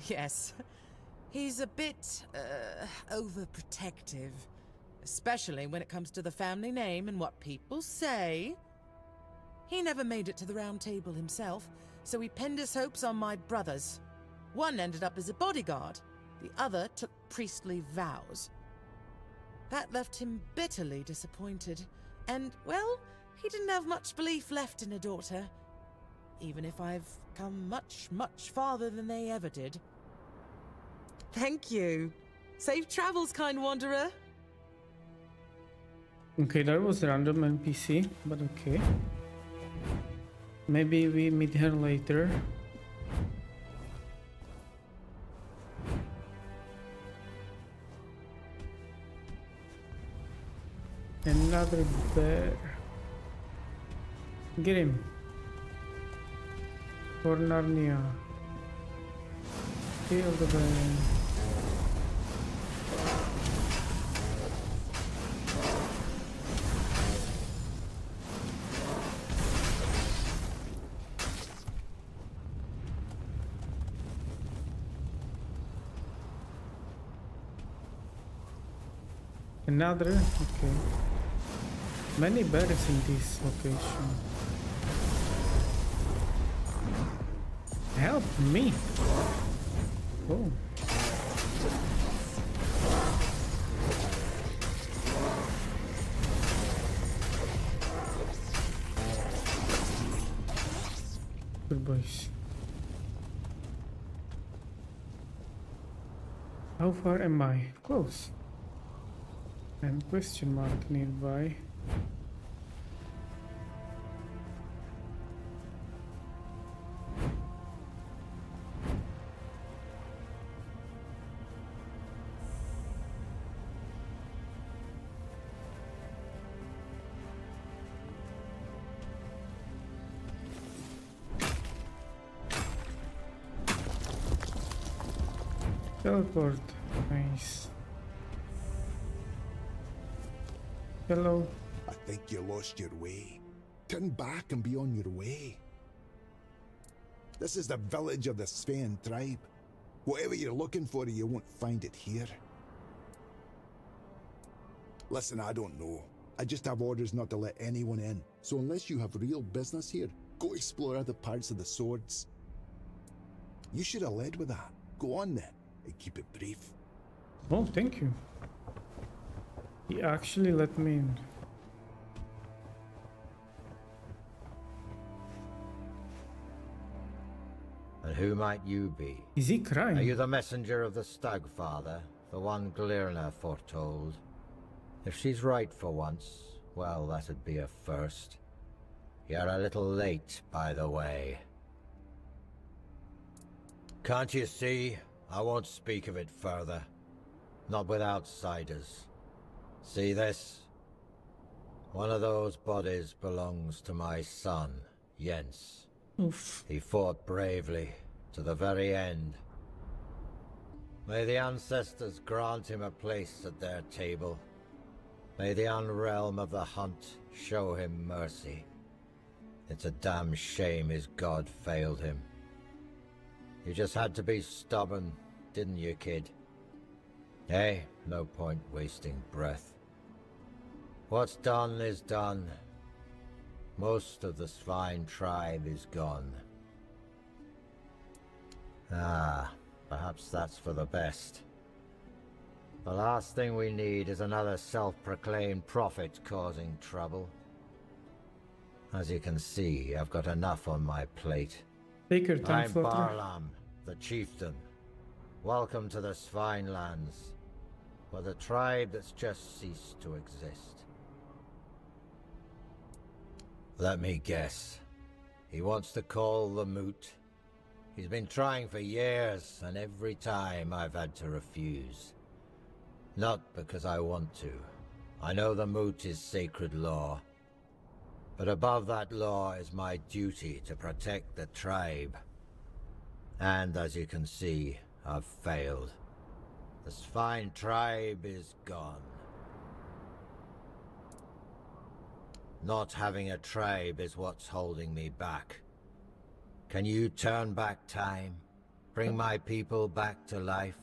Yes, he's a bit, overprotective. Especially when it comes to the family name and what people say. He never made it to the Round Table himself, so he pinned his hopes on my brothers. One ended up as a bodyguard, the other took priestly vows. That left him bitterly disappointed, and, well, he didn't have much belief left in a daughter, even if I've come much, much farther than they ever did. Thank you. Safe travels, kind wanderer. Okay, that was a random NPC, but okay. Maybe we meet her later. Another bear. Get him. For Narnia. Kill the bear. Another? Okay. Many berries in this location. Help me! Oh. Good boys. How far am I? Close. And question mark nearby. Teleport. Nice. Hello. I think you lost your way. Turn back and be on your way. This is the village of the Sven tribe. Whatever you're looking for, you won't find it here. Listen, I don't know. I just have orders not to let anyone in. So unless you have real business here, go explore other parts of the swords. You should have led with that. Go on then, and keep it brief. Oh, thank you. He actually let me in. And who might you be? Is he crying? Are you the messenger of the Stagfather, the one Glirna foretold? If she's right for once, well, that'd be a first. You're a little late, by the way. Can't you see? I won't speak of it further. Not with outsiders. See this? One of those bodies belongs to my son, Jens. Oof. He fought bravely, to the very end. May the ancestors grant him a place at their table. May the unrealm of the hunt show him mercy. It's a damn shame his god failed him. You just had to be stubborn, didn't you, kid? Hey, no point wasting breath. What's done is done. Most of the Svine tribe is gone. Ah, perhaps that's for the best. The last thing we need is another self-proclaimed prophet causing trouble. As you can see, I've got enough on my plate. Take your time, I'm Flutter. Barlam, the chieftain. Welcome to the Svine lands, for the tribe that's just ceased to exist. Let me guess. He wants to call the moot. He's been trying for years, and every time I've had to refuse. Not because I want to. I know the moot is sacred law. But above that law is my duty to protect the tribe. And as you can see, I've failed. The Svine tribe is gone. Not having a tribe is what's holding me back. Can you turn back time? Bring my people back to life?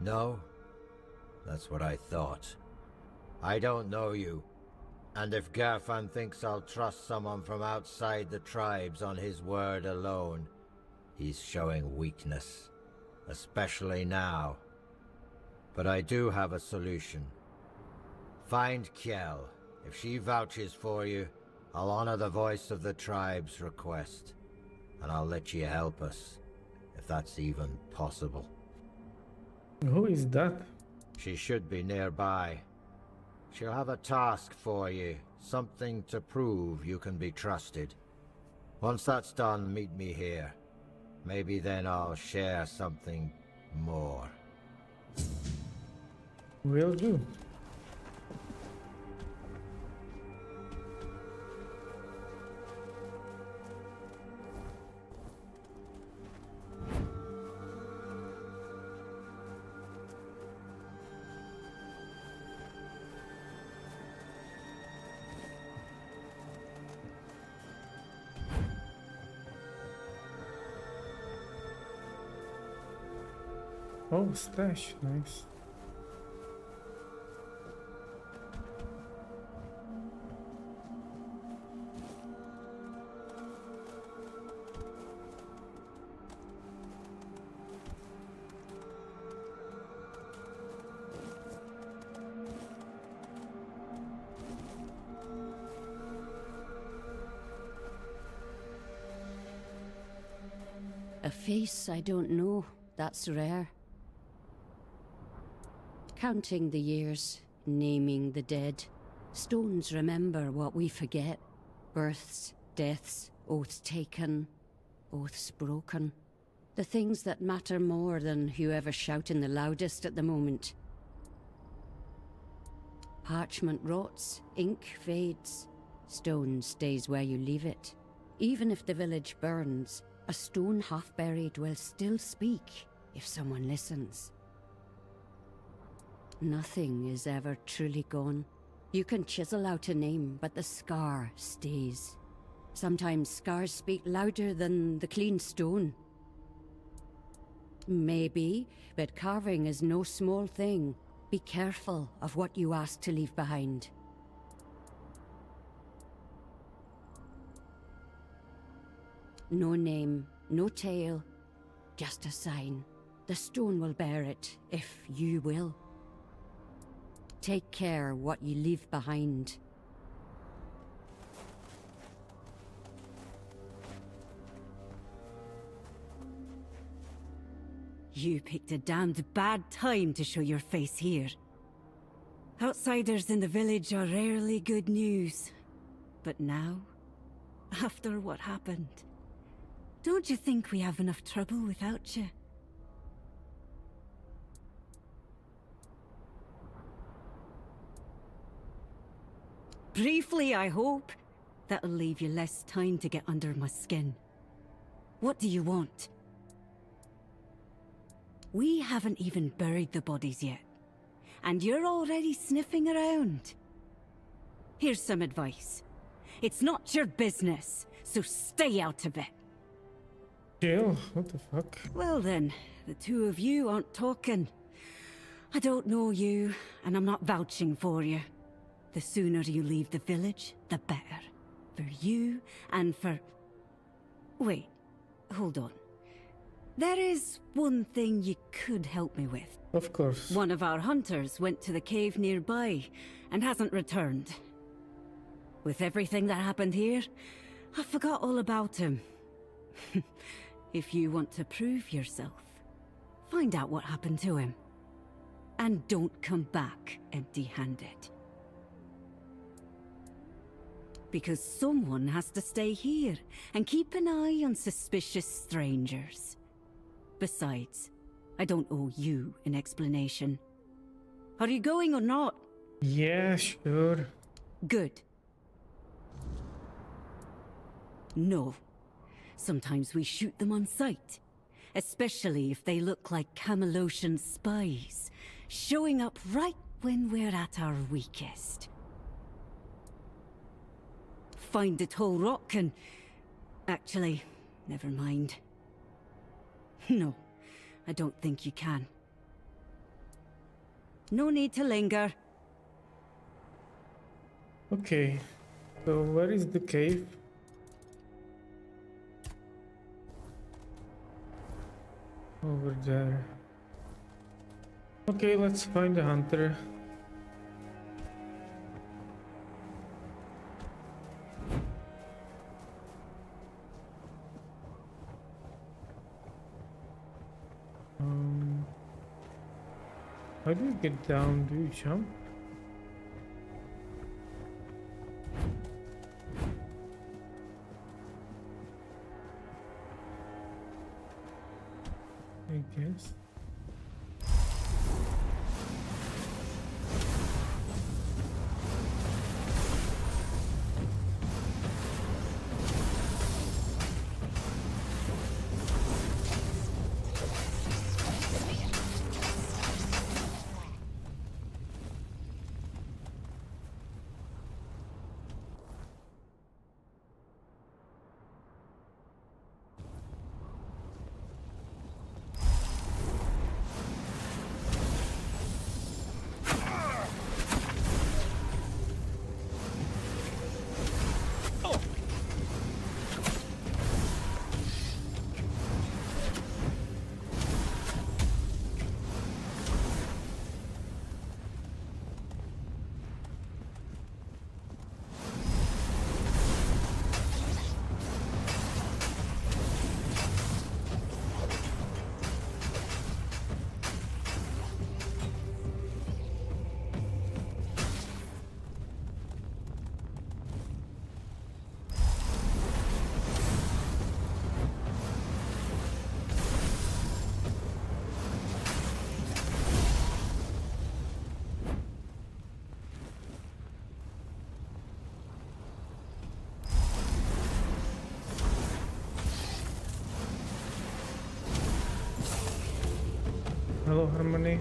No? That's what I thought. I don't know you. And if Gerfan thinks I'll trust someone from outside the tribes on his word alone, he's showing weakness. Especially now. But I do have a solution. Find Kjell. If she vouches for you, I'll honor the voice of the tribe's request. And I'll let you help us, if that's even possible. Who is that? She should be nearby. She'll have a task for you, something to prove you can be trusted. Once that's done, meet me here. Maybe then I'll share something more. Will do. Oh, stash, nice. A face I don't know, that's rare. Counting the years, naming the dead. Stones remember what we forget. Births, deaths, oaths taken, oaths broken. The things that matter more than whoever's shouting the loudest at the moment. Parchment rots, ink fades, stone stays where you leave it. Even if the village burns, a stone half buried will still speak if someone listens. Nothing is ever truly gone. You can chisel out a name, but the scar stays. Sometimes scars speak louder than the clean stone. Maybe, but carving is no small thing. Be careful of what you ask to leave behind. No name, no tale, just a sign. The stone will bear it, if you will. Take care what you leave behind. You picked a damned bad time to show your face here. Outsiders in the village are rarely good news. But now, after what happened, don't you think we have enough trouble without you? Briefly, I hope. That'll leave you less time to get under my skin. What do you want? We haven't even buried the bodies yet. And you're already sniffing around. Here's some advice. It's not your business, so stay out of it. Jill, what the fuck? Well then, the two of you aren't talking. I don't know you, and I'm not vouching for you. The sooner you leave the village, the better. For you, and for... Wait, hold on. There is one thing you could help me with. Of course. One of our hunters went to the cave nearby, and hasn't returned. With everything that happened here, I forgot all about him. If you want to prove yourself, find out what happened to him. And don't come back empty-handed. Because someone has to stay here and keep an eye on suspicious strangers. Besides, I don't owe you an explanation. Are you going or not? Yeah, sure. Good. No. Sometimes we shoot them on sight. Especially if they look like Camelosian spies, showing up right when we're at our weakest. Find the tall rock and... Actually, never mind. No, I don't think you can. No need to linger. Okay, so where is the cave? Over there. Okay, let's find the hunter. How do you get down? Do you jump? I guess. Hello, Harmony.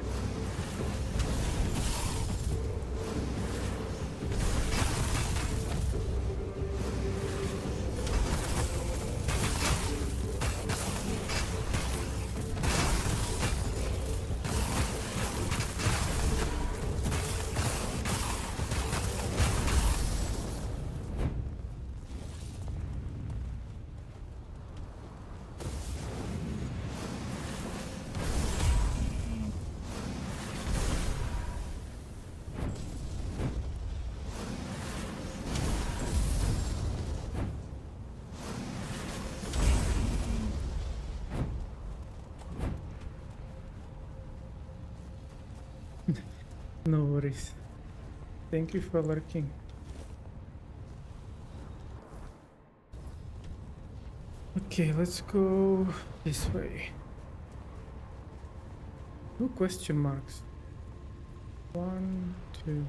No worries. Thank you for lurking. Okay, let's go this way. No question marks. 1, 2.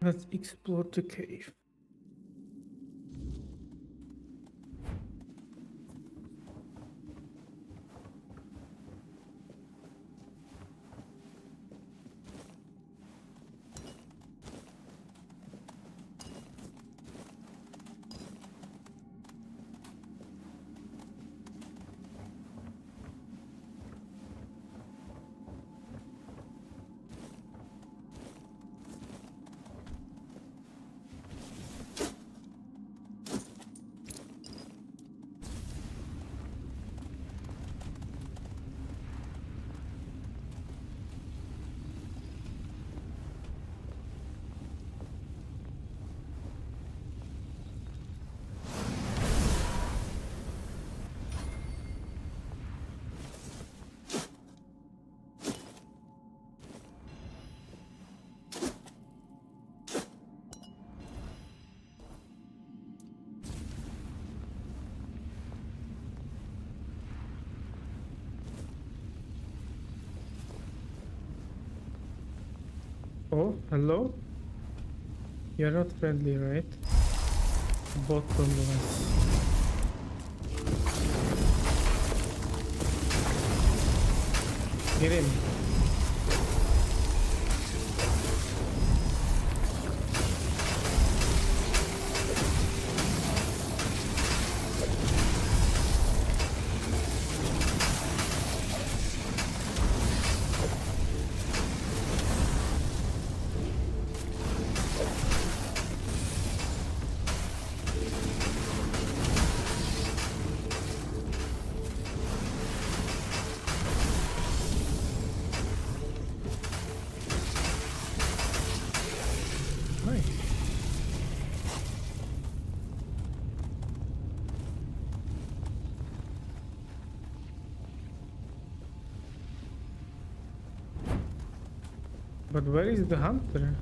Let's explore the cave. Oh, hello? You're not friendly, right? Bottomless. Get him. Nice. But where is the hunter?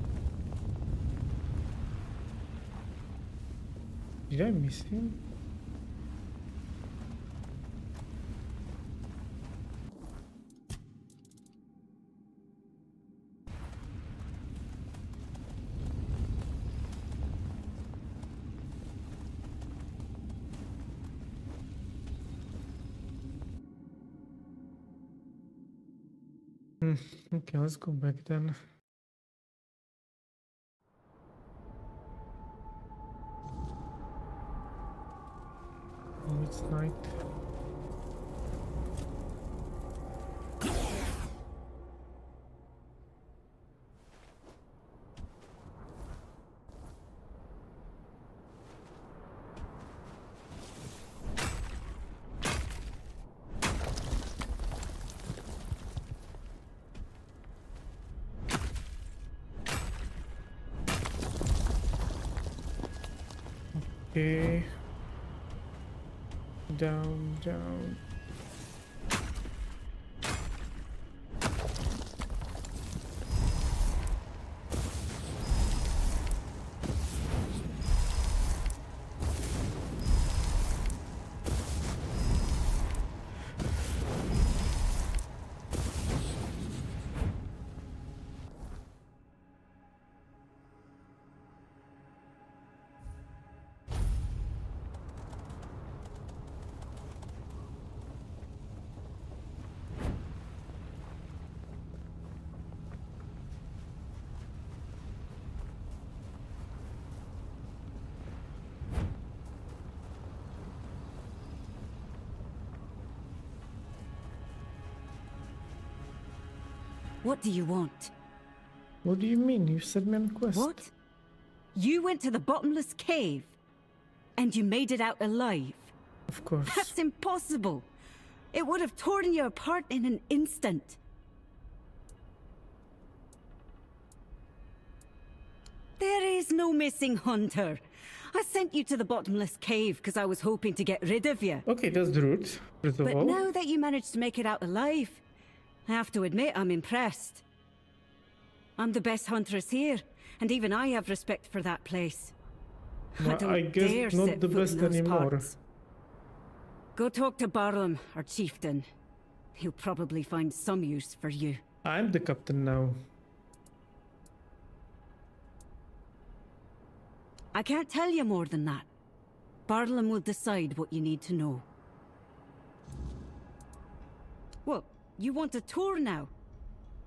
Did I miss him? Okay, let's go back then. Oh, it's night. Okay. Down, down. What do you want? What do you mean? You sent me on a quest. What? You went to the bottomless cave? And you made it out alive? Of course. That's impossible! It would have torn you apart in an instant. There is no missing hunter. I sent you to the bottomless cave because I was hoping to get rid of you. Okay, that's the route, first of But all. now that you managed to make it out alive, I have to admit I'm impressed. I'm the best huntress here, and even I have respect for that place. Well, I I guess dare not set the foot best in those anymore. parts. Go talk to Barlam, our chieftain. He'll probably find some use for you. I'm the captain now. I can't tell you more than that. Barlam will decide what you need to know. What? You want a tour now?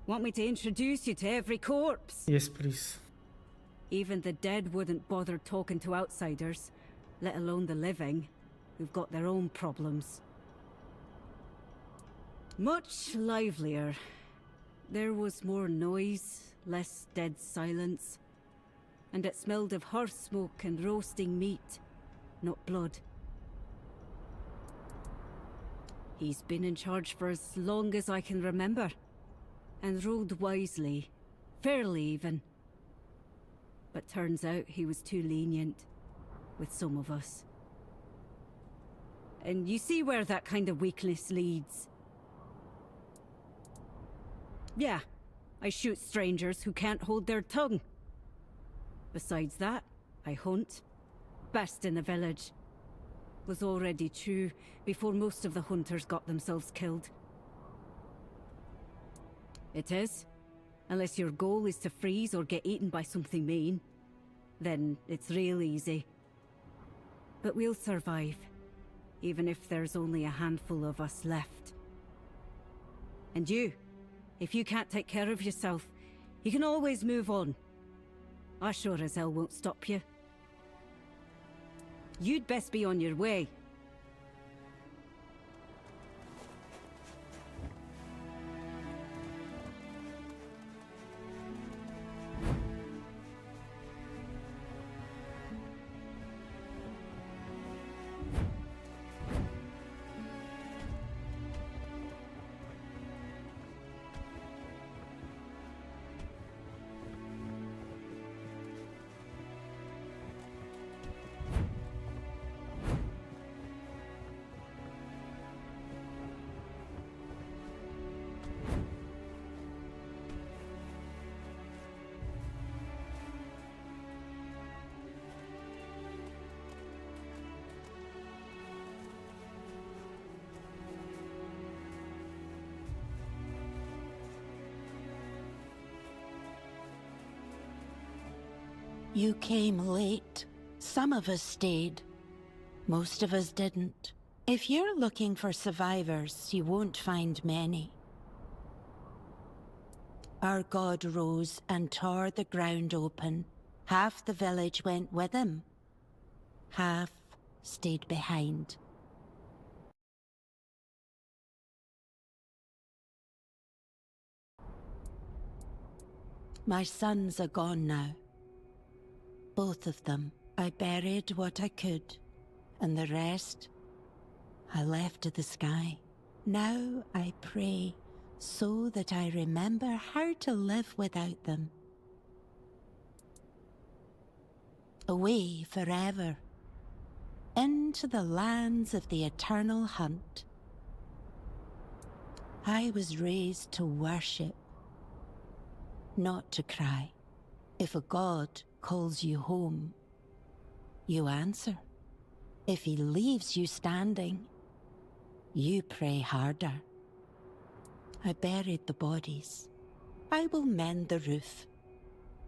Want me to introduce you to every corpse? Yes, please. Even the dead wouldn't bother talking to outsiders, let alone the living, who've got their own problems. Much livelier. There was more noise, less dead silence. And it smelled of hearth smoke and roasting meat, not blood. He's been in charge for as long as I can remember, and ruled wisely, fairly even. But turns out he was too lenient with some of us. And you see where that kind of weakness leads. Yeah, I shoot strangers who can't hold their tongue. Besides that, I hunt. Best in the village. Was already true before most of the hunters got themselves killed. It is. Unless your goal is to freeze or get eaten by something mean. Then it's real easy. But we'll survive. Even if there's only a handful of us left. And you, if you can't take care of yourself, you can always move on. I sure as hell won't stop you. You'd best be on your way. You came late. Some of us stayed. Most of us didn't. If you're looking for survivors, you won't find many. Our god rose and tore the ground open. Half the village went with him. Half stayed behind. My sons are gone now. Both of them. I buried what I could, and the rest I left to the sky. Now I pray so that I remember how to live without them. Away forever, into the lands of the eternal hunt. I was raised to worship, not to cry. If a god calls you home, you answer. If he leaves you standing, you pray harder. I buried the bodies. I will mend the roof.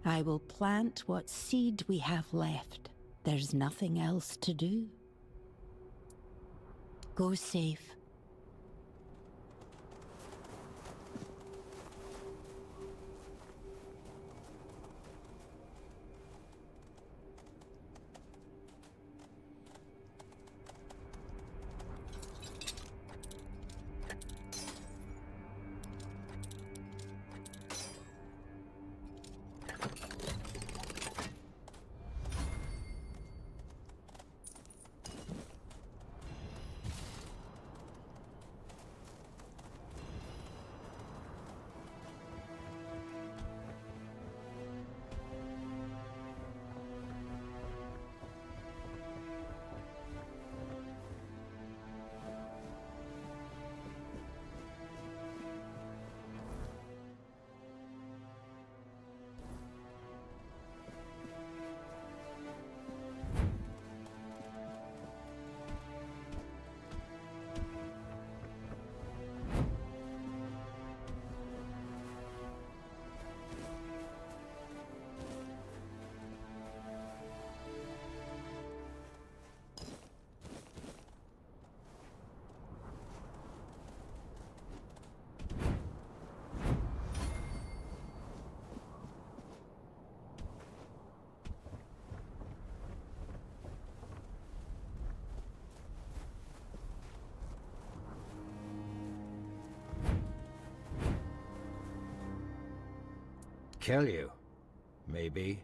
I will plant what seed we have left. There's nothing else to do. Go safe. Kill you, maybe.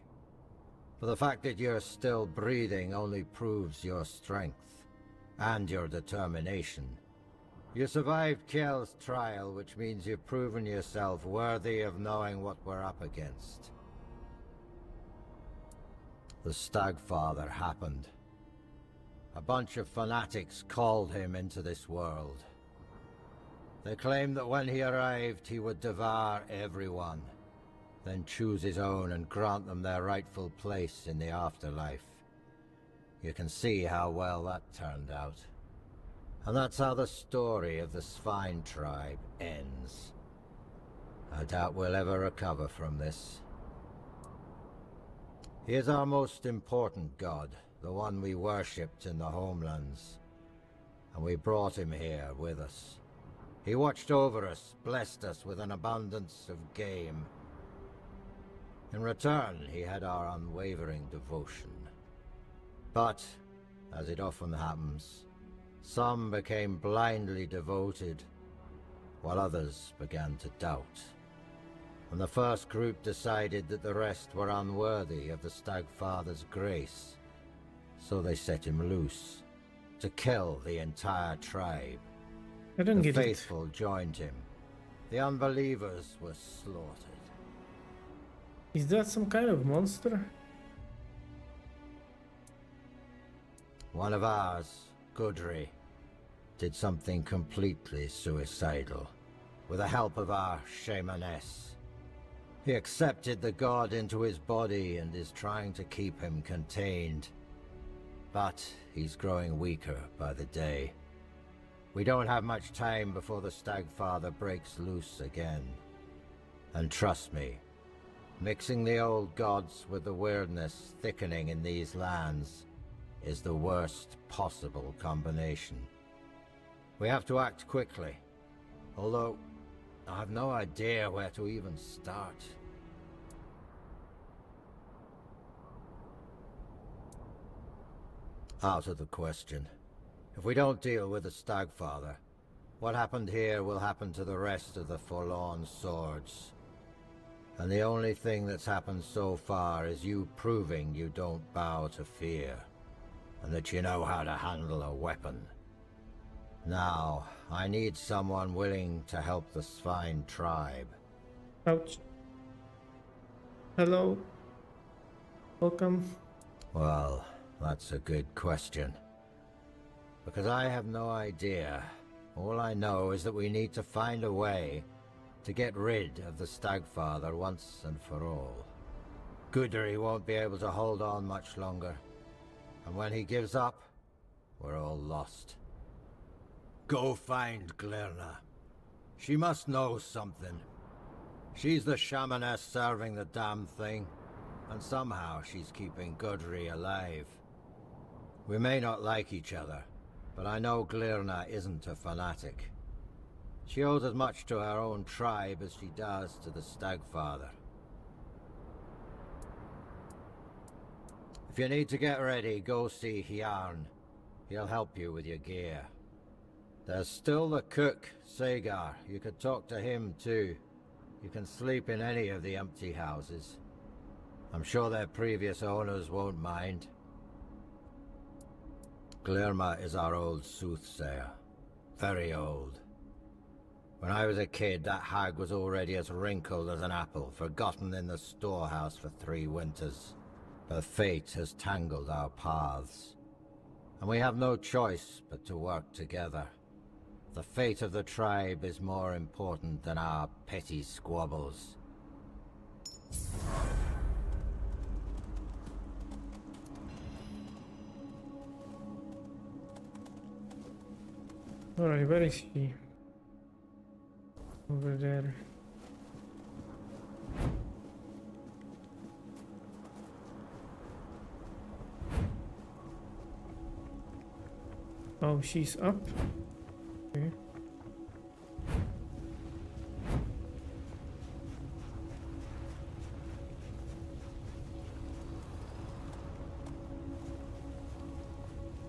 But the fact that you're still breathing only proves your strength and your determination. You survived Kjell's trial, which means you've proven yourself worthy of knowing what we're up against. The Stagfather happened. A bunch of fanatics called him into this world. They claimed that when he arrived, he would devour everyone, then choose his own and grant them their rightful place in the afterlife. You can see how well that turned out. And that's how the story of the Svine tribe ends. I doubt we'll ever recover from this. He is our most important god, the one we worshipped in the homelands. And we brought him here with us. He watched over us, blessed us with an abundance of game. In return, he had our unwavering devotion. But, as it often happens, some became blindly devoted, while others began to doubt. And the first group decided that the rest were unworthy of the Stagfather's grace. So they set him loose, to kill the entire tribe. The faithful joined him. The unbelievers were slaughtered. Is that some kind of monster? One of ours, Gudry, did something completely suicidal, with the help of our shamaness. He accepted the god into his body and is trying to keep him contained. But he's growing weaker by the day. We don't have much time before the Stagfather breaks loose again. And trust me, Mixing the old gods with the weirdness thickening in these lands is the worst possible combination. We have to act quickly, although I have no idea where to even start. Out of the question. If we don't deal with the Stagfather, what happened here will happen to the rest of the Forlorn Swords. And the only thing that's happened so far is you proving you don't bow to fear, and that you know how to handle a weapon. Now, I need someone willing to help the Svine tribe. Ouch. Hello. Welcome. Well, that's a good question. Because I have no idea. All I know is that we need to find a way to get rid of the Stagfather once and for all. Gudry won't be able to hold on much longer. And when he gives up, we're all lost. Go find Glirna. She must know something. She's the shamaness serving the damn thing, and somehow she's keeping Gudry alive. We may not like each other, but I know Glirna isn't a fanatic. She owes as much to her own tribe as she does to the Stagfather. If you need to get ready, go see Hjarn. He'll help you with your gear. There's still the cook, Sagar. You could talk to him too. You can sleep in any of the empty houses. I'm sure their previous owners won't mind. Glirma is our old soothsayer. Very old. When I was a kid, that hag was already as wrinkled as an apple, forgotten in the storehouse for 3 winters. Her fate has tangled our paths, and we have no choice but to work together. The fate of the tribe is more important than our petty squabbles. Alright, where is she? Over there. Oh, she's up. Okay.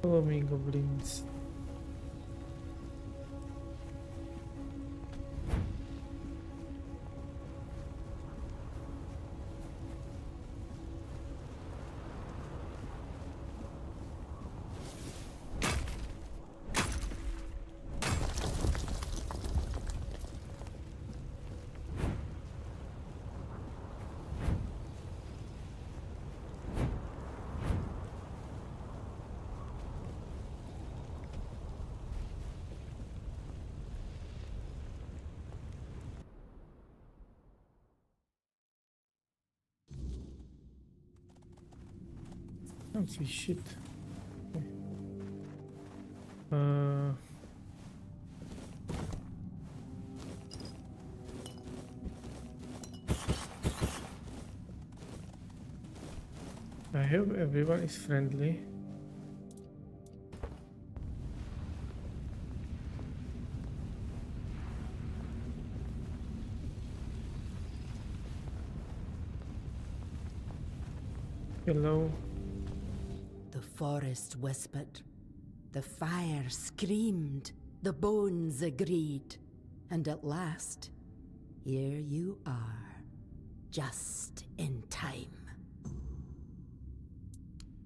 Follow me, goblins. I don't see shit. Okay. I hope everyone is friendly. Hello. The forest whispered, the fire screamed, the bones agreed, and at last, here you are, just in time.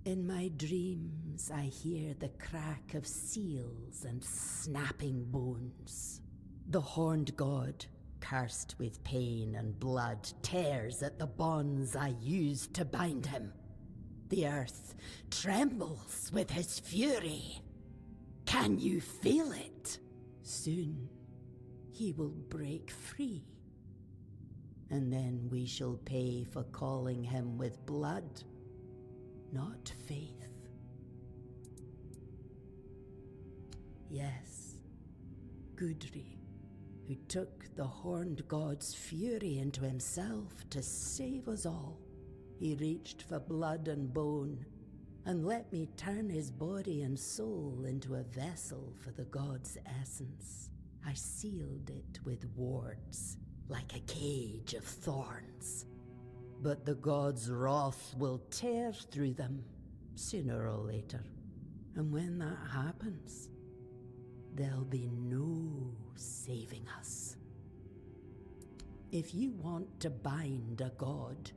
In my dreams, I hear the crack of seals and snapping bones. The horned god, cursed with pain and blood, tears at the bonds I used to bind him. The earth trembles with his fury. Can you feel it? Soon, he will break free. And then we shall pay for calling him with blood, not faith. Yes, Gudry, who took the horned god's fury into himself to save us all. He reached for blood and bone, and let me turn his body and soul into a vessel for the god's essence. I sealed it with wards, like a cage of thorns. But the god's wrath will tear through them, sooner or later. And when that happens, there'll be no saving us. If you want to bind a god,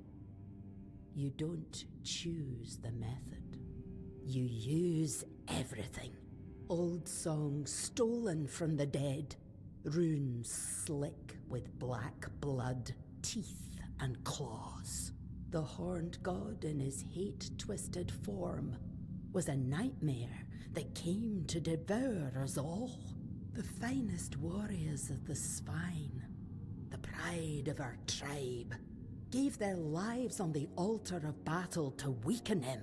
you don't choose the method. You use everything. Old songs stolen from the dead, runes slick with black blood, teeth and claws. The horned god in his hate-twisted form was a nightmare that came to devour us all. The finest warriors of the spine, the pride of our tribe, gave their lives on the altar of battle to weaken him.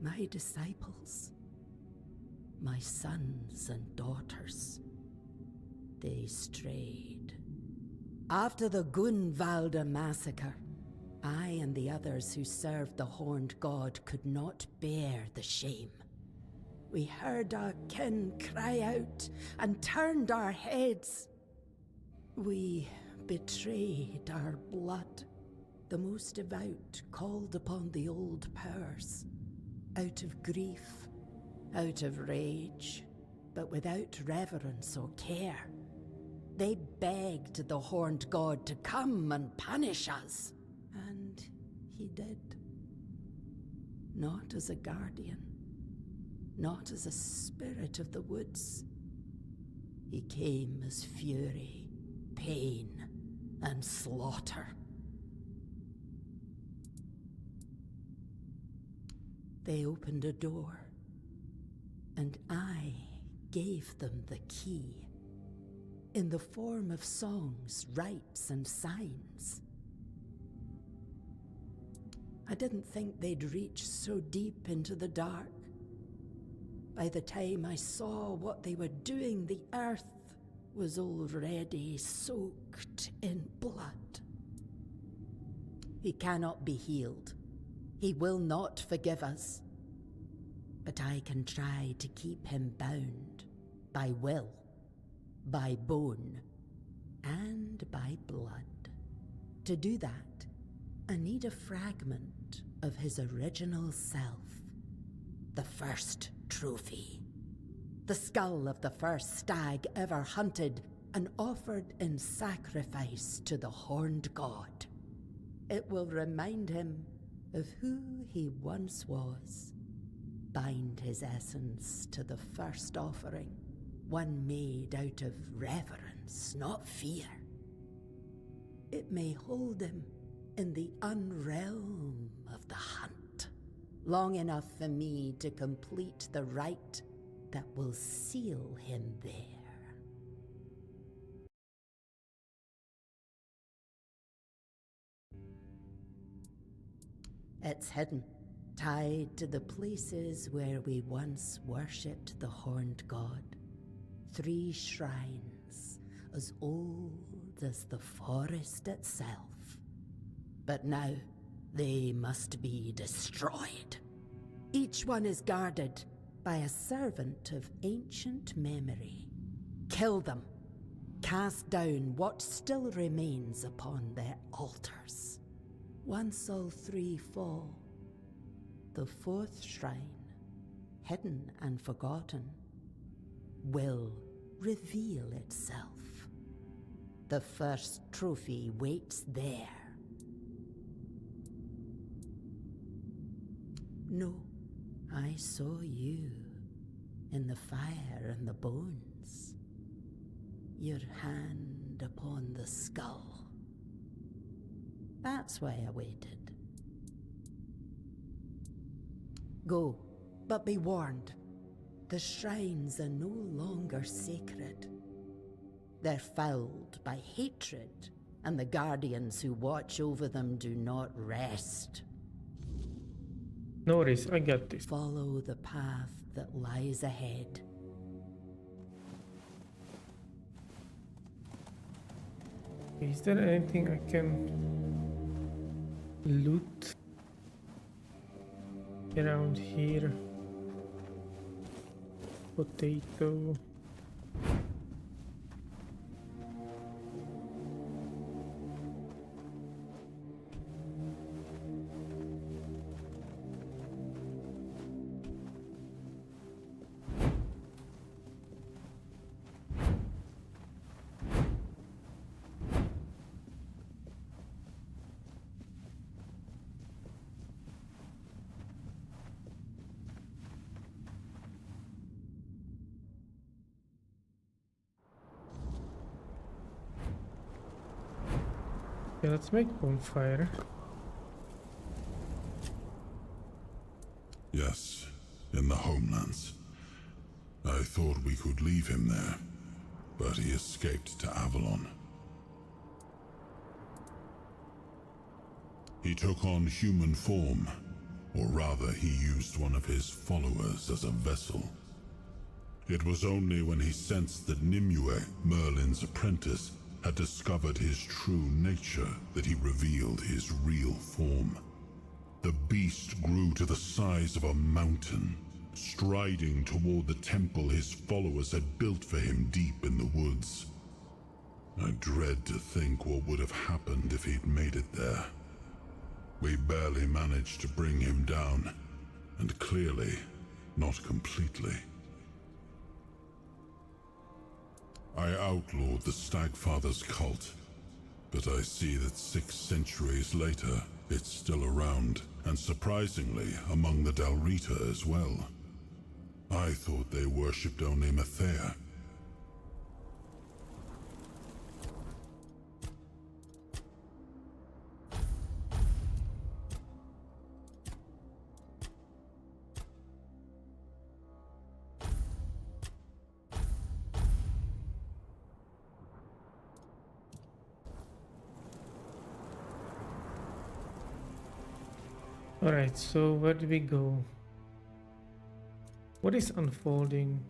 My disciples, my sons and daughters, they strayed. After the Gunvalda massacre, I and the others who served the horned god could not bear the shame. We heard our kin cry out and turned our heads. We betrayed our blood. The most devout called upon the old powers. Out of grief, out of rage, but without reverence or care. They begged the horned god to come and punish us. And he did. Not as a guardian, not as a spirit of the woods. He came as fury, pain, and slaughter. They opened a door, and I gave them the key, in the form of songs, rites, and signs. I didn't think they'd reach so deep into the dark. By the time I saw what they were doing, the earth was already soaked in blood. He cannot be healed. He will not forgive us. But I can try to keep him bound by will, by bone, and by blood. To do that, I need a fragment of his original self. The first trophy. The skull of the first stag ever hunted and offered in sacrifice to the horned god. It will remind him of who he once was. Bind his essence to the first offering, one made out of reverence, not fear. It may hold him in the unrealm of the hunt, long enough for me to complete the rite that will seal him there. It's hidden, tied to the places where we once worshipped the horned god. 3 shrines, as old as the forest itself. But now, they must be destroyed. Each one is guarded by a servant of ancient memory. Kill them. Cast down what still remains upon their altars. Once all 3 fall, the 4th shrine, hidden and forgotten, will reveal itself. The first trophy waits there. No, I saw you in the fire and the bones. Your hand upon the skull. That's why I waited. Go, but be warned. The shrines are no longer sacred. They're fouled by hatred, and the guardians who watch over them do not rest. No worries, I got this. Follow the path that lies ahead. Is there anything I can loot around here? Potato. Okay, let's make bonfire. Yes, in the homelands. I thought we could leave him there, but he escaped to Avalon. He took on human form, or rather he used one of his followers as a vessel. It was only when he sensed that Nimue, Merlin's apprentice, had discovered his true nature that he revealed his real form. The beast grew to the size of a mountain, striding toward the temple his followers had built for him deep in the woods. I dread to think what would have happened if he'd made it there. We barely managed to bring him down, and clearly, not completely. I outlawed the Stagfather's cult, but I see that 6 centuries later, it's still around, and surprisingly, among the Dalrita as well. I thought they worshipped only Mathea. Alright, so where do we go? What is unfolding?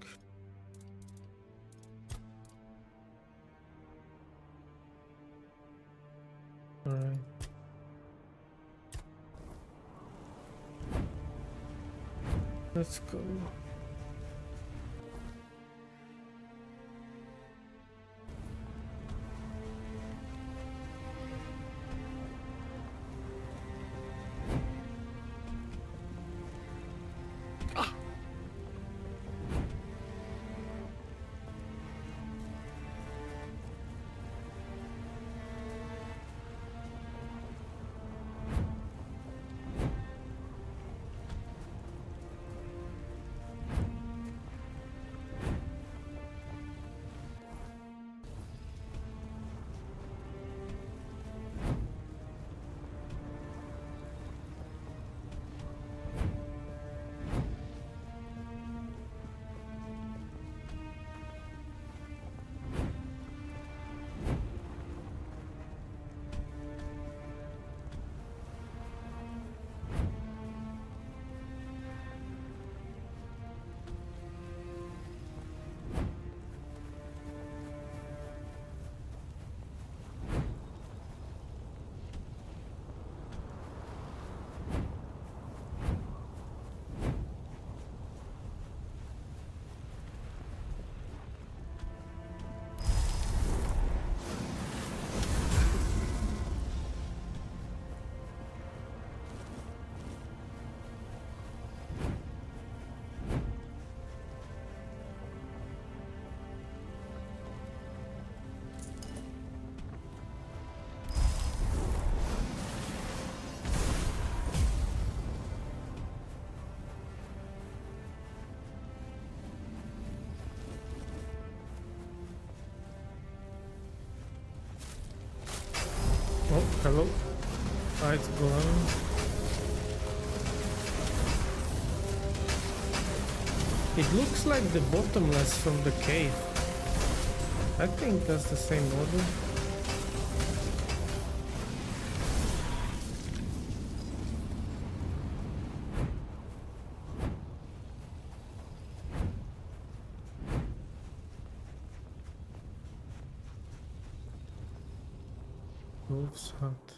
Alright. Let's go. Oh, hello. Lights glowing. It looks like the bottomless from the cave. I think that's the same model. wolf's hut.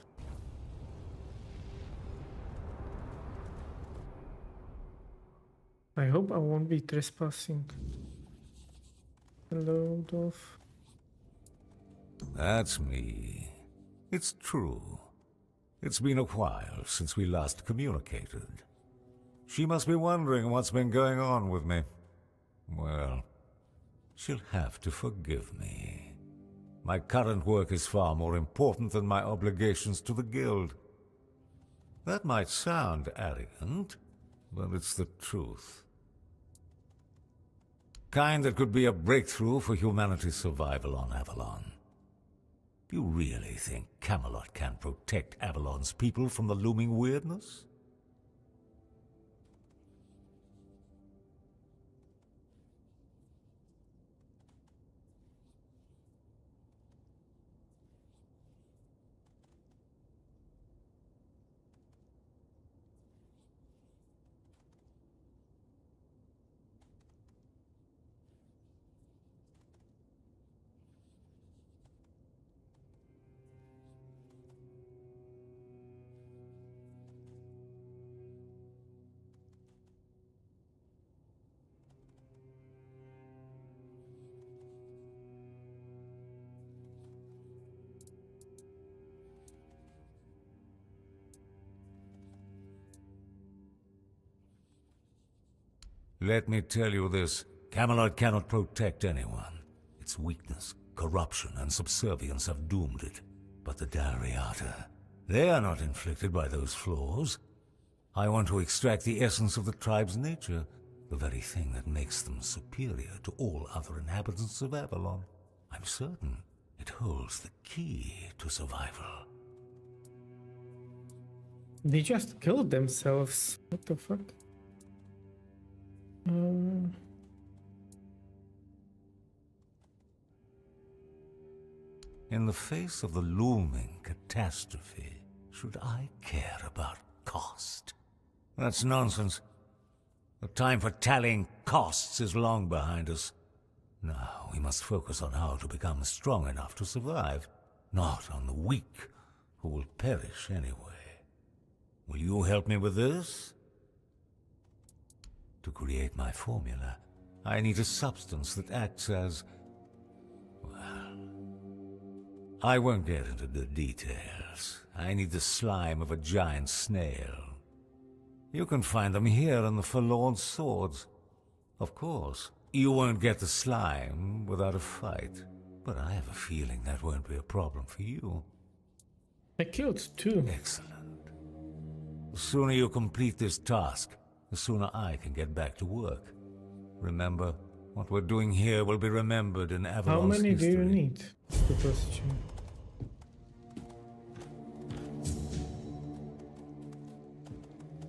I hope I won't be trespassing. Hello, Dolph. That's me. It's true. It's been a while since we last communicated. She must be wondering what's been going on with me. Well, she'll have to forgive me. My current work is far more important than my obligations to the Guild. That might sound arrogant, but it's the truth. Kind that could be a breakthrough for humanity's survival on Avalon. You really think Camelot can protect Avalon's people from the looming weirdness? Let me tell you this, Camelot cannot protect anyone. Its weakness, corruption, and subservience have doomed it. But the Dalriata, they are not inflicted by those flaws. I want to extract the essence of the tribe's nature, the very thing that makes them superior to all other inhabitants of Avalon. I'm certain it holds the key to survival. They just killed themselves. What the fuck? In the face of the looming catastrophe, should I care about cost? That's nonsense. The time for tallying costs is long behind us. Now we must focus on how to become strong enough to survive, not on the weak, who will perish anyway. Will you help me with this? To create my formula, I need a substance that acts as... well... I won't get into the details. I need the slime of a giant snail. You can find them here in the Forlorn Swords. Of course, you won't get the slime without a fight, but I have a feeling that won't be a problem for you. I killed two. Excellent. The sooner you complete this task, the sooner I can get back to work. Remember, what we're doing here will be remembered in Avalon's How many history. do you need? Good question.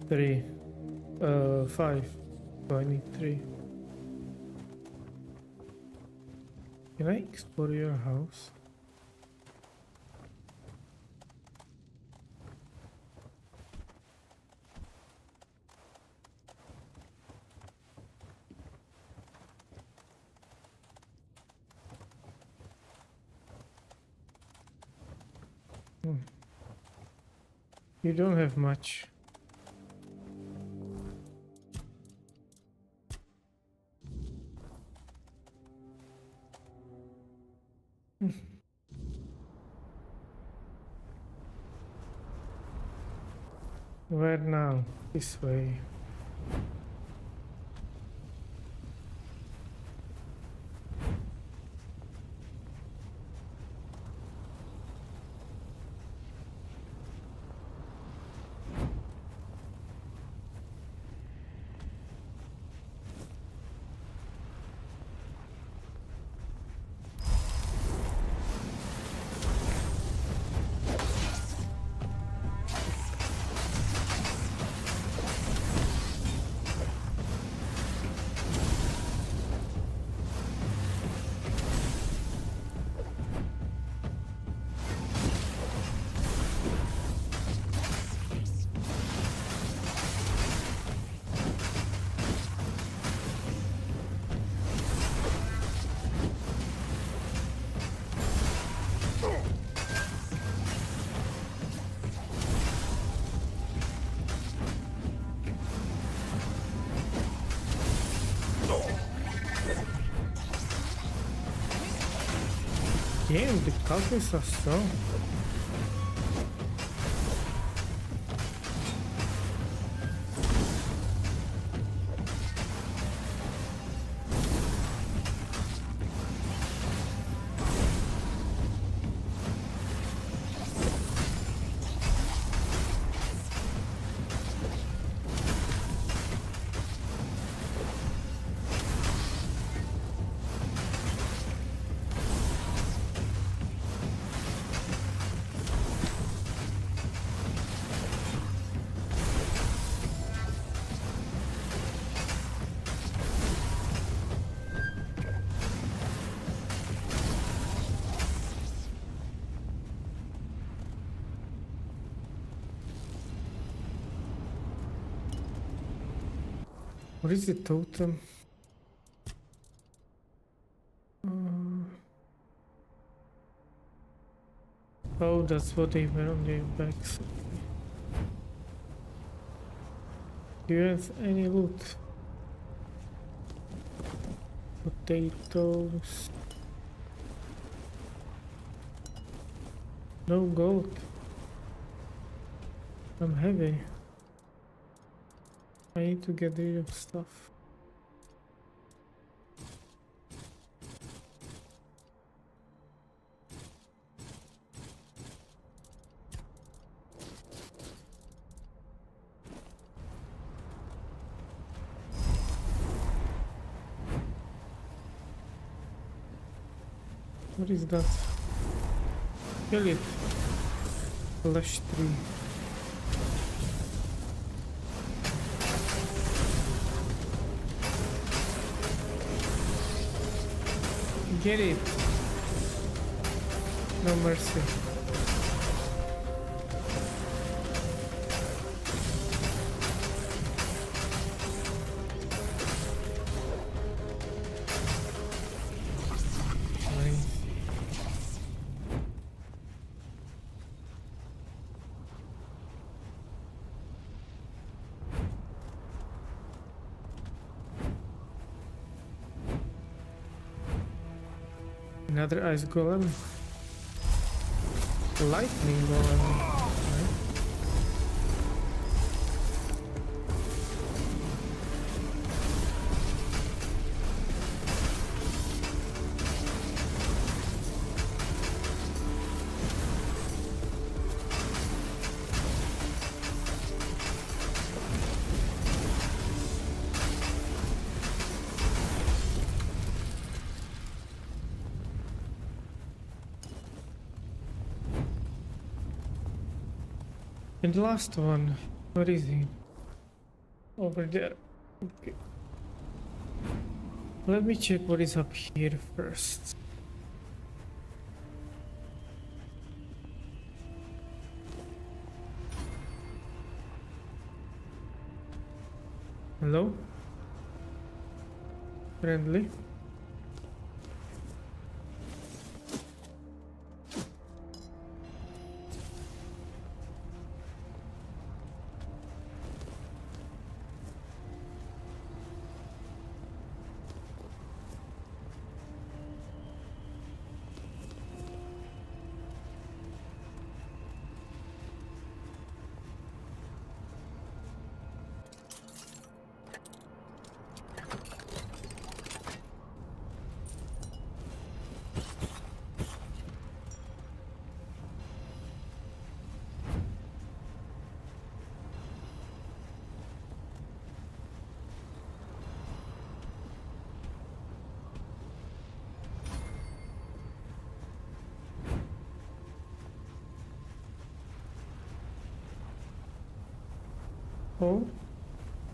Three. 5. So I need 3. Can I explore your house? You don't have much. Where now? This way. Damn, the cultists are strong. What is the totem? Oh, that's what they wear on their backs. Do you have any loot? Potatoes. No gold. I'm heavy. I need to get rid of stuff. What is that? Kill it. Flesh tree. Get it. No mercy. Another ice golem. Lightning golem. Right. And the last one, where is he? Over there. Okay. Let me check what is up here first. Hello? Friendly? Oh,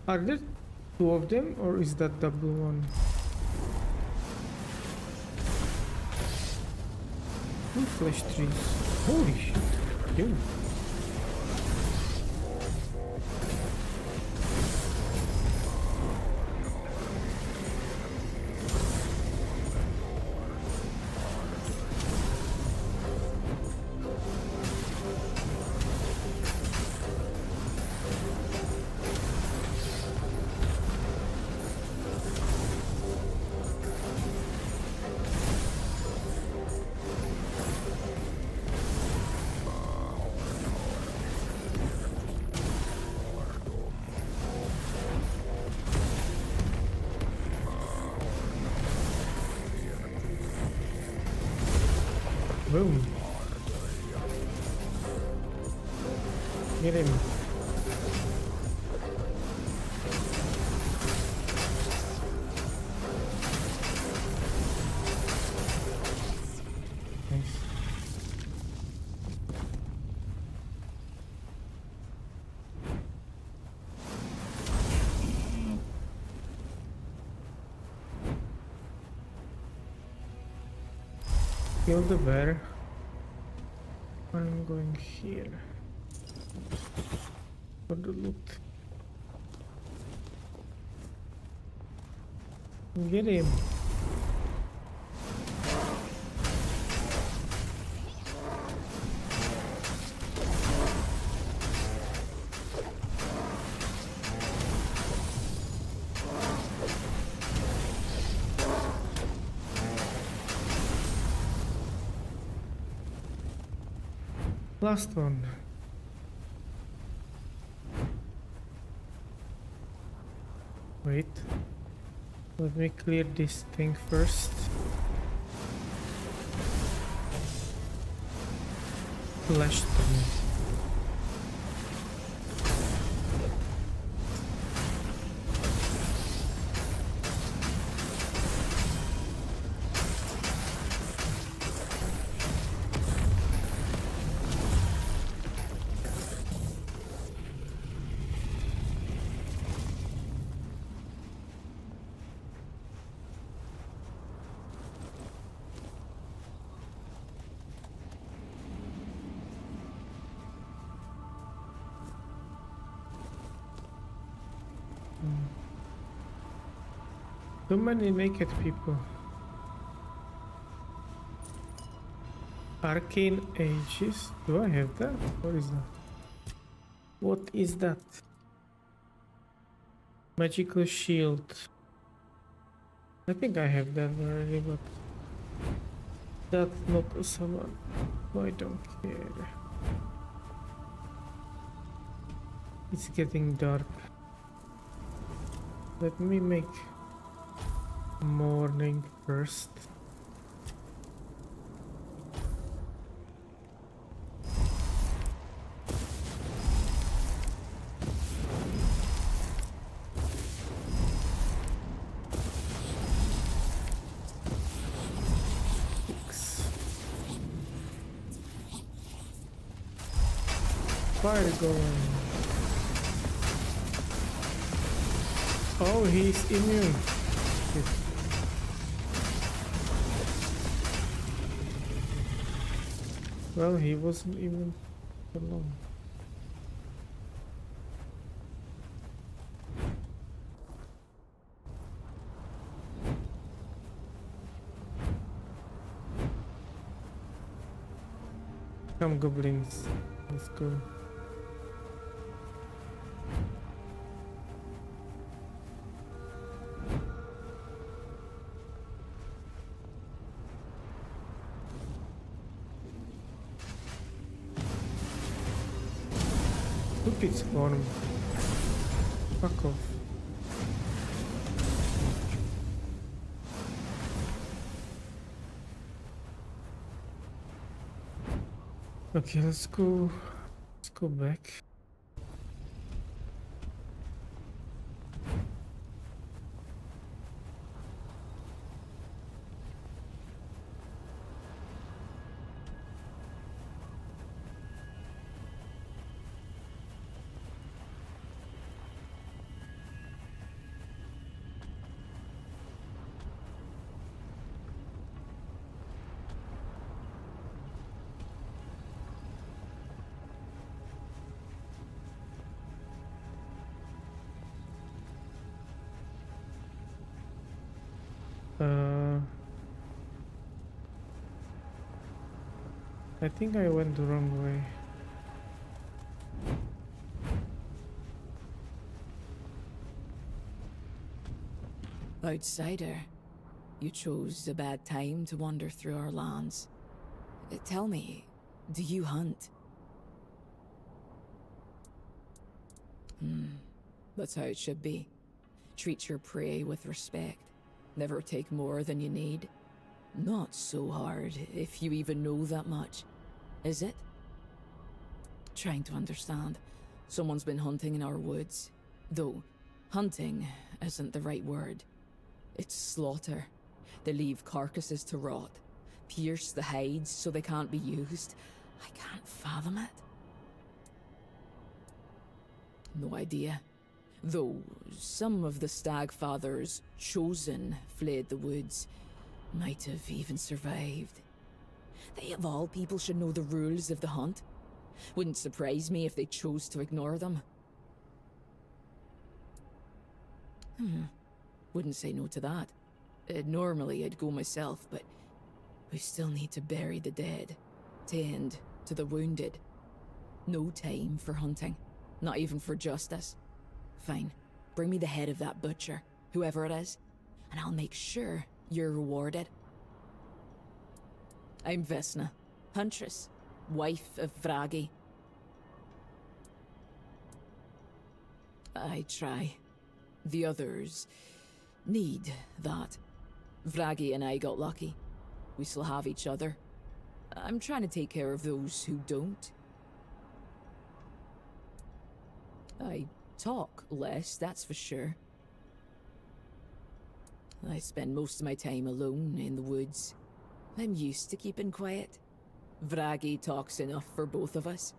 are there two of them, or is that double one? Two flesh trees. Holy shit, dude. Boom. Get him. Nice. Kill the bear. I'm going here for the loot. Get him. Last one. Wait. Let me clear this thing first. Flash them. Too many naked people. Arcane Aegis. Do I have that? What is that? What is that? Magical Shield. I think I have that already, but that's not a summon. So I don't care. It's getting dark. Let me make morning first. Fire going. Oh, he's immune. Shit. Well, he wasn't even for long. Come, goblins. Let's go. Stupid spawn. Fuck off. Okay, let's go back. I think I went the wrong way. Outsider, you chose a bad time to wander through our lands. Tell me, do you hunt? That's how it should be. Treat your prey with respect. Never take more than you need. Not so hard, if you even know that much. Is it? Trying to understand. Someone's been hunting in our woods. Though, hunting isn't the right word. It's slaughter. They leave carcasses to rot, pierce the hides so they can't be used. I can't fathom it. No idea. Though, some of the stag fathers chosen fled the woods. Might have even survived. They of all people should know the rules of the hunt. Wouldn't surprise me if they chose to ignore them. Wouldn't say no to that. Normally I'd go myself, but we still need to bury the dead, tend to the wounded. No time for hunting, not even for justice. Fine, bring me the head of that butcher, whoever it is, and I'll make sure you're rewarded. I'm Vesna, huntress, wife of Vragi. I try. The others need that. Vragi and I got lucky. We still have each other. I'm trying to take care of those who don't. I talk less, that's for sure. I spend most of my time alone in the woods. I'm used to keeping quiet. Vragi talks enough for both of us.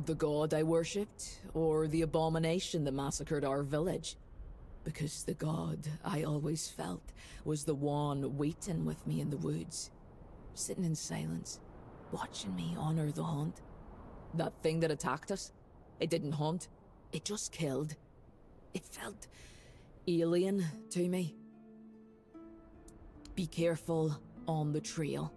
The god I worshipped, or the abomination that massacred our village? Because the god I always felt was the one waiting with me in the woods, sitting in silence, watching me honor the hunt. That thing that attacked us, it didn't hunt, it just killed. It felt alien to me. Be careful on the trail.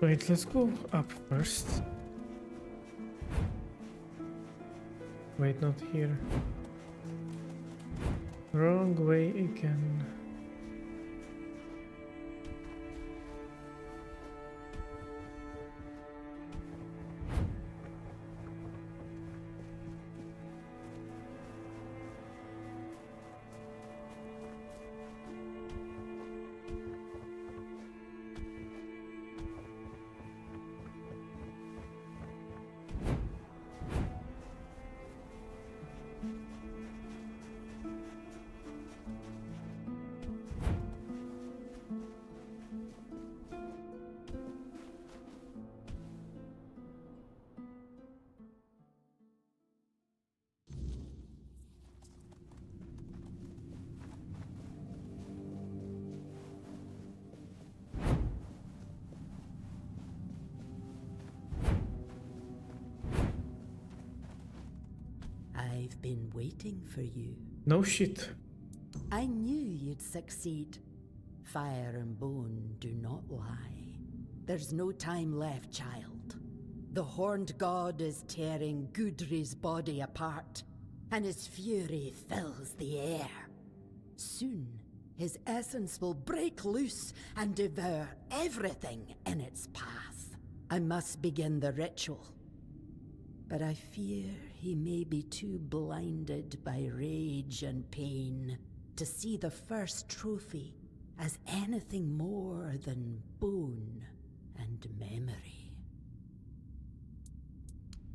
Wait, let's go up first. Wait, not here. Wrong way again. I've been waiting for you. No shit. I knew you'd succeed. Fire and bone do not lie. There's no time left, child. The horned god is tearing Gudri's body apart, and his fury fills the air. Soon, his essence will break loose and devour everything in its path. I must begin the ritual. But I fear he may be too blinded by rage and pain to see the first trophy as anything more than bone and memory.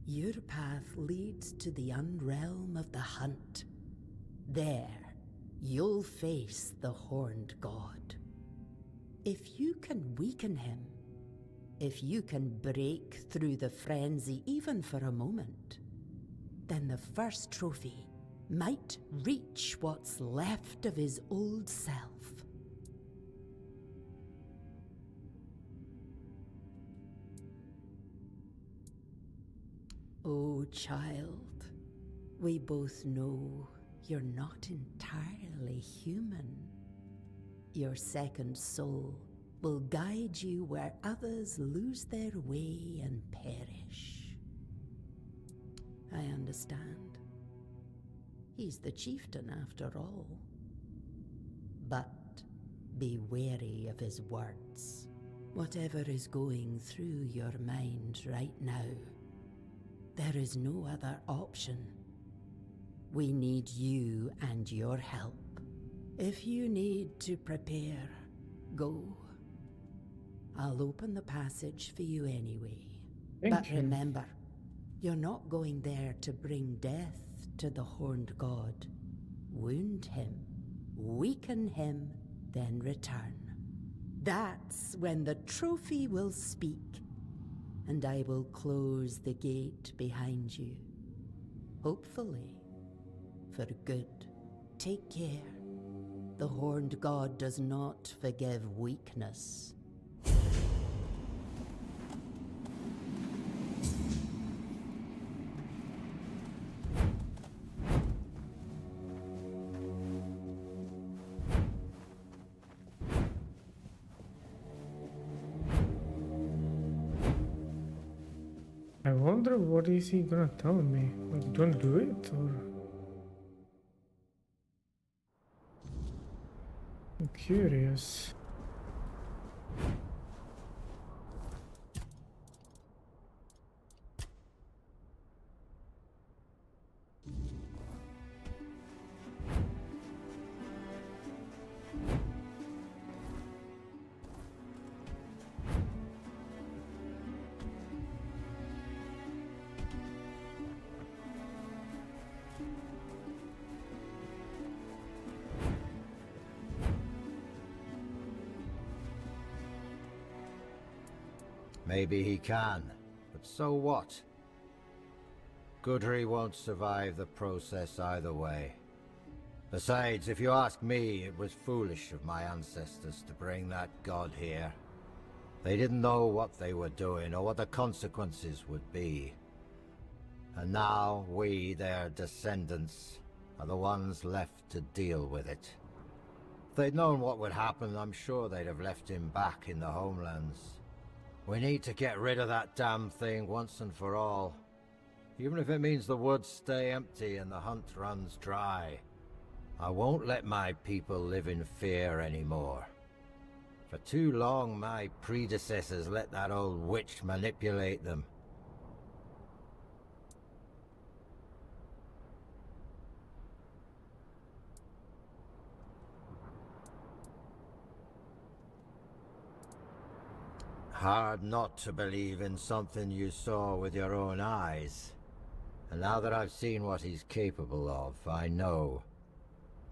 Your path leads to the unrealm of the hunt. There, you'll face the horned god. If you can weaken him, if you can break through the frenzy even for a moment, then the first trophy might reach what's left of his old self. Oh, child, we both know you're not entirely human. Your second soul will guide you where others lose their way and perish. I understand. He's the chieftain after all. But be wary of his words. Whatever is going through your mind right now, there is no other option. We need you and your help. If you need to prepare, go. I'll open the passage for you anyway. But remember, you're not going there to bring death to the Horned God. Wound him, weaken him, then return. That's when the trophy will speak, and I will close the gate behind you. Hopefully, for good. Take care. The Horned God does not forgive weakness. I wonder what is he gonna tell me? Like, don't do it, or... I'm curious. Maybe he can, but so what? Gudry won't survive the process either way. Besides, if you ask me, it was foolish of my ancestors to bring that god here. They didn't know what they were doing or what the consequences would be. And now we, their descendants, are the ones left to deal with it. If they'd known what would happen, I'm sure they'd have left him back in the homelands. We need to get rid of that damn thing once and for all. Even if it means the woods stay empty and the hunt runs dry. I won't let my people live in fear anymore. For too long, my predecessors let that old witch manipulate them. Hard not to believe in something you saw with your own eyes. And now that I've seen what he's capable of, I know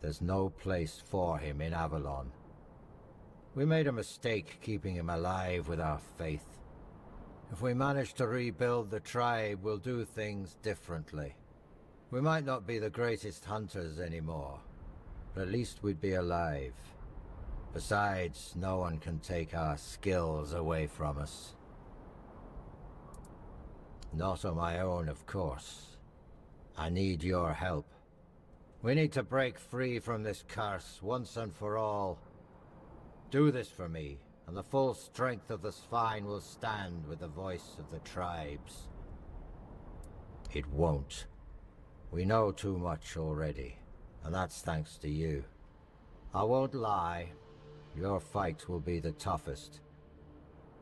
there's no place for him in Avalon. We made a mistake keeping him alive with our faith. If we manage to rebuild the tribe, we'll do things differently. We might not be the greatest hunters anymore, but at least we'd be alive. Besides, no one can take our skills away from us. Not on my own, of course. I need your help. We need to break free from this curse once and for all. Do this for me, and the full strength of the spine will stand with the voice of the tribes. It won't. We know too much already, and that's thanks to you. I won't lie. Your fight will be the toughest.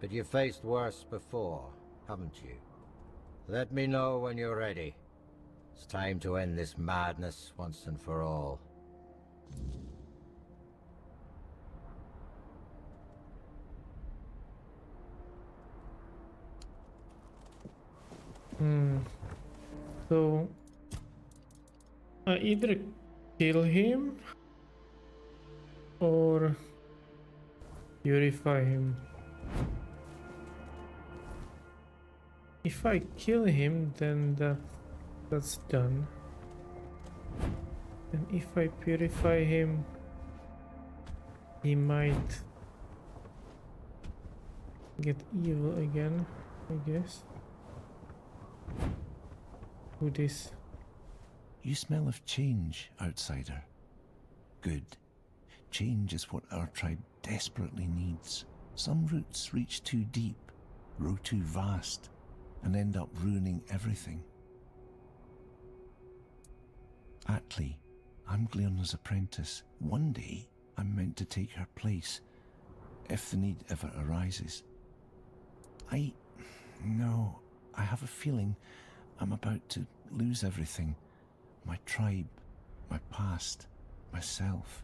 But you've faced worse before, haven't you? Let me know when you're ready. It's time to end this madness once and for all. So... I either kill him... or... purify him. If I kill him, then that's done. And if I purify him, he might get evil again, I guess. Who this? You smell of change, outsider. Good. Change is what our tribe desperately needs. Some roots reach too deep, grow too vast, and end up ruining everything. Atli, I'm Gleona's apprentice. One day, I'm meant to take her place, if the need ever arises. No, I have a feeling I'm about to lose everything. My tribe, my past, myself.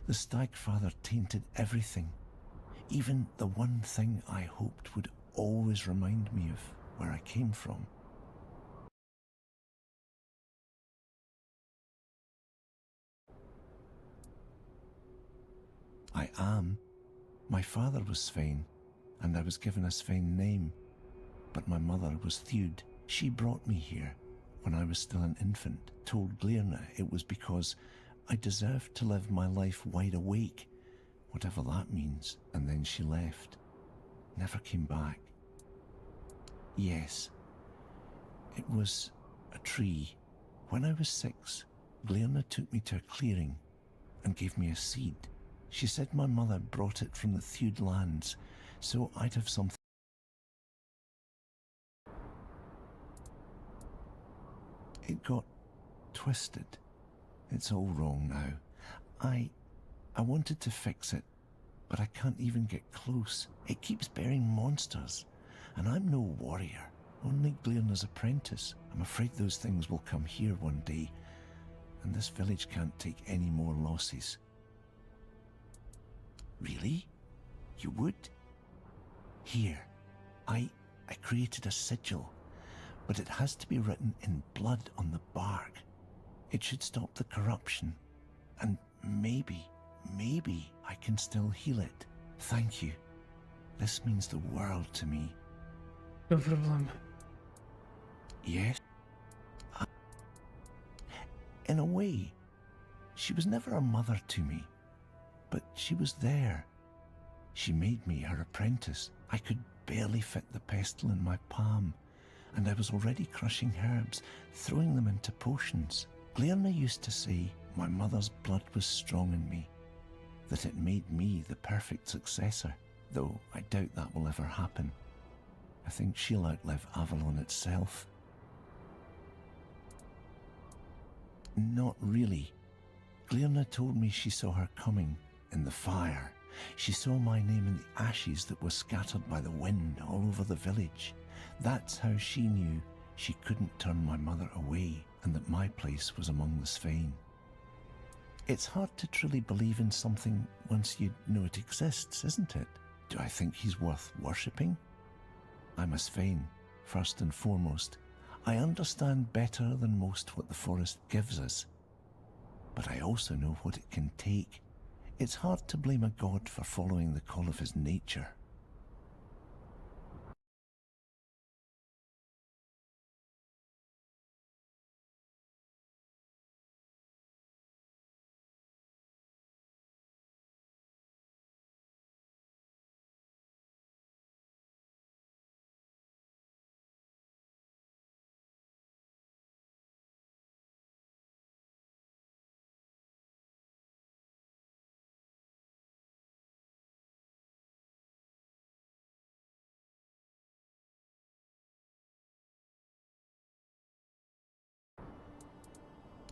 The Stagfather tainted everything. Even the one thing I hoped would always remind me of where I came from. I am. My father was Svein, and I was given a Svein name. But my mother was Thewd. She brought me here when I was still an infant, told Glairna it was because I deserved to live my life wide awake, whatever that means, and then she left. Never came back. Yes, it was a tree. When I was 6, Glairna took me to a clearing and gave me a seed. She said my mother brought it from the Thewd lands, so I'd have something. It got twisted. It's all wrong now. I wanted to fix it, but I can't even get close. It keeps bearing monsters, and I'm no warrior, only Glairna's apprentice. I'm afraid those things will come here one day, and this village can't take any more losses. Really? You would? Here, I created a sigil, but it has to be written in blood on the bark. It should stop the corruption, and maybe I can still heal it. Thank you. This means the world to me. No problem. Yes? In a way, she was never a mother to me, but she was there. She made me her apprentice. I could barely fit the pestle in my palm, and I was already crushing herbs, throwing them into potions. Glairna used to say my mother's blood was strong in me, that it made me the perfect successor, though I doubt that will ever happen. I think she'll outlive Avalon itself. Not really. Glairna told me she saw her coming in the fire. She saw my name in the ashes that were scattered by the wind all over the village. That's how she knew she couldn't turn my mother away, and that my place was among the Svein. It's hard to truly believe in something once you know it exists, isn't it? Do I think he's worth worshipping? I'm a Svein, first and foremost. I understand better than most what the forest gives us, but I also know what it can take. It's hard to blame a god for following the call of his nature.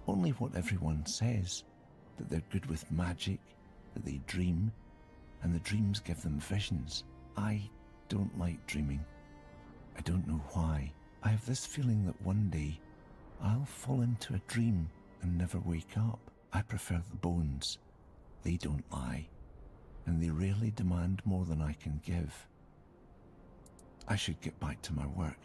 Only what everyone says, that they're good with magic, that they dream, and the dreams give them visions. I don't like dreaming. I don't know why. I have this feeling that one day I'll fall into a dream and never wake up. I prefer the bones. They don't lie, and they rarely demand more than I can give. I should get back to my work.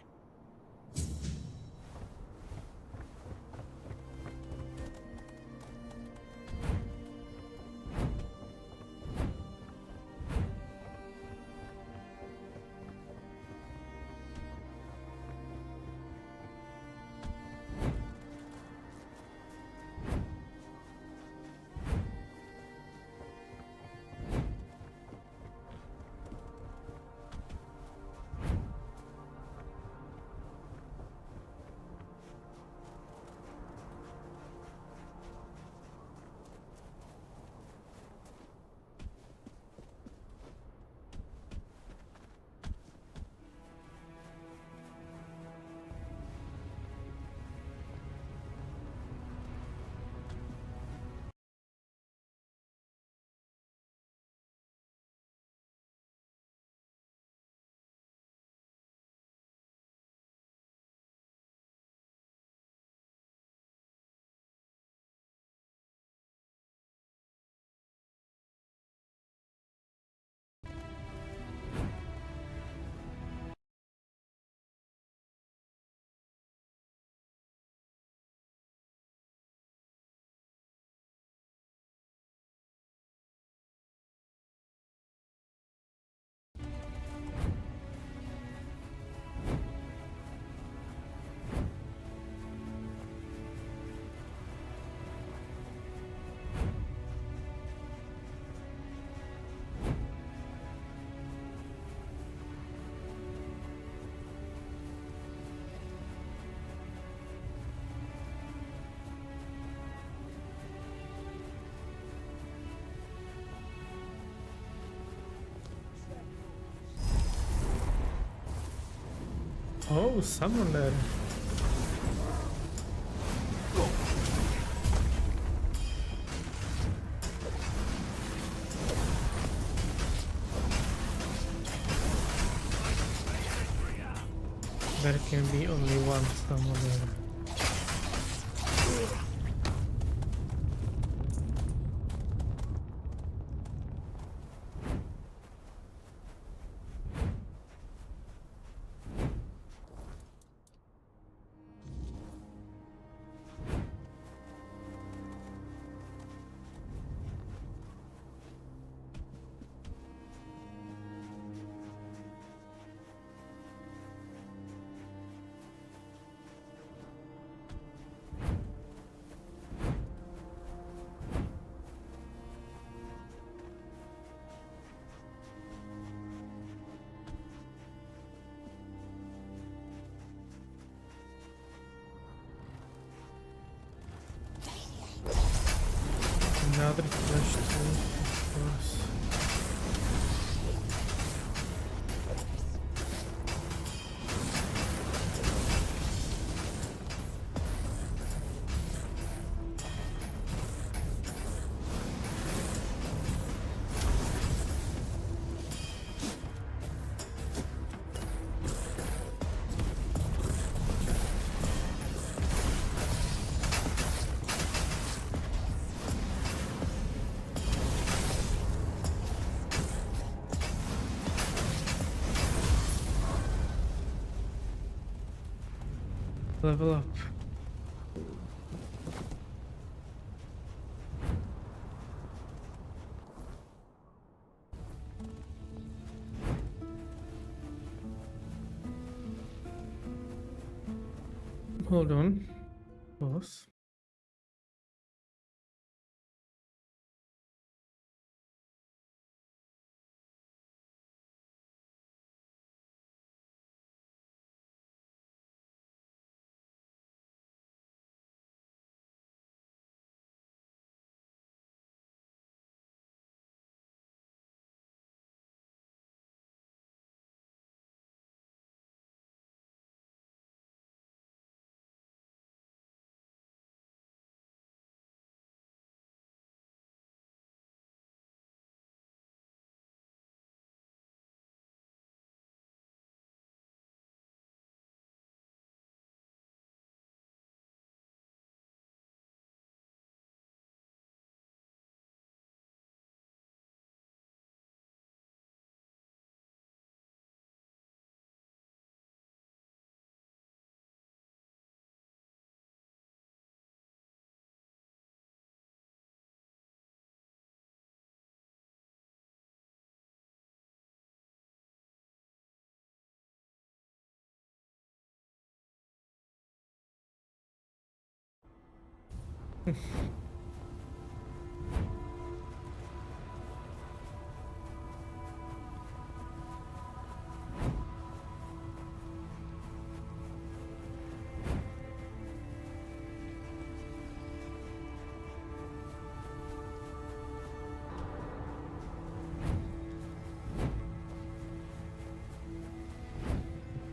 Oh, summoner. There can be only one summoner. Another flash tool, of course. Level up. Hold on. Pause.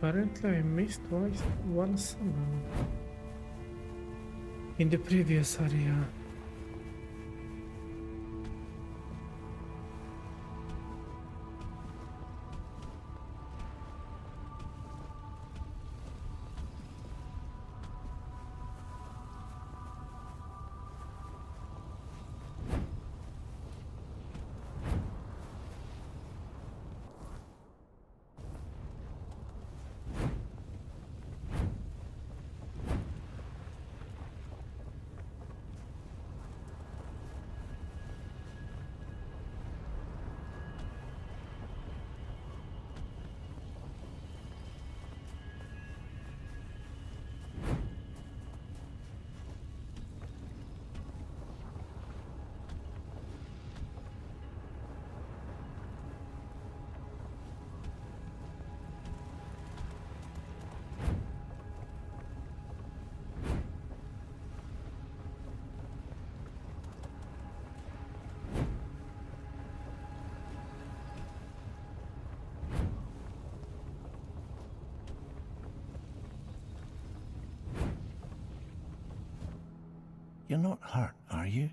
Apparently I missed one summon in the previous area. You're not hurt, are you?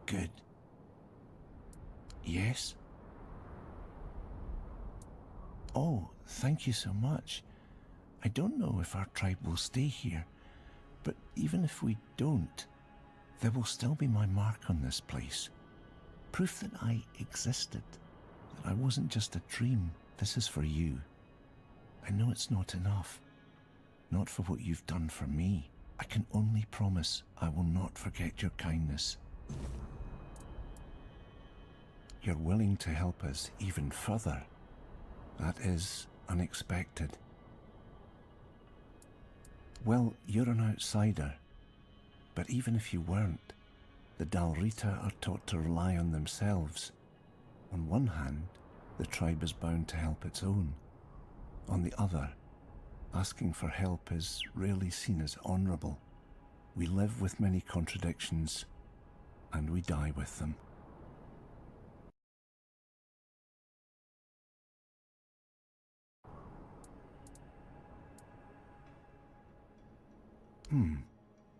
Good. Yes? Oh, thank you so much. I don't know if our tribe will stay here, but even if we don't, there will still be my mark on this place. Proof that I existed, that I wasn't just a dream. This is for you. I know it's not enough. Not for what you've done for me. I can only promise I will not forget your kindness. You're willing to help us even further. That is unexpected. Well, you're an outsider. But even if you weren't, the Dalrita are taught to rely on themselves. On one hand, the tribe is bound to help its own. On the other, asking for help is rarely seen as honourable. We live with many contradictions, and we die with them.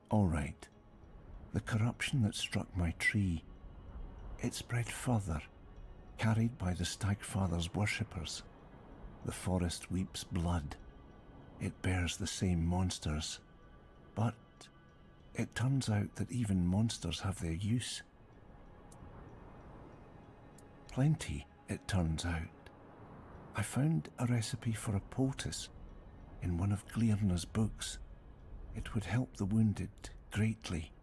All right. The corruption that struck my tree, it spread further, carried by the Stagfather's worshippers. The forest weeps blood. It bears the same monsters. But it turns out that even monsters have their use. Plenty, it turns out. I found a recipe for a poultice in one of Glirna's books. It would help the wounded greatly,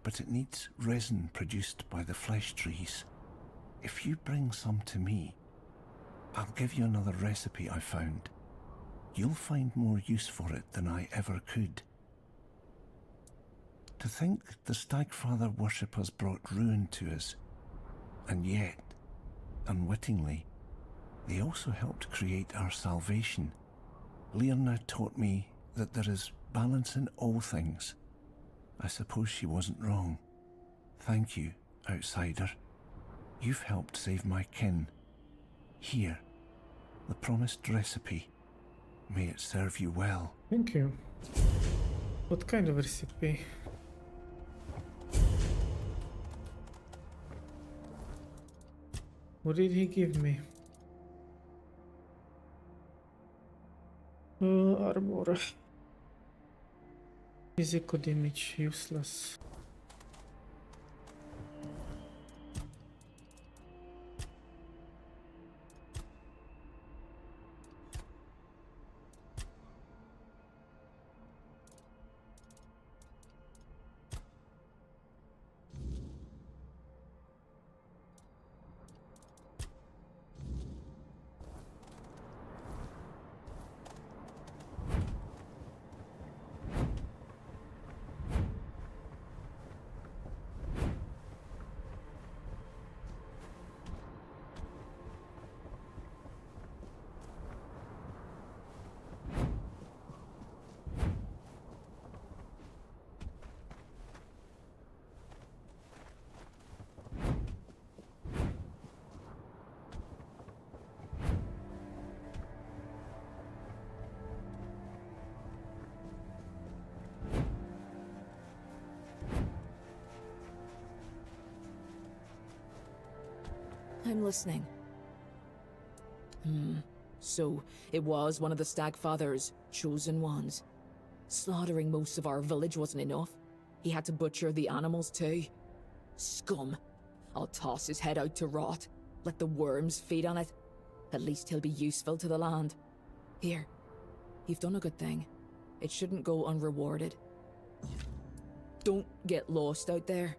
but it needs resin produced by the flesh trees. If you bring some to me, I'll give you another recipe I found. You'll find more use for it than I ever could. To think the Stagfather worshippers brought ruin to us, and yet, unwittingly, they also helped create our salvation. Glirna taught me that there is balance in all things. I suppose she wasn't wrong. Thank you, outsider. You've helped save my kin. Here, the promised recipe. May it serve you well. Thank you. What kind of recipe? What did he give me? Armor. Physical damage, useless. I'm listening. So, it was one of the Stagfather's chosen ones. Slaughtering most of our village wasn't enough. He had to butcher the animals too. Scum. I'll toss his head out to rot. Let the worms feed on it. At least he'll be useful to the land. Here. You've done a good thing. It shouldn't go unrewarded. Don't get lost out there.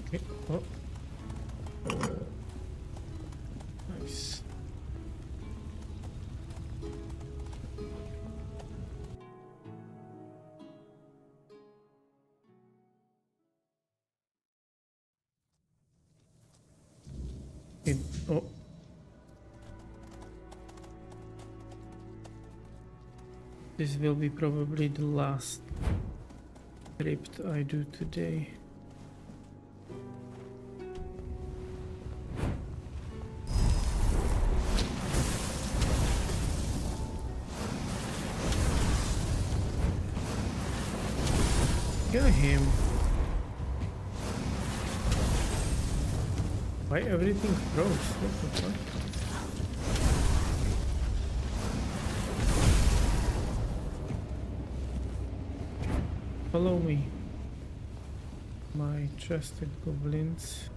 Okay. Oh. Nice. Oh. This will be probably the last script I do today. Kill him. Why everything froze? What the fuck? Follow me, my trusted goblins.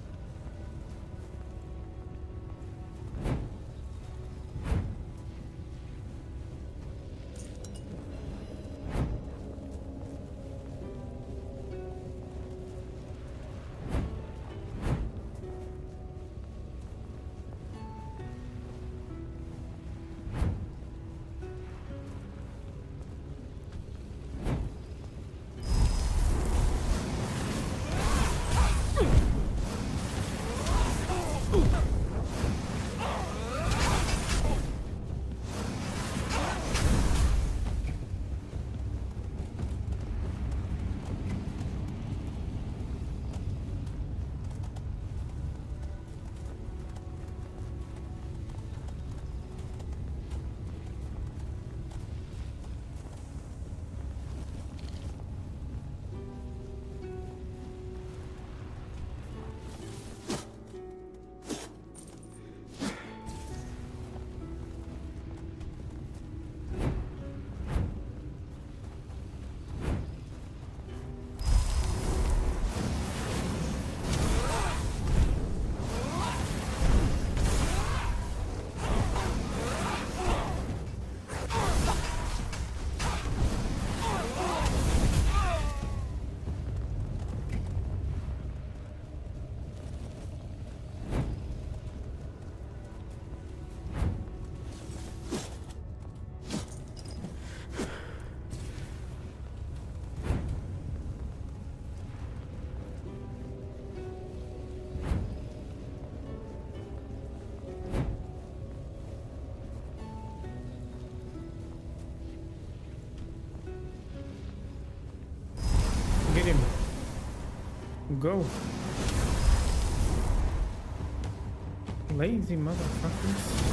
Get him. Go. Lazy motherfuckers.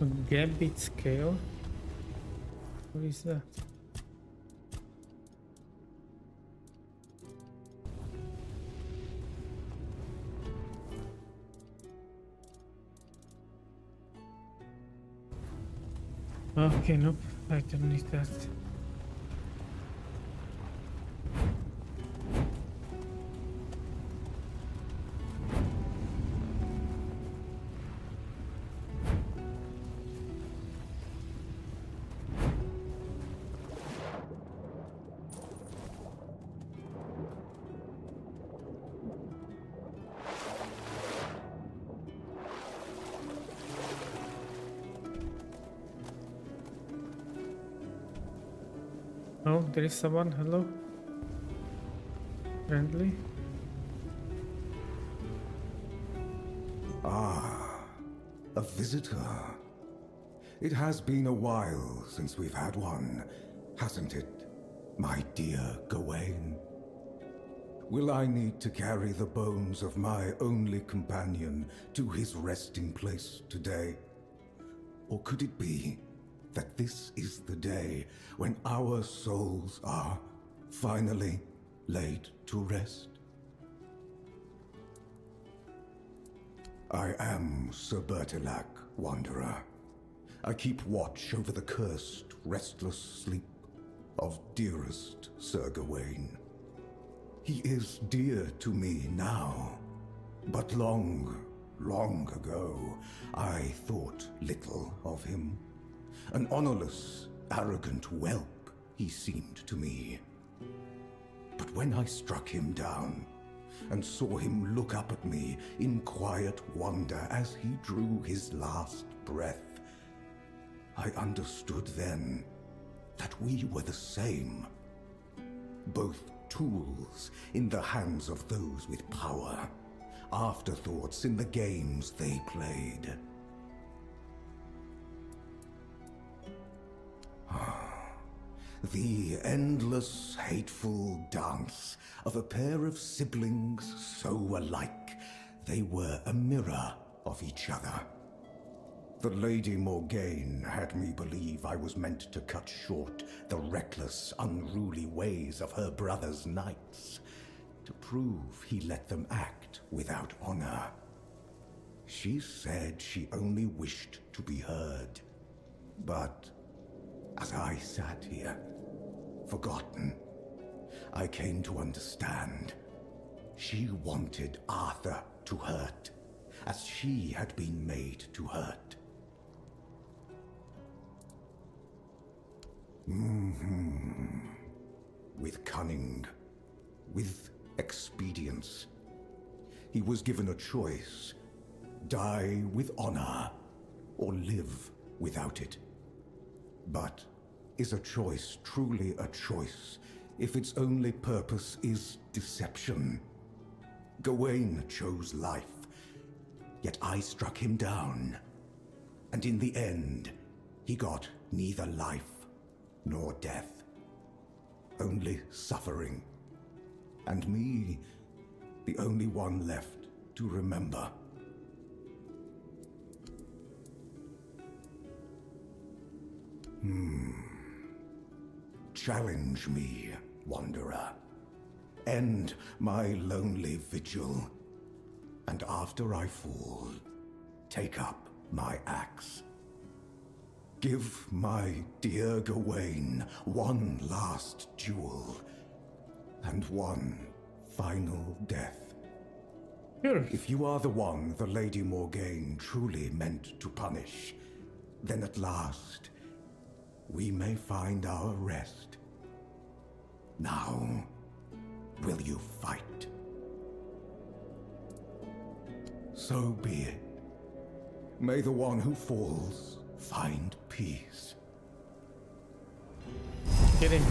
A gambit scale? What is that? Okay, nope, I don't need that. Oh, there is someone. Hello. Friendly. Ah, a visitor. It has been a while since we've had one, hasn't it, my dear Gawain? Will I need to carry the bones of my only companion to his resting place today? Or could it be that this is the day when our souls are finally laid to rest? I am Sir Bertilac, Wanderer. I keep watch over the cursed, restless sleep of dearest Sir Gawain. He is dear to me now, but long ago, I thought little of him. An honorless, arrogant whelp he seemed to me. But when I struck him down, and saw him look up at me in quiet wonder as he drew his last breath, I understood then that we were the same. Both tools in the hands of those with power, afterthoughts in the games they played. The endless, hateful dance of a pair of siblings so alike, they were a mirror of each other. The Lady Morgaine had me believe I was meant to cut short the reckless, unruly ways of her brother's knights, to prove he let them act without honor. She said she only wished to be heard, but as I sat here, forgotten, I came to understand. She wanted Arthur to hurt, as she had been made to hurt. With cunning, with expedience, he was given a choice: die with honor, or live without it. But is a choice truly a choice if its only purpose is deception? Gawain chose life, yet I struck him down. And in the end, he got neither life nor death. Only suffering. And me, the only one left to remember. Challenge me, Wanderer. End my lonely vigil. And after I fall, take up my axe. Give my dear Gawain one last duel, and one final death. If you are the one the Lady Morgaine truly meant to punish, then at last we may find our rest. Now, will you fight? So be it. May the one who falls find peace. Get in.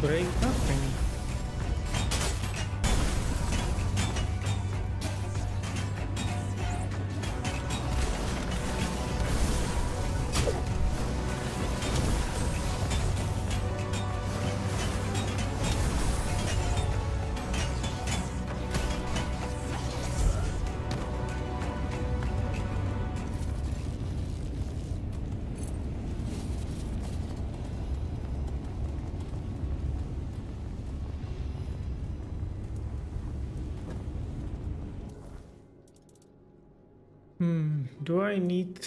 Break nothing. Do I need...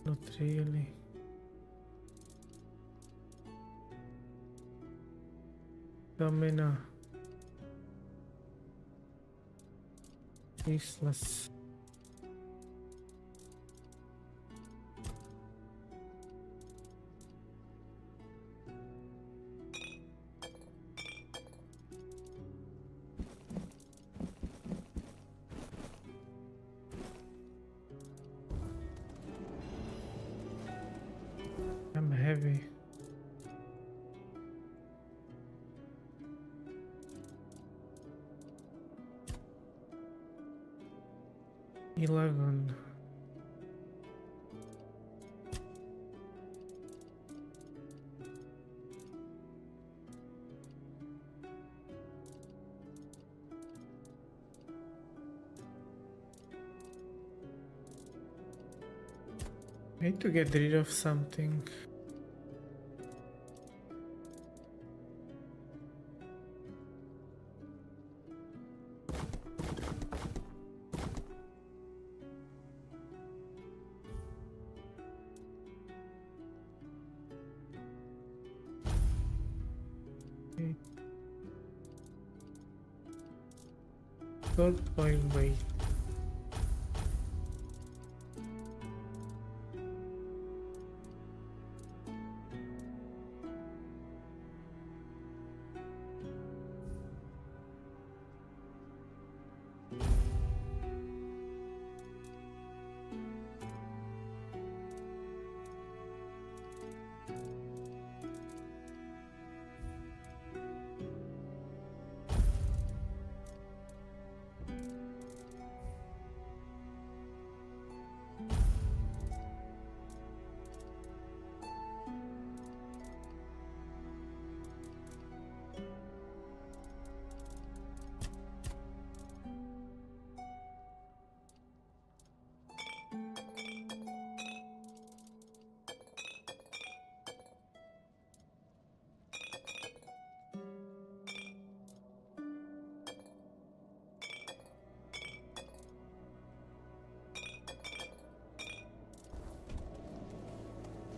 Not really. Stamina. Useless. I'm heavy. $11. I need to get rid of something. Gold oil weight.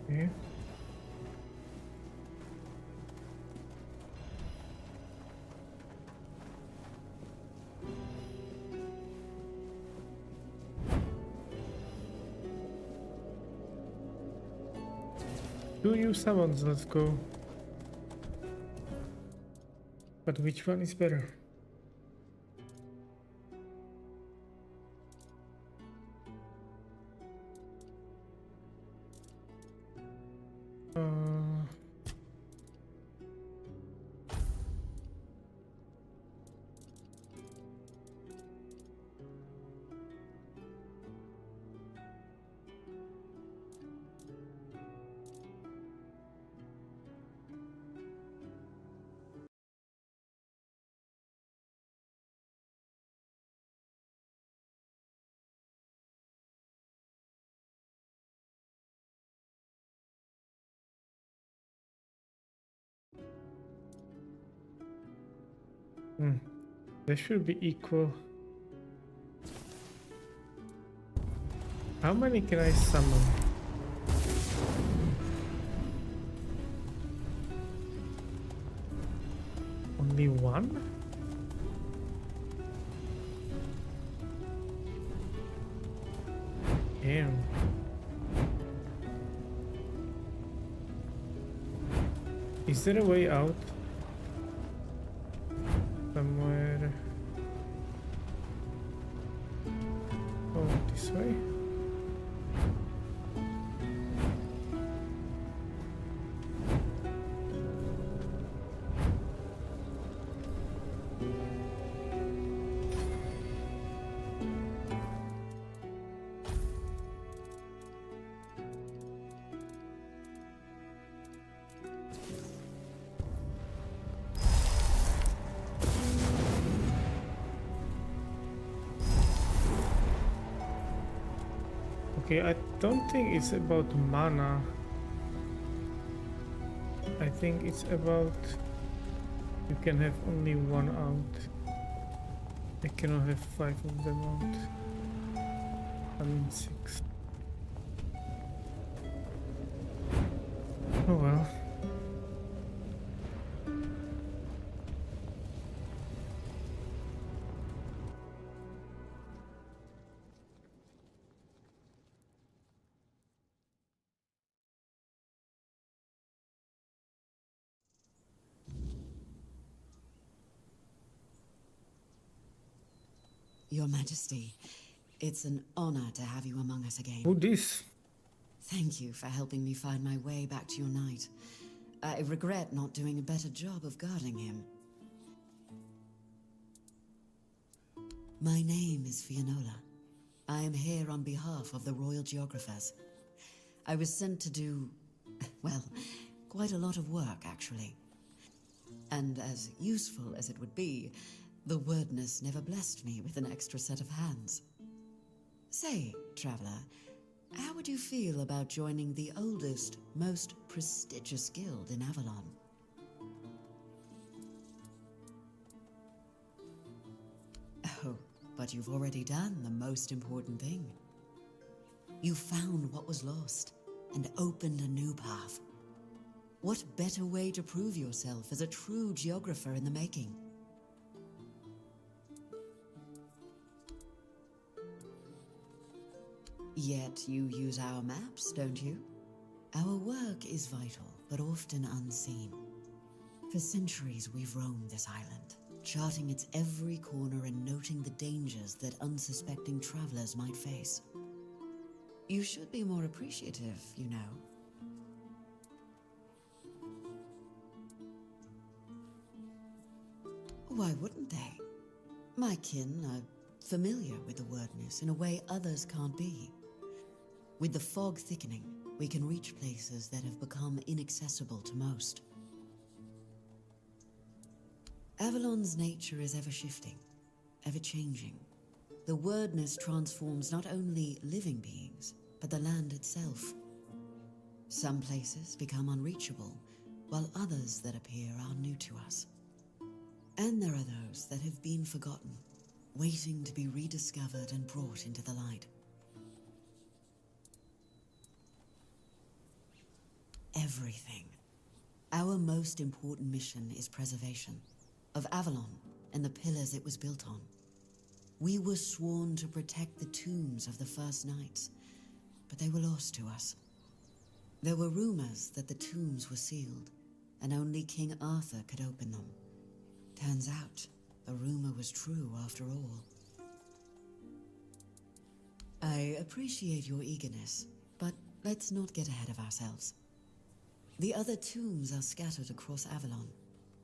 Okay. Two new summons, let's go. But which one is better? They should be equal. How many can I summon? Only one? Damn. Is there a way out? Somewhere. Oh, this way? Okay, I don't think it's about mana. I think it's about you can have only one out. I cannot have 5 of them out. Avalon 6. Oh well. Your Majesty, it's an honor to have you among us again. Who this? Thank you for helping me find my way back to your knight. I regret not doing a better job of guarding him. My name is Fianola. I am here on behalf of the Royal Geographers. I was sent to do, well, quite a lot of work, actually. And as useful as it would be, the wordness never blessed me with an extra set of hands. Say, traveler, how would you feel about joining the oldest, most prestigious guild in Avalon? Oh, but you've already done the most important thing. You found what was lost and opened a new path. What better way to prove yourself as a true geographer in the making? Yet you use our maps, don't you? Our work is vital, but often unseen. For centuries we've roamed this island, charting its every corner and noting the dangers that unsuspecting travelers might face. You should be more appreciative, you know. Why wouldn't they? My kin are familiar with the wordness in a way others can't be. With the fog thickening, we can reach places that have become inaccessible to most. Avalon's nature is ever-shifting, ever-changing. The wordness transforms not only living beings, but the land itself. Some places become unreachable, while others that appear are new to us. And there are those that have been forgotten, waiting to be rediscovered and brought into the light. Everything. Our most important mission is preservation of Avalon and the pillars it was built on. We were sworn to protect the tombs of the first knights, but they were lost to us. There were rumors that the tombs were sealed, and only King Arthur could open them. Turns out, the rumor was true after all. I appreciate your eagerness, but let's not get ahead of ourselves. The other tombs are scattered across Avalon,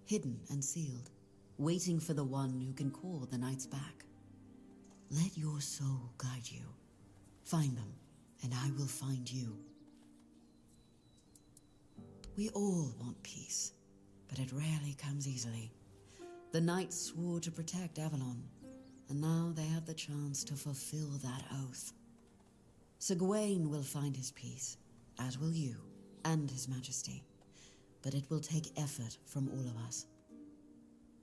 hidden and sealed, waiting for the one who can call the knights back. Let your soul guide you. Find them, and I will find you. We all want peace, but it rarely comes easily. The knights swore to protect Avalon, and now they have the chance to fulfill that oath. Sir Gawain will find his peace, as will you, and His Majesty. But it will take effort from all of us.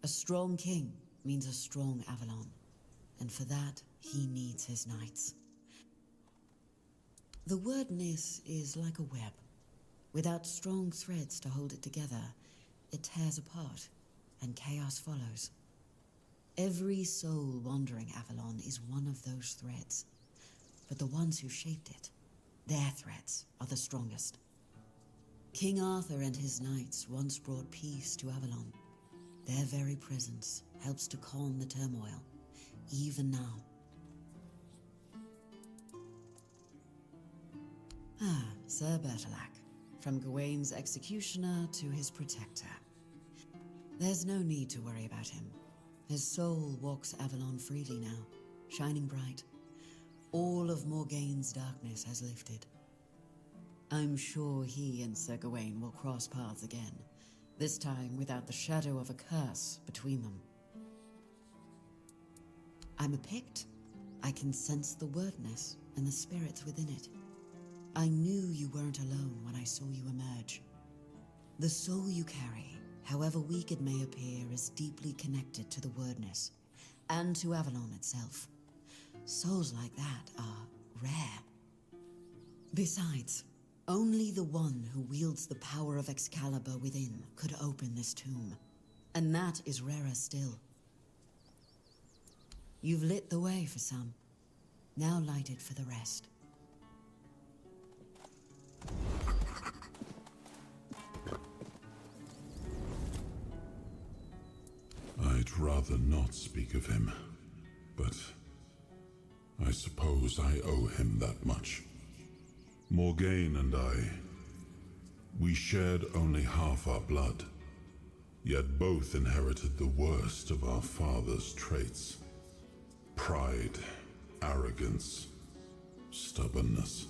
A strong king means a strong Avalon, and for that, he needs his knights. The wordness is like a web. Without strong threads to hold it together, it tears apart, and chaos follows. Every soul wandering Avalon is one of those threads, but the ones who shaped it, their threads are the strongest. King Arthur and his knights once brought peace to Avalon. Their very presence helps to calm the turmoil, even now. Sir Bertilac, from Gawain's executioner to his protector. There's no need to worry about him. His soul walks Avalon freely now, shining bright. All of Morgaine's darkness has lifted. I'm sure he and Sir Gawain will cross paths again, this time without the shadow of a curse between them. I'm a Pict. I can sense the wordness and the spirits within it. I knew you weren't alone when I saw you emerge. The soul you carry, however weak it may appear, is deeply connected to the wordness, and to Avalon itself. Souls like that are rare. Besides, only the one who wields the power of Excalibur within could open this tomb. And that is rarer still. You've lit the way for some. Now light it for the rest. I'd rather not speak of him, but I suppose I owe him that much. Morgaine and I, we shared only half our blood, yet both inherited the worst of our father's traits. Pride, arrogance, stubbornness.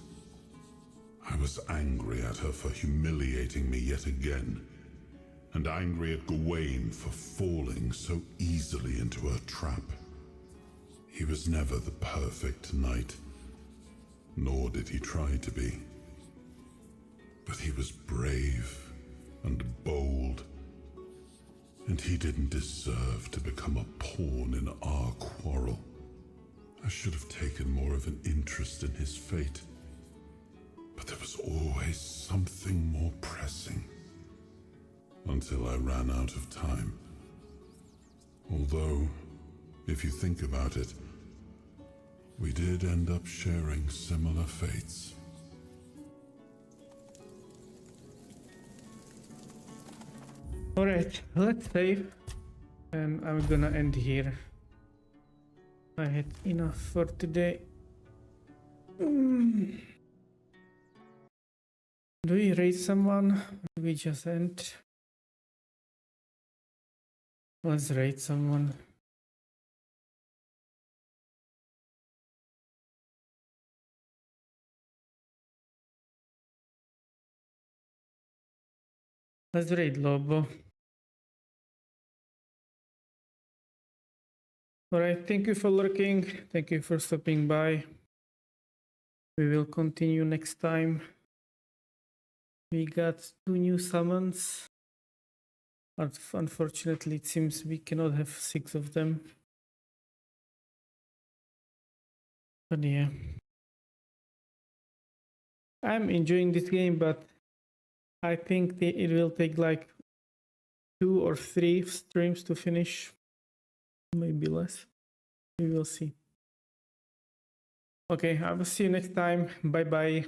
I was angry at her for humiliating me yet again, and angry at Gawain for falling so easily into her trap. He was never the perfect knight, nor did he try to be. But he was brave and bold, and he didn't deserve to become a pawn in our quarrel. I should have taken more of an interest in his fate, but there was always something more pressing. Until I ran out of time. Although, if you think about it, we did end up sharing similar fates. Alright, let's save. And I'm gonna end here. I had enough for today. Do we raid someone? Or do we just end? Let's raid someone. Let's raid Lobo. Alright, thank you for lurking. Thank you for stopping by. We will continue next time. We got 2 new summons. But unfortunately, it seems we cannot have 6 of them. But yeah. I'm enjoying this game, but I think it will take like 2 or 3 streams to finish. Maybe less. We will see. Okay, I will see you next time. Bye bye.